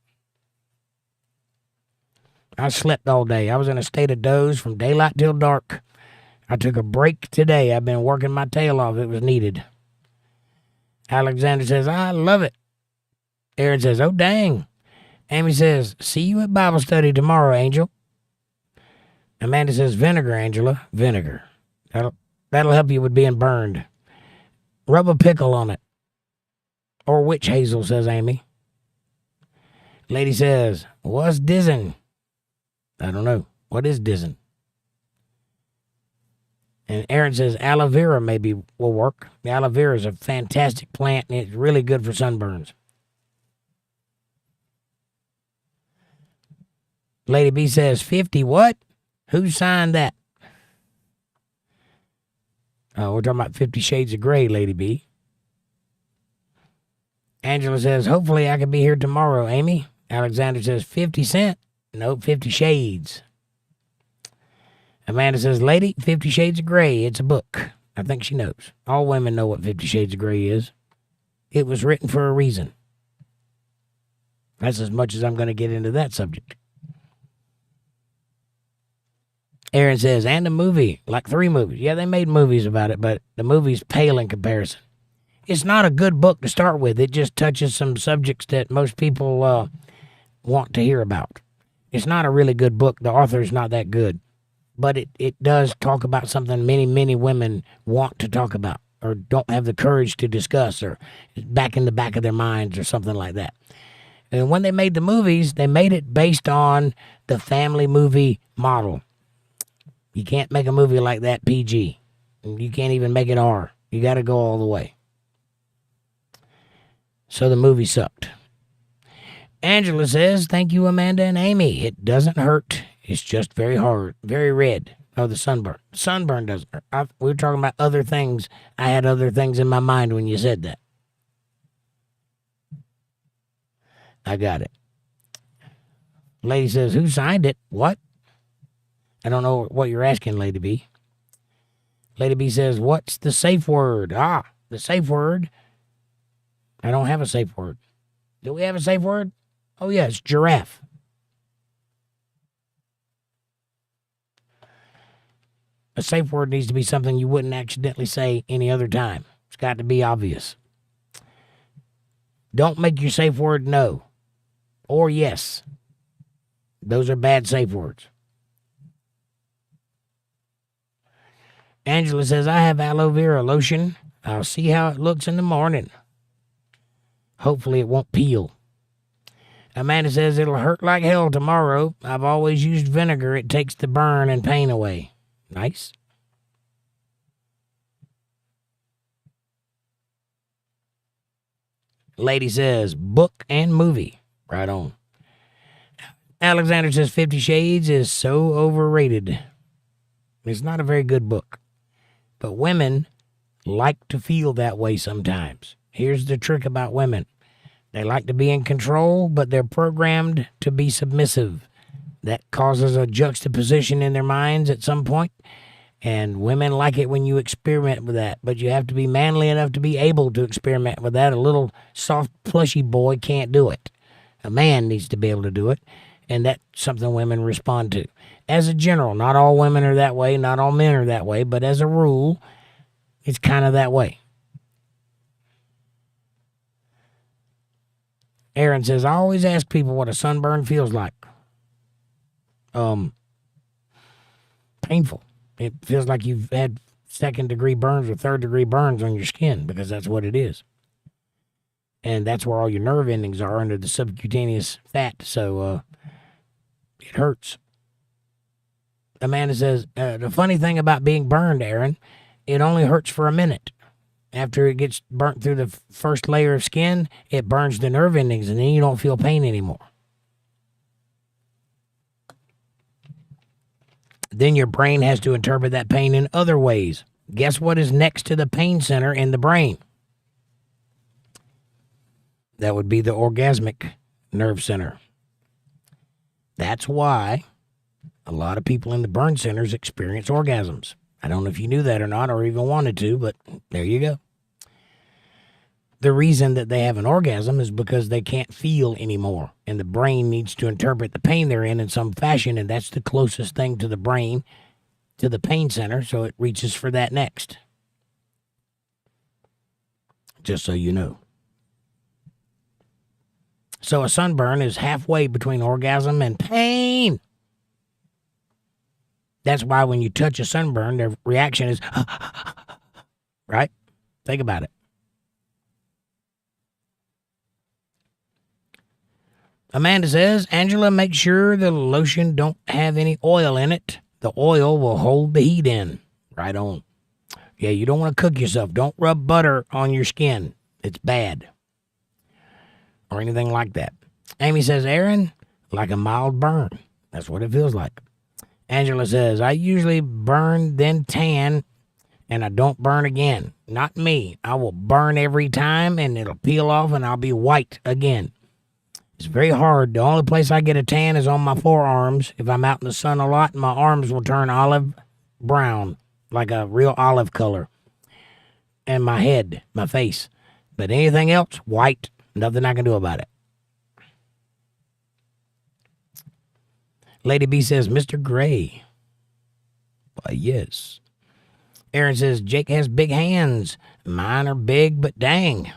I slept all day. I was in a state of doze from daylight till dark. I took a break today. I've been working my tail off. It was needed. Alexander says, I love it. Aaron says, oh, dang. Amy says, see you at Bible study tomorrow, Angel. Amanda says, vinegar, Angela. Vinegar. That'll help you with being burned. Rub a pickle on it. Or witch hazel, says Amy. Lady says, what's dizzing? I don't know. What is dizzing? And Aaron says aloe vera maybe will work. The aloe vera is a fantastic plant, and it's really good for sunburns. Lady B says, 50 what? Who signed that? Oh, we're talking about 50 Shades of Grey, Lady B. Angela says, hopefully I can be here tomorrow, Amy. Alexander says, 50 Cent? Nope, 50 Shades. Amanda says, lady, 50 Shades of Grey. It's a book. I think she knows. All women know what 50 Shades of Grey is. It was written for a reason. That's as much as I'm going to get into that subject. Aaron says, and a movie, like 3 movies. Yeah, they made movies about it, but the movies pale in comparison. It's not a good book to start with. It just touches some subjects that most people want to hear about. It's not a really good book. The author's not that good. But it does talk about something many women want to talk about or don't have the courage to discuss or back in the back of their minds or something like that. And when they made the movies, they made it based on the family movie model. You can't make a movie like that PG. You can't even make it R. You got to go all the way. So the movie sucked. Angela says, thank you, Amanda and Amy. It doesn't hurt. It's just very hard, very red. Oh, the sunburn. Sunburn doesn't hurt. We were talking about other things. I had other things in my mind when you said that. I got it. Lady says, who signed it? What? I don't know what you're asking, Lady B. Lady B says, what's the safe word? Ah, the safe word. I don't have a safe word. Do we have a safe word? Oh, yeah, it's giraffe. A safe word needs to be something you wouldn't accidentally say any other time. It's got to be obvious. Don't make your safe word no or yes. Those are bad safe words. Angela says, I have aloe vera lotion. I'll see how it looks in the morning. Hopefully it won't peel. Amanda says, it'll hurt like hell tomorrow. I've always used vinegar. It takes the burn and pain away. Nice. Lady says, book and movie. Right on. Alexander says, 50 Shades is so overrated. It's not a very good book. But women like to feel that way sometimes. Here's the trick about women. They like to be in control, but they're programmed to be submissive. That causes a juxtaposition in their minds at some point. And women like it when you experiment with that. But you have to be manly enough to be able to experiment with that. A little soft, plushy boy can't do it. A man needs to be able to do it. And that's something women respond to. As a general, not all women are that way, not all men are that way, but as a rule, it's kind of that way. Aaron says, I always ask people what a sunburn feels like. Painful. It feels like you've had 2nd-degree burns or 3rd-degree burns on your skin because that's what it is. And that's where all your nerve endings are under the subcutaneous fat, so it hurts. Amanda says, the funny thing about being burned, Aaron, it only hurts for a minute. After it gets burnt through the first layer of skin, it burns the nerve endings, and then you don't feel pain anymore. Then your brain has to interpret that pain in other ways. Guess what is next to the pain center in the brain? That would be the orgasmic nerve center. That's why a lot of people in the burn centers experience orgasms. I don't know if you knew that or not, or even wanted to, but there you go. The reason that they have an orgasm is because they can't feel anymore, and the brain needs to interpret the pain they're in some fashion, and that's the closest thing to the brain, to the pain center, so it reaches for that next. Just so you know. So a sunburn is halfway between orgasm and pain. That's why when you touch a sunburn, their reaction is, right? Think about it. Amanda says, Angela, make sure the lotion don't have any oil in it. The oil will hold the heat in. Right on. Yeah, you don't want to cook yourself. Don't rub butter on your skin. It's bad. Or anything like that. Amy says, Aaron, like a mild burn. That's what it feels like. Angela says, I usually burn, then tan, and I don't burn again. Not me. I will burn every time, and it'll peel off, and I'll be white again. It's very hard. The only place I get a tan is on my forearms. If I'm out in the sun a lot, my arms will turn olive brown, like a real olive color. And my head, my face. But anything else, white. Nothing I can do about it. Lady B says, Mr. Gray. Why, yes. Aaron says, Jake has big hands. Mine are big, but dang.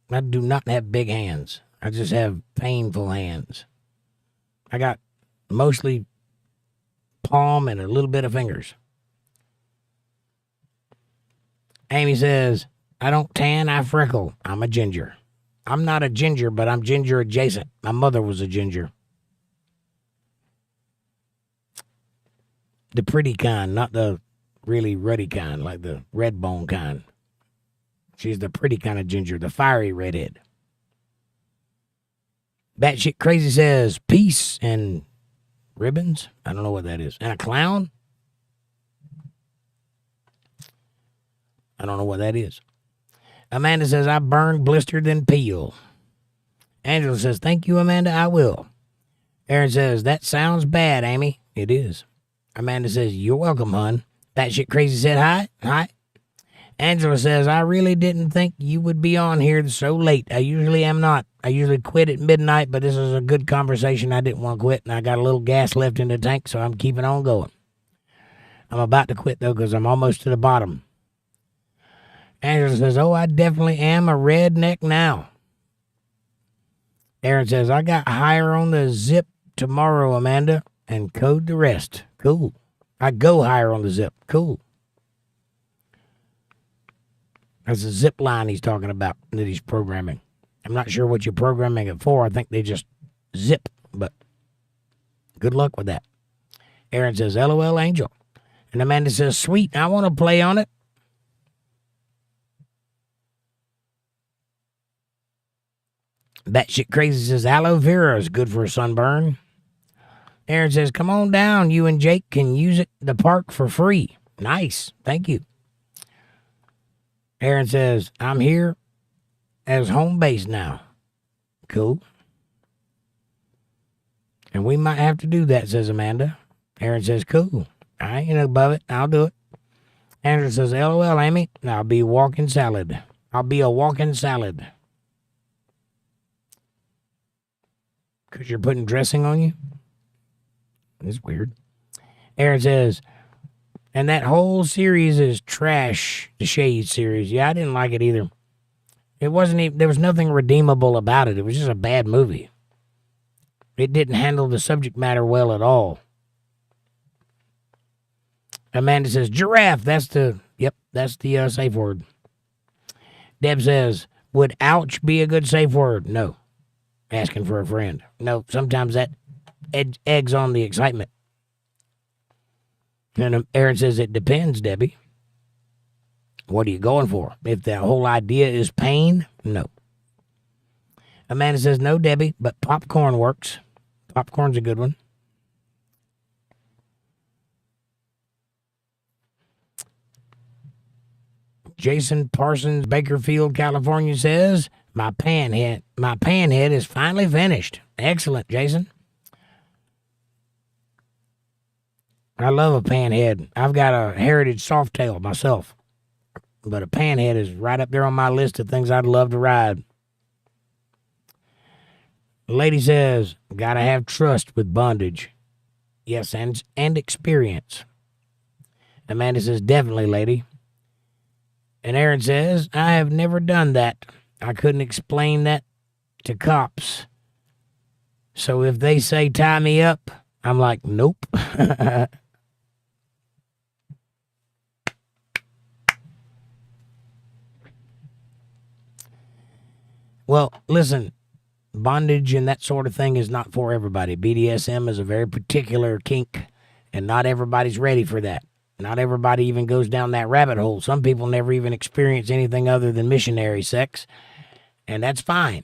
I do not have big hands. I just have painful hands. I got mostly palm and a little bit of fingers. Amy says, I don't tan, I freckle. I'm a ginger. I'm not a ginger, but I'm ginger adjacent. My mother was a ginger. The pretty kind, not the really ruddy kind, like the red bone kind. She's the pretty kind of ginger, the fiery redhead. Batshit Crazy says, peace and ribbons. I don't know what that is. And a clown? I don't know what that is. Amanda says, I burn, blistered, then peel. Angela says, thank you, Amanda, I will. Aaron says, that sounds bad, Amy. It is. Amanda says, you're welcome, hon. Batshit Crazy said, hi. Hi. Angela says, I really didn't think you would be on here so late. I usually am not. I usually quit at midnight, but this is a good conversation. I didn't want to quit, and I got a little gas left in the tank, so I'm keeping on going. I'm about to quit, though, because I'm almost to the bottom. Angela says, oh, I definitely am a redneck now. Aaron says, I got higher on the zip tomorrow, Amanda, and code the rest. Cool. I go higher on the zip. Cool. That's a zip line he's talking about that he's programming. I'm not sure what you're programming it for. I think they just zip, but good luck with that. Aaron says, LOL, Angel. And Amanda says, sweet, I want to play on it. Batshit Crazy says, aloe vera is good for a sunburn. Aaron says, come on down. You and Jake can use it the park for free. Nice. Thank you. Aaron says, I'm here as home base now. Cool. And we might have to do that, says Amanda. Aaron says, cool. I ain't above it. I'll do it. Andrew says, LOL, Amy. I'll be walking salad. I'll be a walking salad. Because you're putting dressing on you? It's weird. Aaron says, and that whole series is trash, the Shade series. Yeah, I didn't like it either. It wasn't even, there was nothing redeemable about it. It was just a bad movie. It didn't handle the subject matter well at all. Amanda says, giraffe, that's the safe word. Deb says, would ouch be a good safe word? No. Asking for a friend. No, sometimes that eggs on the excitement. And Aaron says, it depends, Debbie. What are you going for? If the whole idea is pain, no. Amanda says, no, Debbie, but popcorn works. Popcorn's a good one. Jason Parsons, Bakerfield, California says, my panhead is finally finished. Excellent, Jason. I love a panhead. I've got a heritage softail myself, but a panhead is right up there on my list of things I'd love to ride. The lady says, gotta have trust with bondage. Yes, and experience. Amanda says, definitely, lady. And Aaron says, I have never done that. I couldn't explain that to cops. So if they say tie me up, I'm like, nope. Well, listen, bondage and that sort of thing is not for everybody. BDSM is a very particular kink, and not everybody's ready for that. Not everybody even goes down that rabbit hole. Some people never even experience anything other than missionary sex, and that's fine.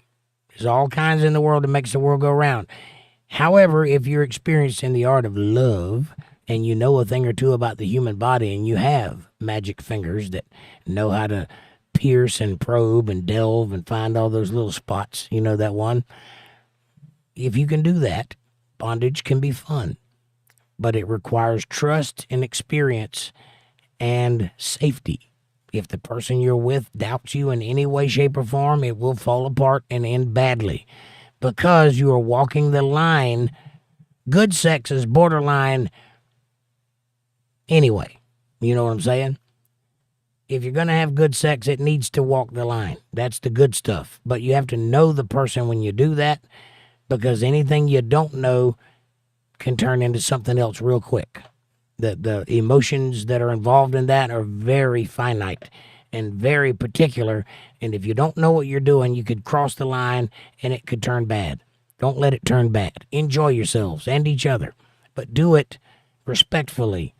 There's all kinds in the world that makes the world go round. However, if you're experienced in the art of love and you know a thing or two about the human body and you have magic fingers that know how to pierce and probe and delve and find all those little spots, you know that one? If you can do that, bondage can be fun. But it requires trust and experience and safety. If the person you're with doubts you in any way, shape, or form, it will fall apart and end badly because you are walking the line. Good sex is borderline anyway. You know what I'm saying? If you're going to have good sex, it needs to walk the line. That's the good stuff. But you have to know the person when you do that, because anything you don't know can turn into something else real quick. The emotions that are involved in that are very finite and very particular. And if you don't know what you're doing, you could cross the line and it could turn bad. Don't let it turn bad. Enjoy yourselves and each other, but do it respectfully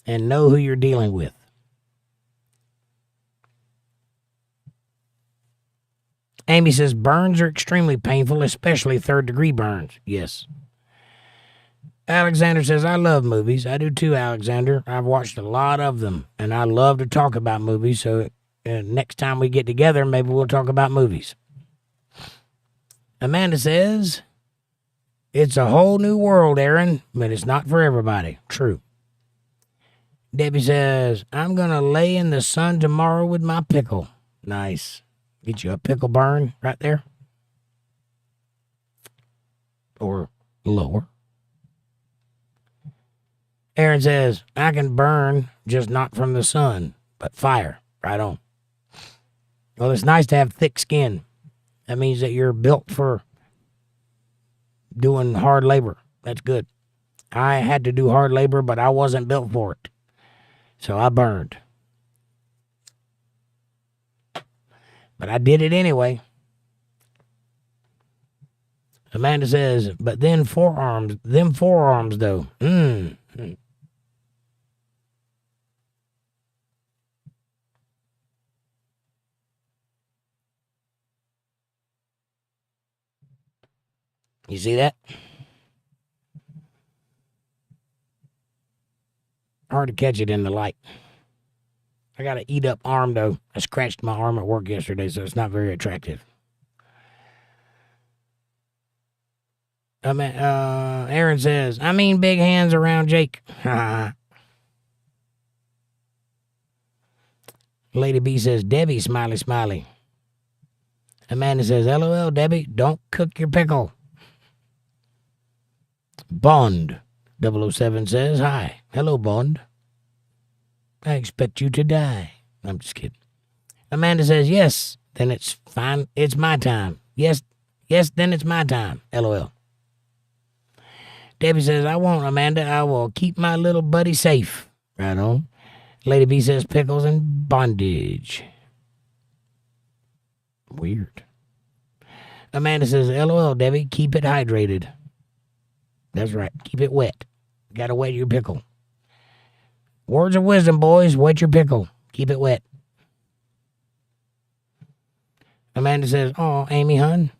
and know who you're dealing with. Amy says burns are extremely painful, especially third-degree burns. Yes. Alexander says, I love movies. I do too, Alexander. I've watched a lot of them, and I love to talk about movies, so next time we get together, maybe we'll talk about movies. Amanda says, it's a whole new world, Aaron, but it's not for everybody. True. Debbie says, I'm going to lay in the sun tomorrow with my pickle. Nice. Get you a pickle burn right there. Or lower. Aaron says, I can burn, just not from the sun, but fire. Right on. Well, it's nice to have thick skin. That means that you're built for doing hard labor. That's good. I had to do hard labor, but I wasn't built for it. So I burned. But I did it anyway. Amanda says, but then forearms though. You see that? Hard to catch it in the light. I got an eat up arm though. I scratched my arm at work yesterday, so it's not very attractive. Aaron says, I mean big hands around Jake. Lady B says, Debbie, smiley, smiley. Amanda says, LOL, Debbie, don't cook your pickle. Bond 007 says, hi. Hello, Bond. I expect you to die. I'm just kidding. Amanda says, yes, then it's fine. It's my time. Yes, then it's my time. LOL. Debbie says, I won't, Amanda. I will keep my little buddy safe. Right on. Lady B says, pickles and bondage. Weird. Amanda says, LOL, Debbie, keep it hydrated. That's right. Keep it wet. Gotta wet your pickle. Words of wisdom, boys. Wet your pickle. Keep it wet. Amanda says, oh, Amy, hun.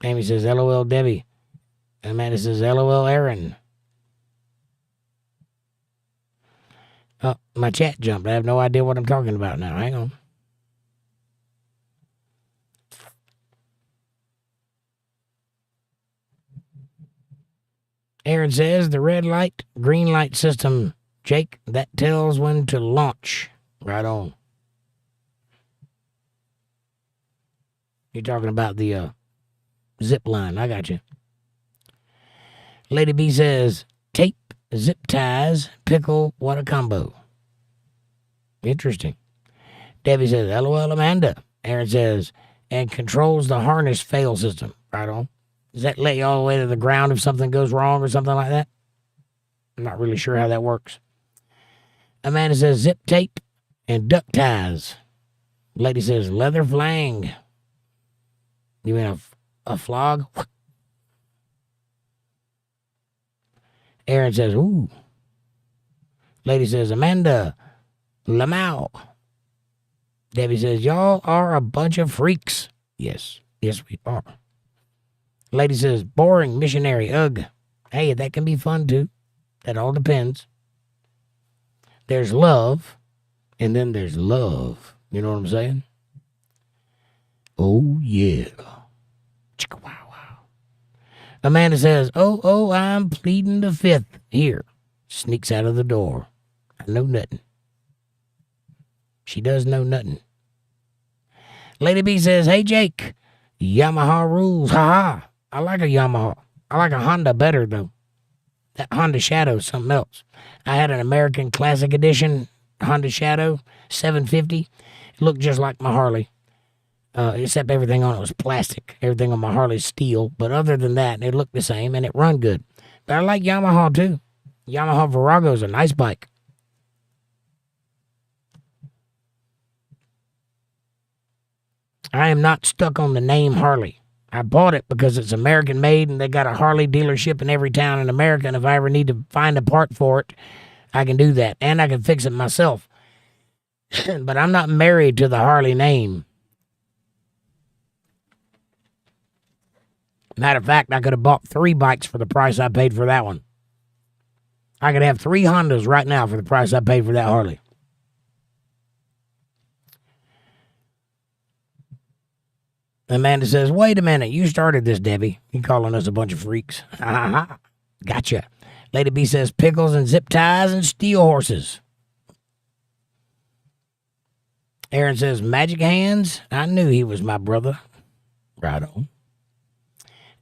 Amy says, LOL, Debbie. Amanda says, LOL, Aaron. Oh, my chat jumped. I have no idea what I'm talking about now. Hang on. Aaron says, the red light, green light system, Jake, that tells when to launch. Right on. You're talking about the zip line. I got you. Lady B says, tape, zip ties, pickle, what a combo. Interesting. Debbie says, LOL, Amanda. Aaron says, and controls the harness fail system. Right on. Does that let you all the way to the ground if something goes wrong or something like that? I'm not really sure how that works. Amanda says, zip tape and duck ties. Lady says, leather flang. You mean a flog? Aaron says, ooh. Lady says, Amanda, Lamau. Debbie says, y'all are a bunch of freaks. Yes, we are. Lady says, boring missionary, ugh. Hey, that can be fun too. That all depends. There's love, and then there's love. You know what I'm saying? Oh, yeah. Chicka wow wow. Amanda says, oh, I'm pleading the fifth. Here. Sneaks out of the door. I know nothing. She does know nothing. Lady B says, hey, Jake, Yamaha rules. Ha ha. I like a Yamaha. I like a Honda better, though. That Honda Shadow is something else. I had an American Classic Edition Honda Shadow 750. It looked just like my Harley. Except everything on it was plastic. Everything on my Harley's steel. But other than that, it looked the same and it run good. But I like Yamaha, too. Yamaha Virago is a nice bike. I am not stuck on the name Harley. I bought it because it's American made and they got a Harley dealership in every town in America. And if I ever need to find a part for it, I can do that. And I can fix it myself. But I'm not married to the Harley name. Matter of fact, I could have bought 3 bikes for the price I paid for that one. I could have 3 Hondas right now for the price I paid for that Harley. Amanda says, wait a minute, you started this, Debbie. You calling us a bunch of freaks. Gotcha. Lady B says, pickles and zip ties and steel horses. Aaron says, magic hands? I knew he was my brother. Right on.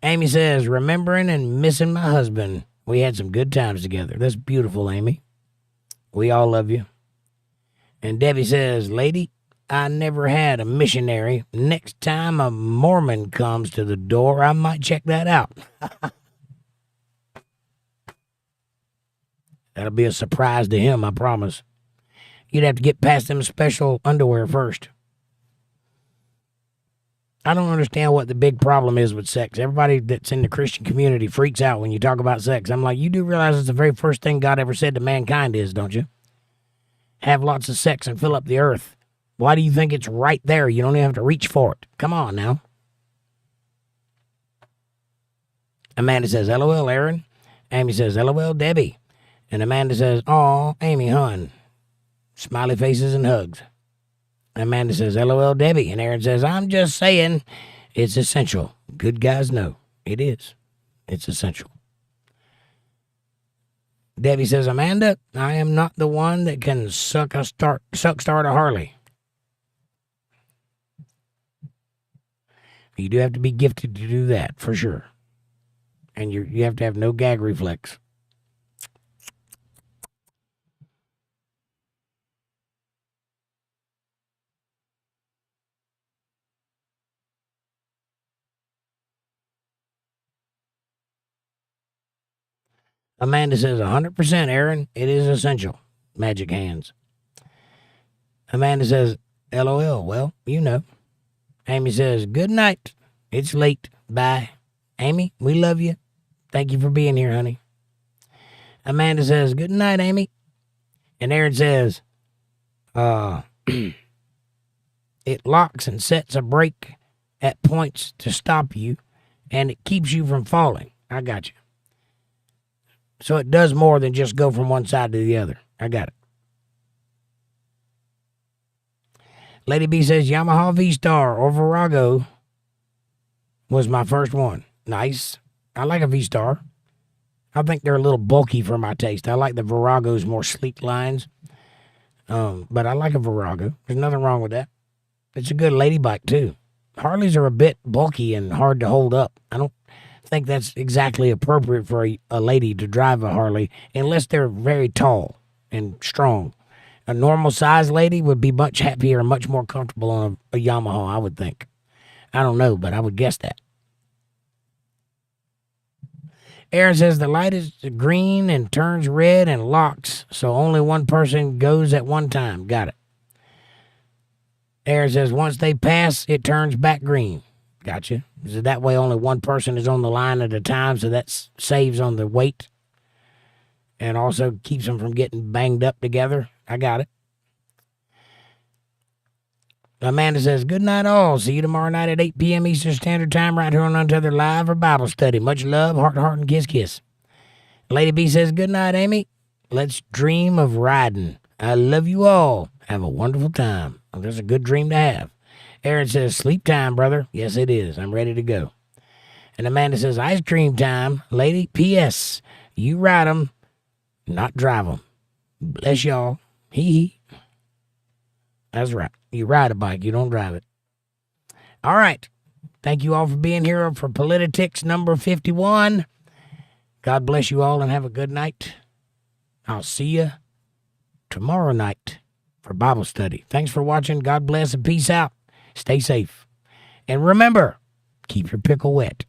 Amy says, remembering and missing my husband. We had some good times together. That's beautiful, Amy. We all love you. And Debbie says, lady, I never had a missionary. Next time a Mormon comes to the door, I might check that out. That'll be a surprise to him, I promise. You'd have to get past them special underwear first. I don't understand what the big problem is with sex. Everybody that's in the Christian community freaks out when you talk about sex. I'm like, you do realize it's the very first thing God ever said to mankind is, don't you? Have lots of sex and fill up the earth. Why do you think it's right there? You don't even have to reach for it. Come on now. Amanda says, LOL, Aaron. Amy says, LOL, Debbie. And Amanda says, aw, Amy, hun. Smiley faces and hugs. Amanda says, LOL, Debbie. And Aaron says, I'm just saying it's essential. Good guys know. It is. It's essential. Debbie says, Amanda, I am not the one that can suck start a Harley. You do have to be gifted to do that, for sure. And you have to have no gag reflex. Amanda says, 100%, Aaron. It is essential. Magic hands. Amanda says, LOL. Well, you know. Amy says, good night. It's late. Bye. Amy, we love you. Thank you for being here, honey. Amanda says, good night, Amy. And Aaron says, It locks and sets a brake at points to stop you, and it keeps you from falling. I got you. So it does more than just go from one side to the other. I got it. Lady B says Yamaha V-Star or Virago was my first one. Nice. I like a V-Star. I think they're a little bulky for my taste. I like the Virago's more sleek lines. But I like a Virago. There's nothing wrong with that. It's a good lady bike, too. Harleys are a bit bulky and hard to hold up. I don't think that's exactly appropriate for a lady to drive a Harley unless they're very tall and strong. A normal size lady would be much happier and much more comfortable on a Yamaha, I would think. I don't know, but I would guess that. Aaron says the light is green and turns red and locks, so only one person goes at one time. Got it. Aaron says once they pass, it turns back green. Gotcha. So that way only one person is on the line at a time, so that saves on the weight and also keeps them from getting banged up together. I got it. Amanda says, good night all. See you tomorrow night at 8 p.m. Eastern Standard Time right here on Untethered Live or Bible Study. Much love, heart to heart, and kiss, kiss. Lady B says, good night, Amy. Let's dream of riding. I love you all. Have a wonderful time. Well, there's a good dream to have. Aaron says, sleep time, brother. Yes, it is. I'm ready to go. And Amanda says, ice cream time. Lady, P.S. You ride 'em, not drive 'em. Bless y'all. Hee. That's right. You ride a bike. You don't drive it. All right. Thank you all for being here for Politi-tics number 51. God bless you all and have a good night. I'll see you tomorrow night for Bible study. Thanks for watching. God bless and peace out. Stay safe. And remember, keep your pickle wet.